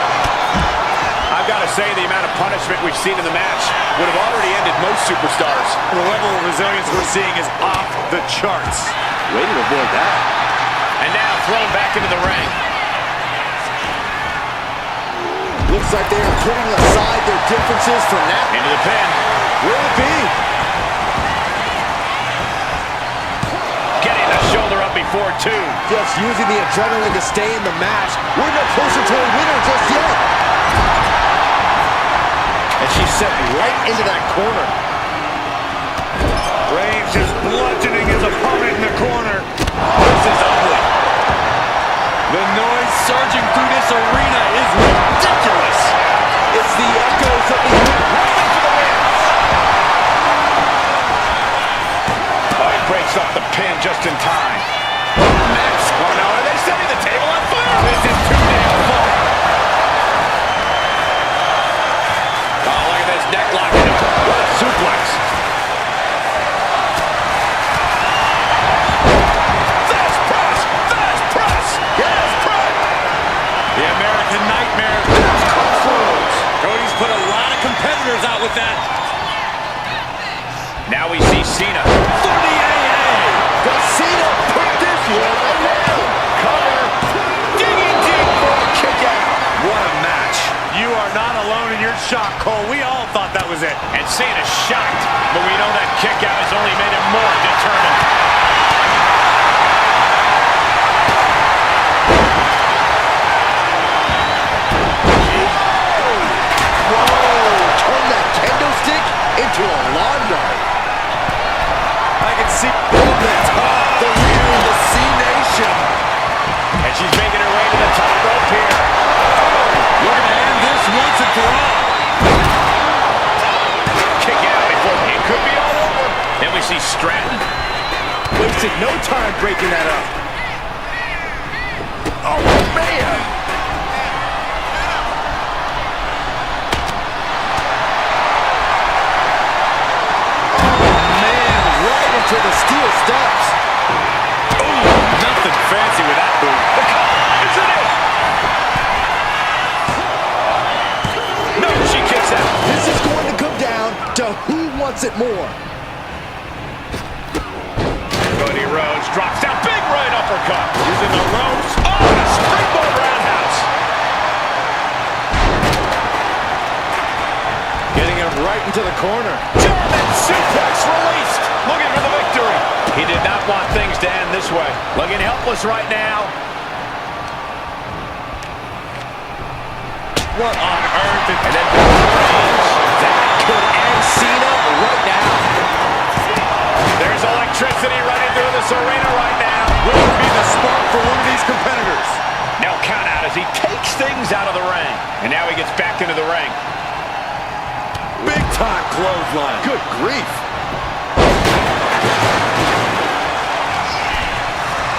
I've got to say, the amount of punishment we've seen in the match would have already ended most superstars. The level of resilience we're seeing is off the charts. Way to avoid that. And now thrown back into the ring. Looks like they are putting aside their differences for now. Into the pin. Will it be? Getting the shoulder up before two. Just using the adrenaline to stay in the match. We're no closer to a winner just yet. And she's set right into that corner. Reigns just bludgeoning his opponent in the corner. This is ugly. The noise surging through this arena is ridiculous. It's the echoes of the Roman for the win. Oh, he breaks up the pin just in time. Max. Oh no, are they setting the table on fire? This is too damn far. Oh, look at this neck lock into it. What a suplex. Fast press. Fast press. Yes, press. The American Nightmare. There's crossroads. Cody's put a lot of competitors out with that. Now we see Cena. For the AA. Does Cena put this one away? Cover. Digging deep for a kick out. What a match. You are not alone in your shock, Cole. We all thought that was it. And Cena's shocked, but we know that kick out has only made him more determined. Whoa! Turn that kendo stick into a lawn dart. I can see Over the top, the rear, the C-Nation. And she's making her way to the top rope here. Looking to end this once and for all. Kick out before it could be all over. Then we see Stratton. Wasted no time breaking that up. Oh, man. Man, right into the steel steps. Nothing fancy with that move. The cover, isn't it? No, she kicks out. This is going to come down to who wants it more. Cody Rhodes drops down. Big right uppercut. Using the ropes. Oh, and a springboard roundhouse. Getting him right into the corner. German suplex released. Looking for the victory. He did not want things to end this way. Looking helpless right now. what on earth. And then Reigns. That could end Cena right now. There's electricity running through this arena right now. Will it be the spark for one of these competitors? Now count out as he takes things out of the ring. And now he gets back into the ring. Big time clothesline. Good grief.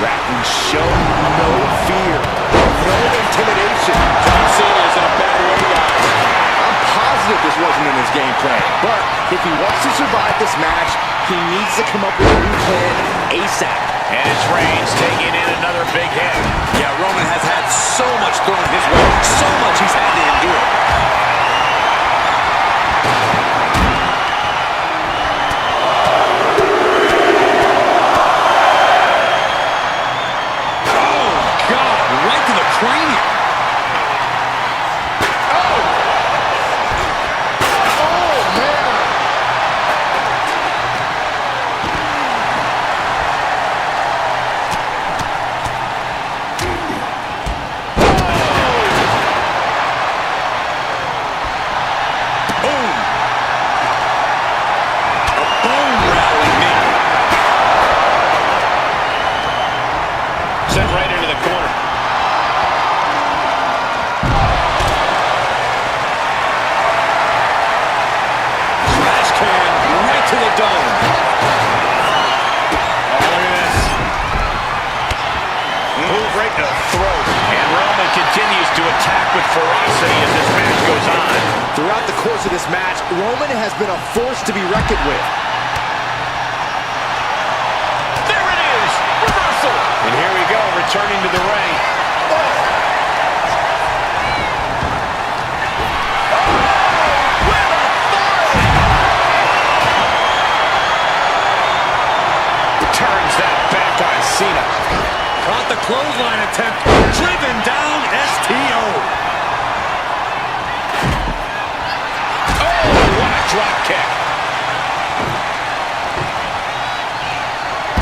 Ratton showing no fear, no intimidation. John Cena is in a bad way, guys. I'm positive this wasn't in his game plan, but if he wants to survive this match, he needs to come up with a new plan ASAP. And it's Reigns taking in another big hit. Yeah, Roman has had so much thrown his way, so much he's had to endure. Sent right into the corner. Trash can right to the dome. Oh, look at this. Move right to the throat. And Roman continues to attack with ferocity as this match goes is on. Throughout the course of this match, Roman has been a force to be reckoned with. There it is! Reversal! And here we go, returning to the ring. Turns that back on Cena. Caught the clothesline attempt. Driven down STO. Oh, what a drop kick.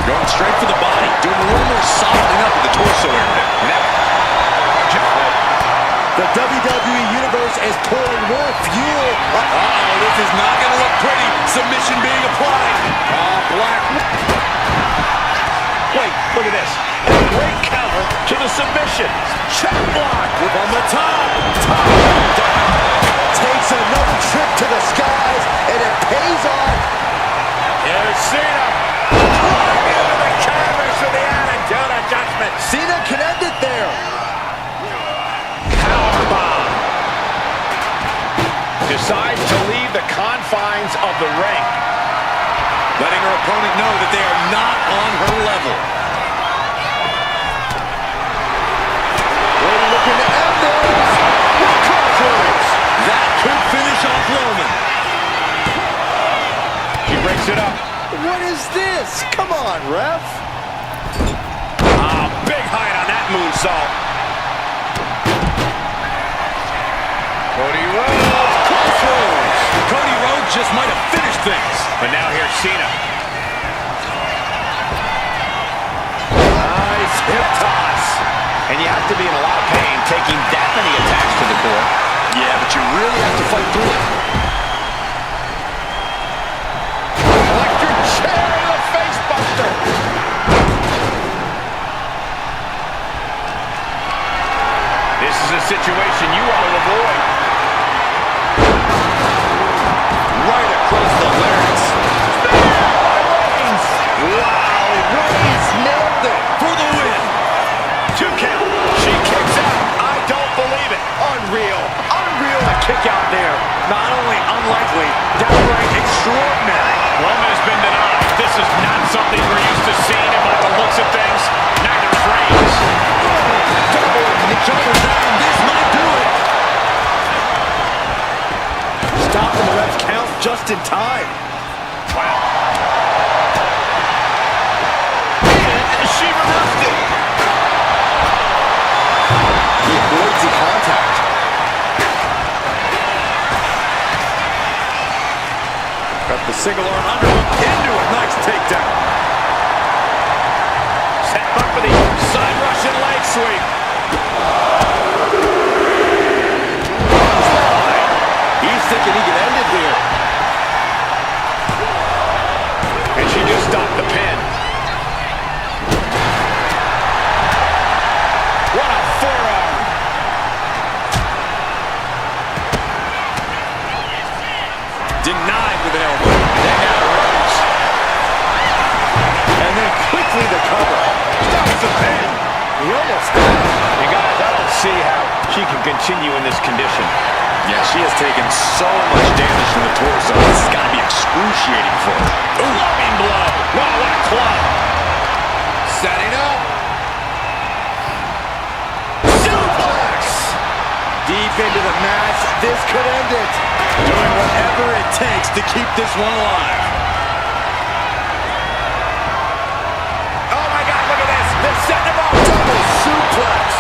Going straight for the body. Doing a little more softening up in the torso area. The WWE Universe is pouring more fuel. Uh-oh, this is not going to look pretty. Submission being applied. Black. Wait, look at this. A great counter to the submission. Chop block With on the top. Takes another trip to the skies, and it pays off. Here's Cena. Climbing into the canvas with the attitude adjustment. Cena can end it there. Powerbomb. Decides to leave the confines of the ring. Letting her opponent know that they are not on her level. We're looking to end this. Crosshair. That could finish off Roman. She breaks it up. What is this? Come on, ref. Big height on that moonsault. Cody Rhodes. Crossroads. Cody Rhodes just might have finished things. But now here's Cena. Nice hip toss. And you have to be in a lot of pain taking that many attacks to the core. Yeah, but you really have to fight through it. Electric chair in the face buster. This is a situation you want to avoid. Right across the larynx. Wow, Reigns nailed it For the win. 2 count. She kicks out. I don't believe it. Unreal. Unreal to kick out there. Not only unlikely, downright extraordinary. Roman has been denied. This is not something we're used to seeing, and by the looks of things, neither is Reigns. Shoulder down. This might do it. Stopping the ref's count just in time. Wow. And she reversed it. He avoids the contact. Got the single arm underhook into a nice takedown. Set up for the side Russian leg sweep. He's thinking he can end it here. And she just stopped the pin. What a forearm. Denied with an elbow. And now Rhodes. And then quickly the cover. Stops the pin. He almost did. You guys, I don't see how she can continue in this condition. Yeah, she has taken so much damage to the torso. This has got to be excruciating for her. Loving blow. Wow, what a club. Setting up. Suplex. Deep into the match. This could end it. Doing whatever it takes to keep this one alive. Oh, my God, look at this. They're setting him up. Double suplex.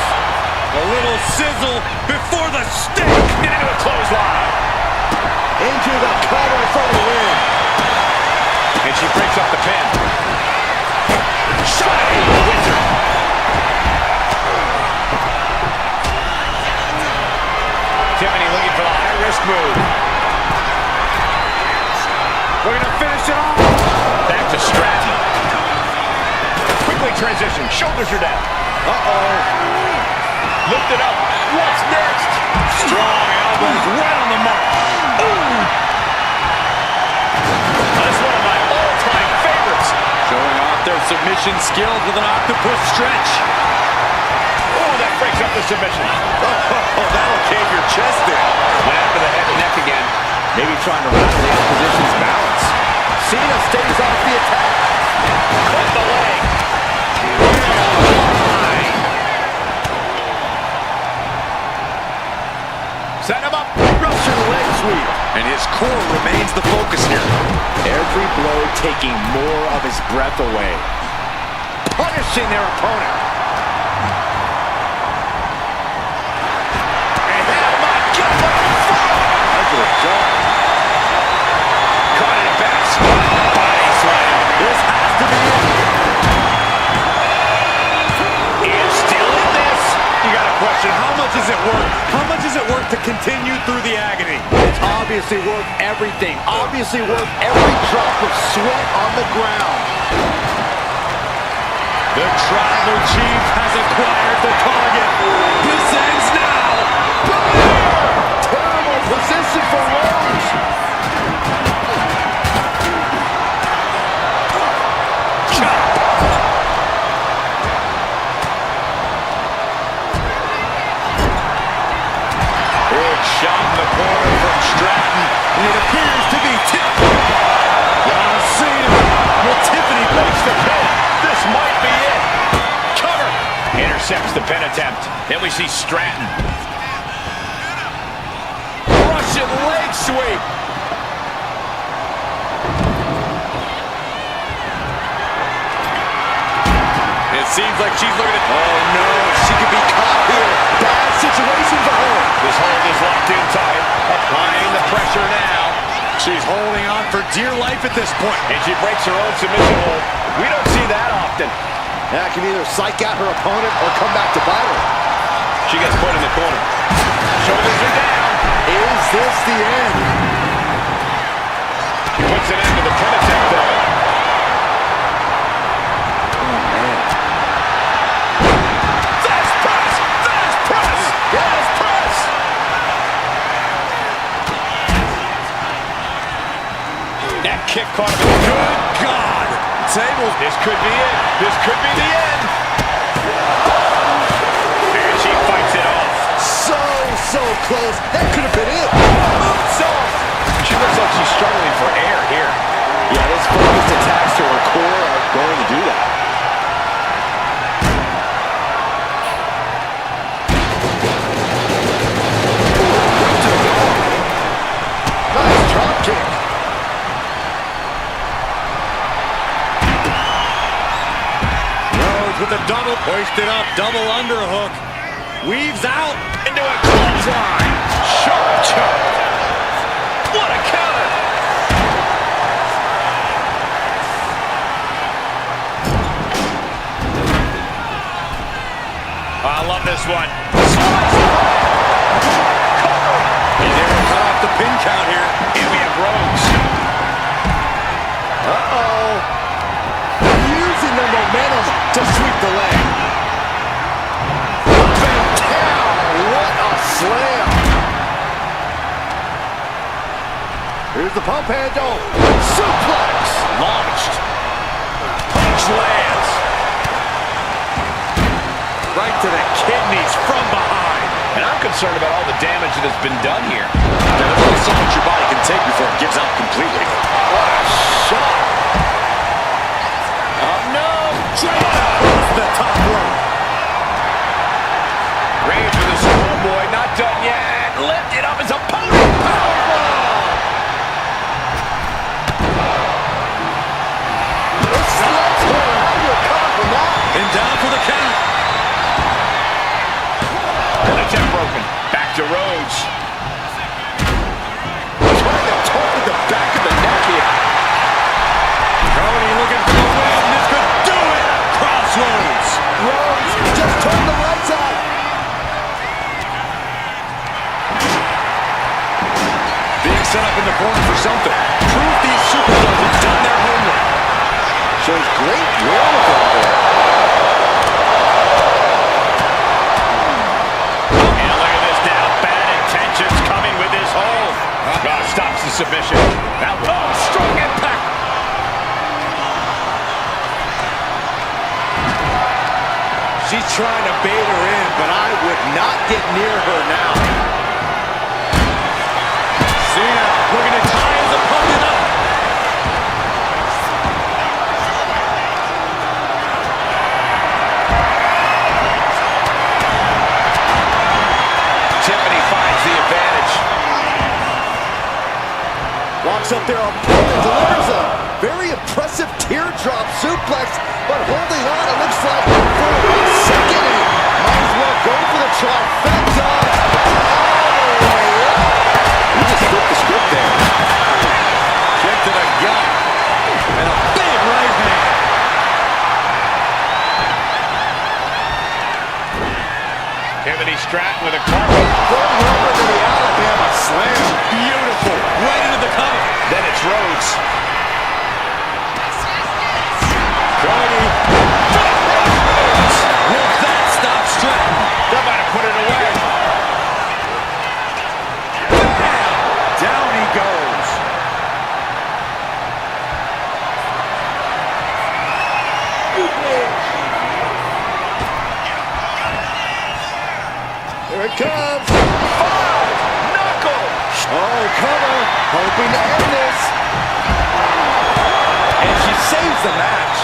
A little sizzle before the stake. Into a clothesline. Into the cover for the win. And she breaks up the pin. Shining Wizard. Tiffany looking for the high-risk move. We're going to finish it off. Back to Stratton. Quickly transition. Shoulders are down. Uh-oh. Lift it up. What's next? Strong elbows right on the mark. Ooh. That's one of my all-time favorites. Showing off their submission skills with an octopus stretch. Oh, that breaks up the submission. Oh, that'll cave your chest in. Whenever to the head and neck again. Maybe trying to rattle the opposition's balance. Cena stays off the attack. Clip the leg. Set him up. Russian leg sweep. And his core remains the focus here. Every blow taking more of his breath away. Punishing their opponent. And oh my God, what a fall! That's a jump. Caught in a back spot. Body slam. This has to be it. He is still in this. You got a question, how much is it worth? How much is it worth to continue through the agony? It's obviously worth everything. Obviously worth every drop of sweat on the ground. The Tribal Chief has acquired the target. This ends now. Terrible position for Rose. Big shot in the corner from Stratton. And it appears to be tipped. John Cena. Will Tiffany makes the pin. This might be it. Cover. Intercepts the pin attempt. Then we see Stratton. Russian leg sweep. It seems like she's looking at... Oh no, she could be caught here. Bad situation for her. This hold is locked in tight. Applying the pressure now. She's holding on for dear life at this point. And she breaks her own submission hold. We don't see that often. That can either psych out her opponent or come back to bite her. She gets put in the corner. Shoulders are down. Is this the end? She puts an end to the pin attempt though. Oh man. Fast press! Fast press! Fast press! That kick caught him in the good God! Table. This could be it. This could be the end. And she fights it off. So close. That could have been it. Moonsault. She looks like she's struggling for air here. Yeah, those focused attacks to her core are going to do that. Nice drop kick. Rhodes with a double. Hoisted up, double underhook. Weaves out. Into a clothesline. Sharp chop. What a counter. I love this one. He's able to cut off the pin count here. And we have Rhodes. Uh-oh. Using the momentum to sweep the leg. What a slam. Here's the pump handle. Suplex. Launched. Punch lands. Right to the kidneys from behind. And I'm concerned about all the damage that has been done here. There's only so much your body can take before it gives out completely. What a shot. Oh no. Off the top rope. Range for the schoolboy, not done yet. Lifted up his opponent. Powerbomb. Let's go. How do you recover from that? And down for the count. And the tap broken. Back to Rhodes. Trying to target the back of the neck here. Cody looking for the win. This could do it. Crossroads. Rhodes just turned the lights out. Being set up in the corner for something. Proof these superstars have done their homework. Shows great wherewithal there. And look at this now. Bad intentions coming with this hold. Stops the submission. Now, strong impact. She's trying to bait her in, but I would not get near her now. up their opponent, delivers a very impressive teardrop suplex, but holding on, it looks like, for a second. Might as well go for the trifecta. You just flipped the script there. Kick to the gut. And a big right hand. Timothy Stratton with a carpet. Going over to the Alabama slam. Beautiful. Right into the cover. Then it's Rhodes. Cody. Will that stop Stratton? They're about to put it away. Down he goes. Here it comes. Knuckle. Oh, cover. Hoping to end this. And she saves the match.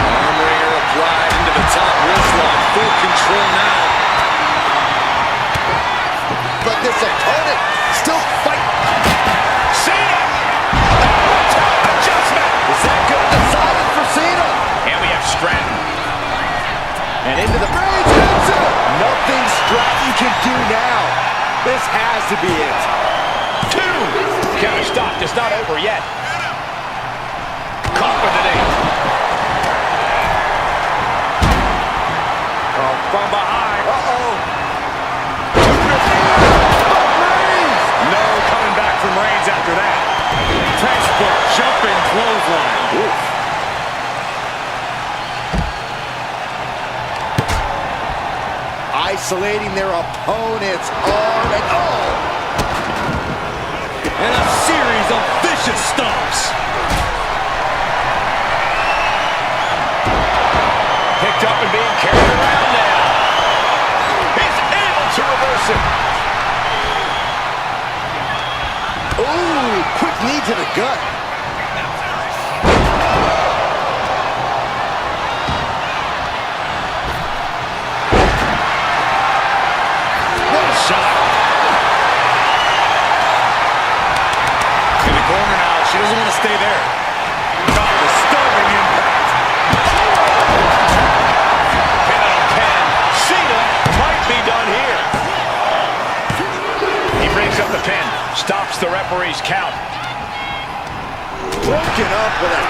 Arm wringer applied into the top wrist lock. Full control now. But this opponent still fighting. Cena. Top adjustment. Is that good? Decided for Cena. And we have Stratton. And into the bridge. Nothing Stratton can do now. This has to be it. 2. Counter stopped. It's not over yet. Caught with the knee. Oh, from behind. Uh-oh. No coming back from Reigns after that. Textbook jumping clothesline. Oof. Isolating their opponent's arm and And a series of vicious stomps. Picked up and being carried around now. He's able to reverse it. ooh, quick knee to the gut. What a shot. In the corner now. She doesn't want to stay there. Disturbing impact. Pin on 10. Cena might be done here. He brings up the pin. Stops the referee's count. Broken up with a...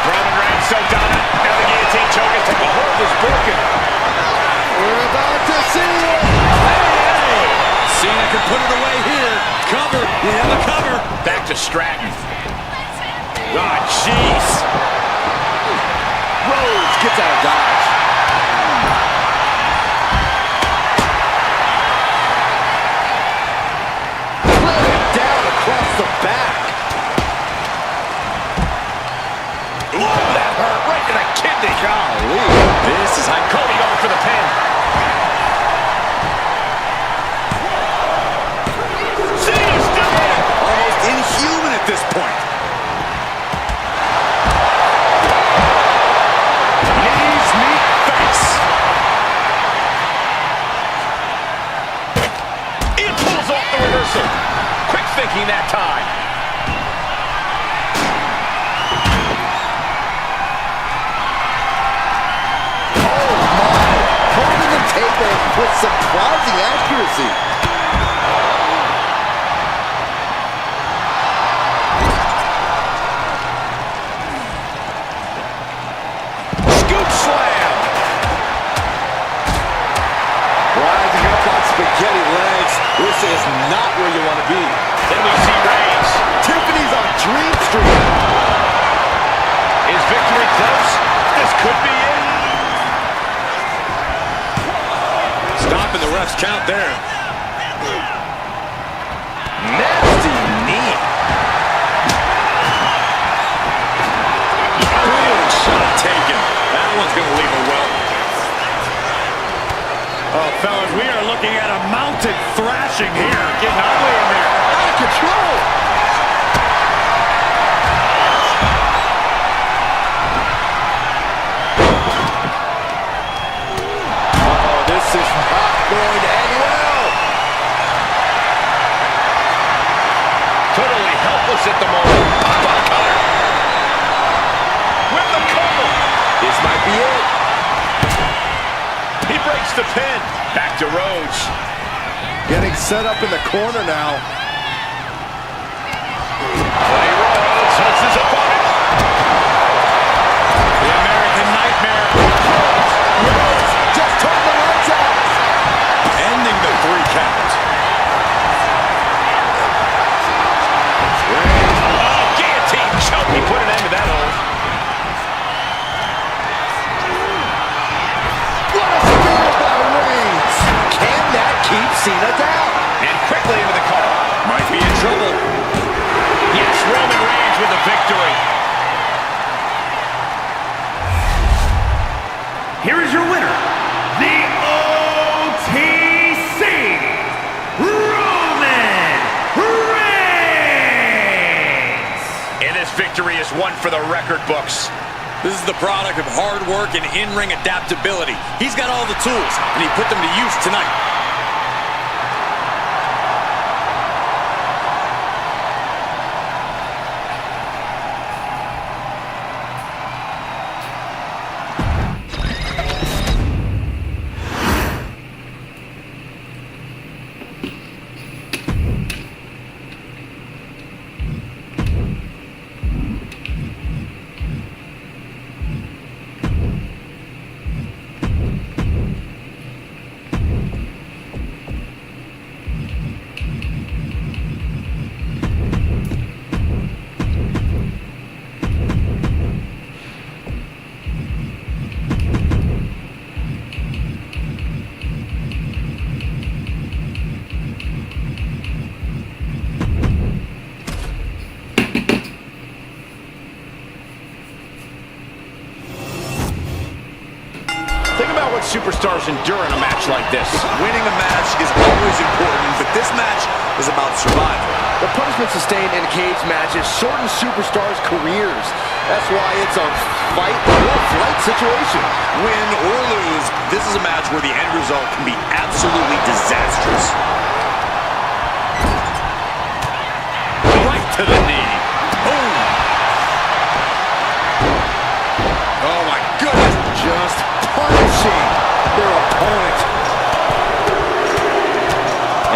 Roman Reigns so dominant. Now the guillotine choke is taken. The hold is broken. We're about to see it. Cena can put it away here. Cover. We have a cover. Back to Stratton. Ah, jeez. Rhodes gets out of dodge. Slam down across the back. Ooh, that hurt right to the kidney. Golly. This is how Cody going for the pin. Cena's still in. Almost inhuman at this point. Knees meet face. It pulls off the reversal. Quick thinking that time. Holding the table with surprising accuracy. Scoop slam. Rising up on spaghetti legs. This is not where you want to be. Then we see Reigns. Tiffany's on Dream Street. Is victory close? This could be it. Stopping the ref's count there. Nasty knee. Good shot taken. That one's going to leave a well. Oh, fellas, we are looking at a mounted thrashing here. Getting ugly in there. Out of control. Oh, this is not going to end well. close at the moment. With the cover. This might be it. He breaks the pin. Back to Rhodes. Getting set up in the corner now. Play Rhodes hurts his opponent. The American Nightmare. Rhodes just turned the lights out. Ending the 3 count. Oh, guillotine choke. He put an end to that hold. What a spear by Reigns. Can that keep Cena down? And quickly into the cover. Might be in trouble. Yes, Roman Reigns with the victory. Here is your winner, the OTC, Roman Reigns! And this victory is one for the record books. This is the product of hard work and in-ring adaptability. He's got all the tools, and he put them to use tonight. Think about what superstars endure in a match like this. Winning a match is always important, but this match is about survival. The punishment sustained in cage matches shorten superstars' careers. That's why it's a fight or flight situation. Win or lose, this is a match where the end result can be absolutely disastrous. Right to the knee. Boom. Oh my goodness. Just punishing their opponent.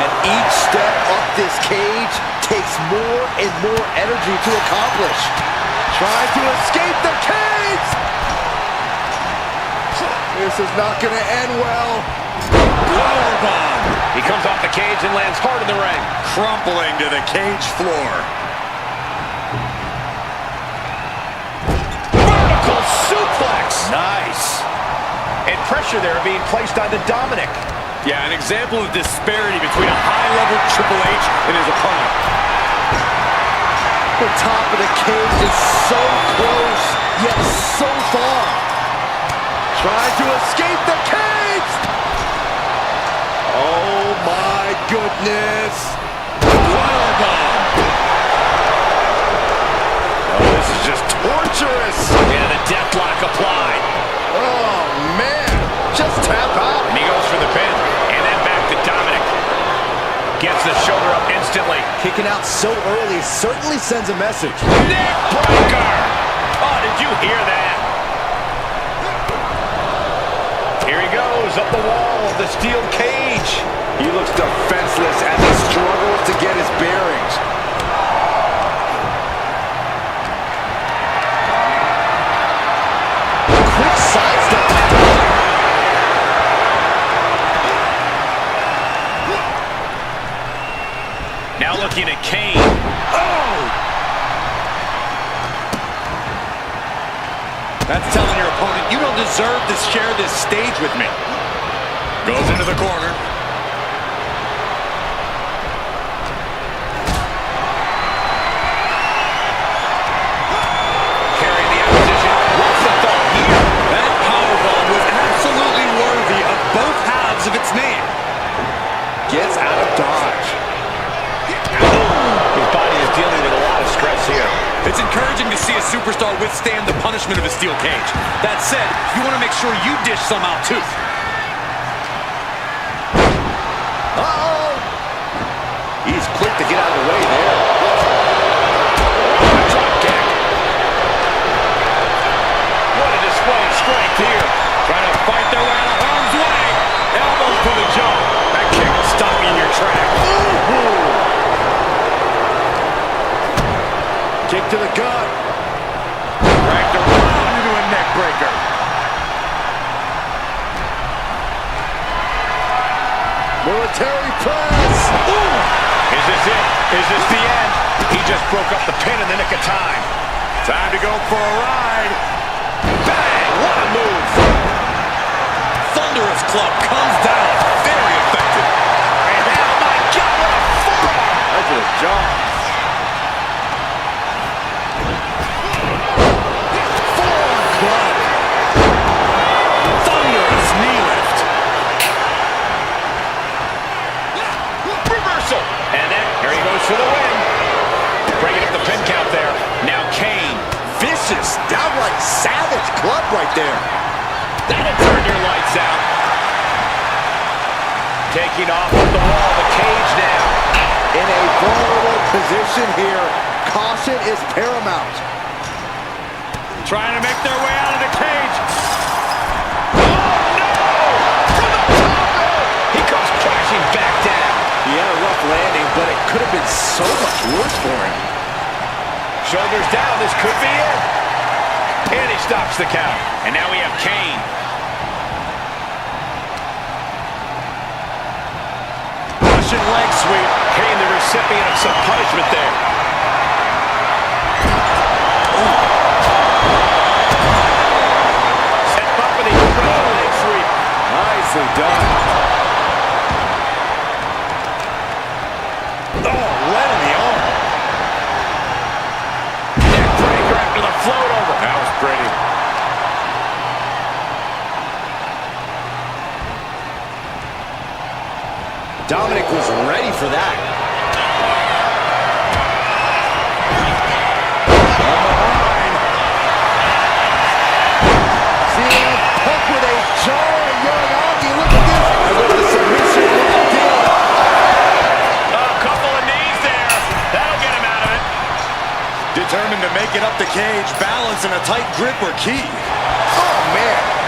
And each step up this cage takes more and more energy to accomplish. Trying to escape the cage! This is not going to end well. Powerbomb. He comes off the cage and lands hard in the ring. Crumpling to the cage floor. Vertical suplex. Nice. And pressure there being placed onto Dominic. Yeah, an example of disparity between a high-level Triple H and his opponent. The top of the cage is so close, yet so far. Trying to escape the cage! Oh my goodness! Powerbomb. Oh, this is just torturous. And the deathlock applied. Oh man, just tap out. And he goes for the pin. And then back to Dominic. Gets the shoulder up instantly. Kicking out so early certainly sends a message. Neck breaker. Oh, did you hear that? Here he goes up the wall of the steel cage. He looks defenseless as he struggles to get his bearings. Quick sidestep. Now looking at Kane. Oh! That's telling your opponent, you don't deserve to share this stage with me. Goes into the corner. Carrying the opposition. What's the thought here? That powerbomb was absolutely worthy of both halves of its name. Gets out of dodge. His body is dealing with a lot of stress here. It's encouraging to see a superstar withstand the punishment of a steel cage. That said, you want to make sure you dish some out too. Uh-oh! He's quick to get out of the way there. Kick to the gut. Dragged around into a neck breaker. Military press. Ooh. Is this it? Is this the end? He just broke up the pin in the nick of time. Time to go for a ride. Bang! What a move. Thunderous club comes down. Very effective. And oh my God, what a forearm! That's a jump. Forearm club. Thunderous knee lift. Reversal. And then, here he goes for the win. Breaking up the pin count there. Now Kane. Vicious, downright savage club right there. That'll turn your lights out. Taking off of the wall, the cage now. In a vulnerable position here. Caution is paramount. Trying to make their way out of the cage. Oh no! From the top rope! He comes crashing back down. He had a rough landing, but it could have been so much worse for him. Shoulders down, this could be it. And he stops the count. And now we have Kane. Russian leg sweep. Kane, the recipient of some punishment there. Set him up with a incredible leg sweep. Nicely done. Oh, right on the arm. Neck breaker after the float over. That was pretty. Dominic was ready for that. On the line. CM Punk with a jarring Uranagi. Look at this. And with the submission locked in. A couple of knees there. That'll get him out of it. Determined to make it up the cage. Balance and a tight grip were key. Oh, man.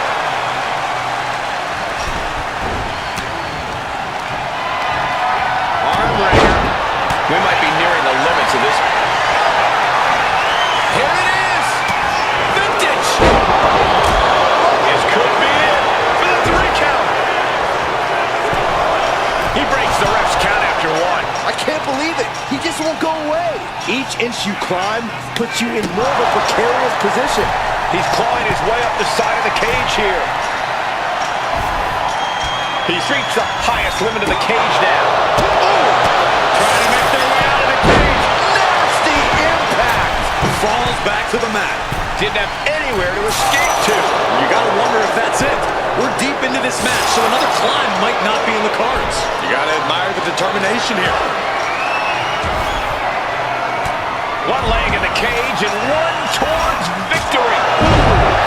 We might be nearing the limits of this. Here it is! Vintage! This could be it for the 3 count. He breaks the ref's count after 1. I can't believe it. He just won't go away. Each inch you climb puts you in more of a precarious position. He's clawing his way up the side of the cage here. He's reached the highest limit of the cage now. Trying to make their way out of the cage. Nasty impact. Falls back to the mat. Didn't have anywhere to escape to. You gotta wonder if that's it. We're deep into this match, so another climb might not be in the cards. You gotta admire the determination here. One leg in the cage and one towards victory.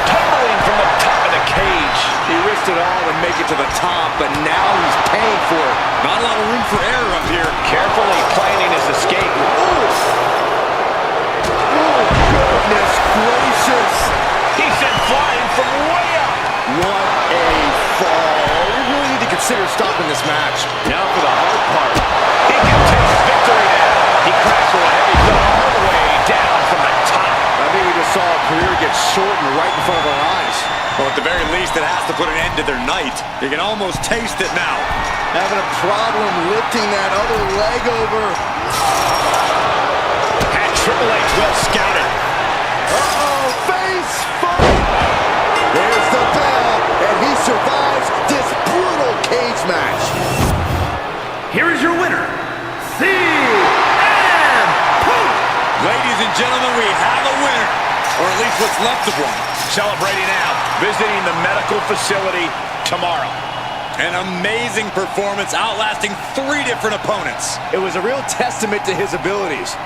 Tumbling from the top of the cage. He risked it all to make it to the top, but now he's paying for it. Not a lot of room for error up here. Carefully planning his escape. Goodness gracious. He sent flying from way up. What a fall. We really need to consider stopping this match. Now for the hard part. He can taste victory now. He crashed with a heavy thud all the way down from the top. I think we just saw a career get shortened right in front of our eyes. Well, at the very least, it has to put an end to their night. You can almost taste it now. Having a problem lifting that other leg over. And Triple H well scouted. Uh-oh, face fight. There's the bell, and he survives this brutal cage match. Here is your winner, CM Punk. Ladies and gentlemen, we have a winner. Or at least what's left of one. Celebrating out, visiting the medical facility tomorrow. An amazing performance, outlasting 3 different opponents. It was a real testament to his abilities.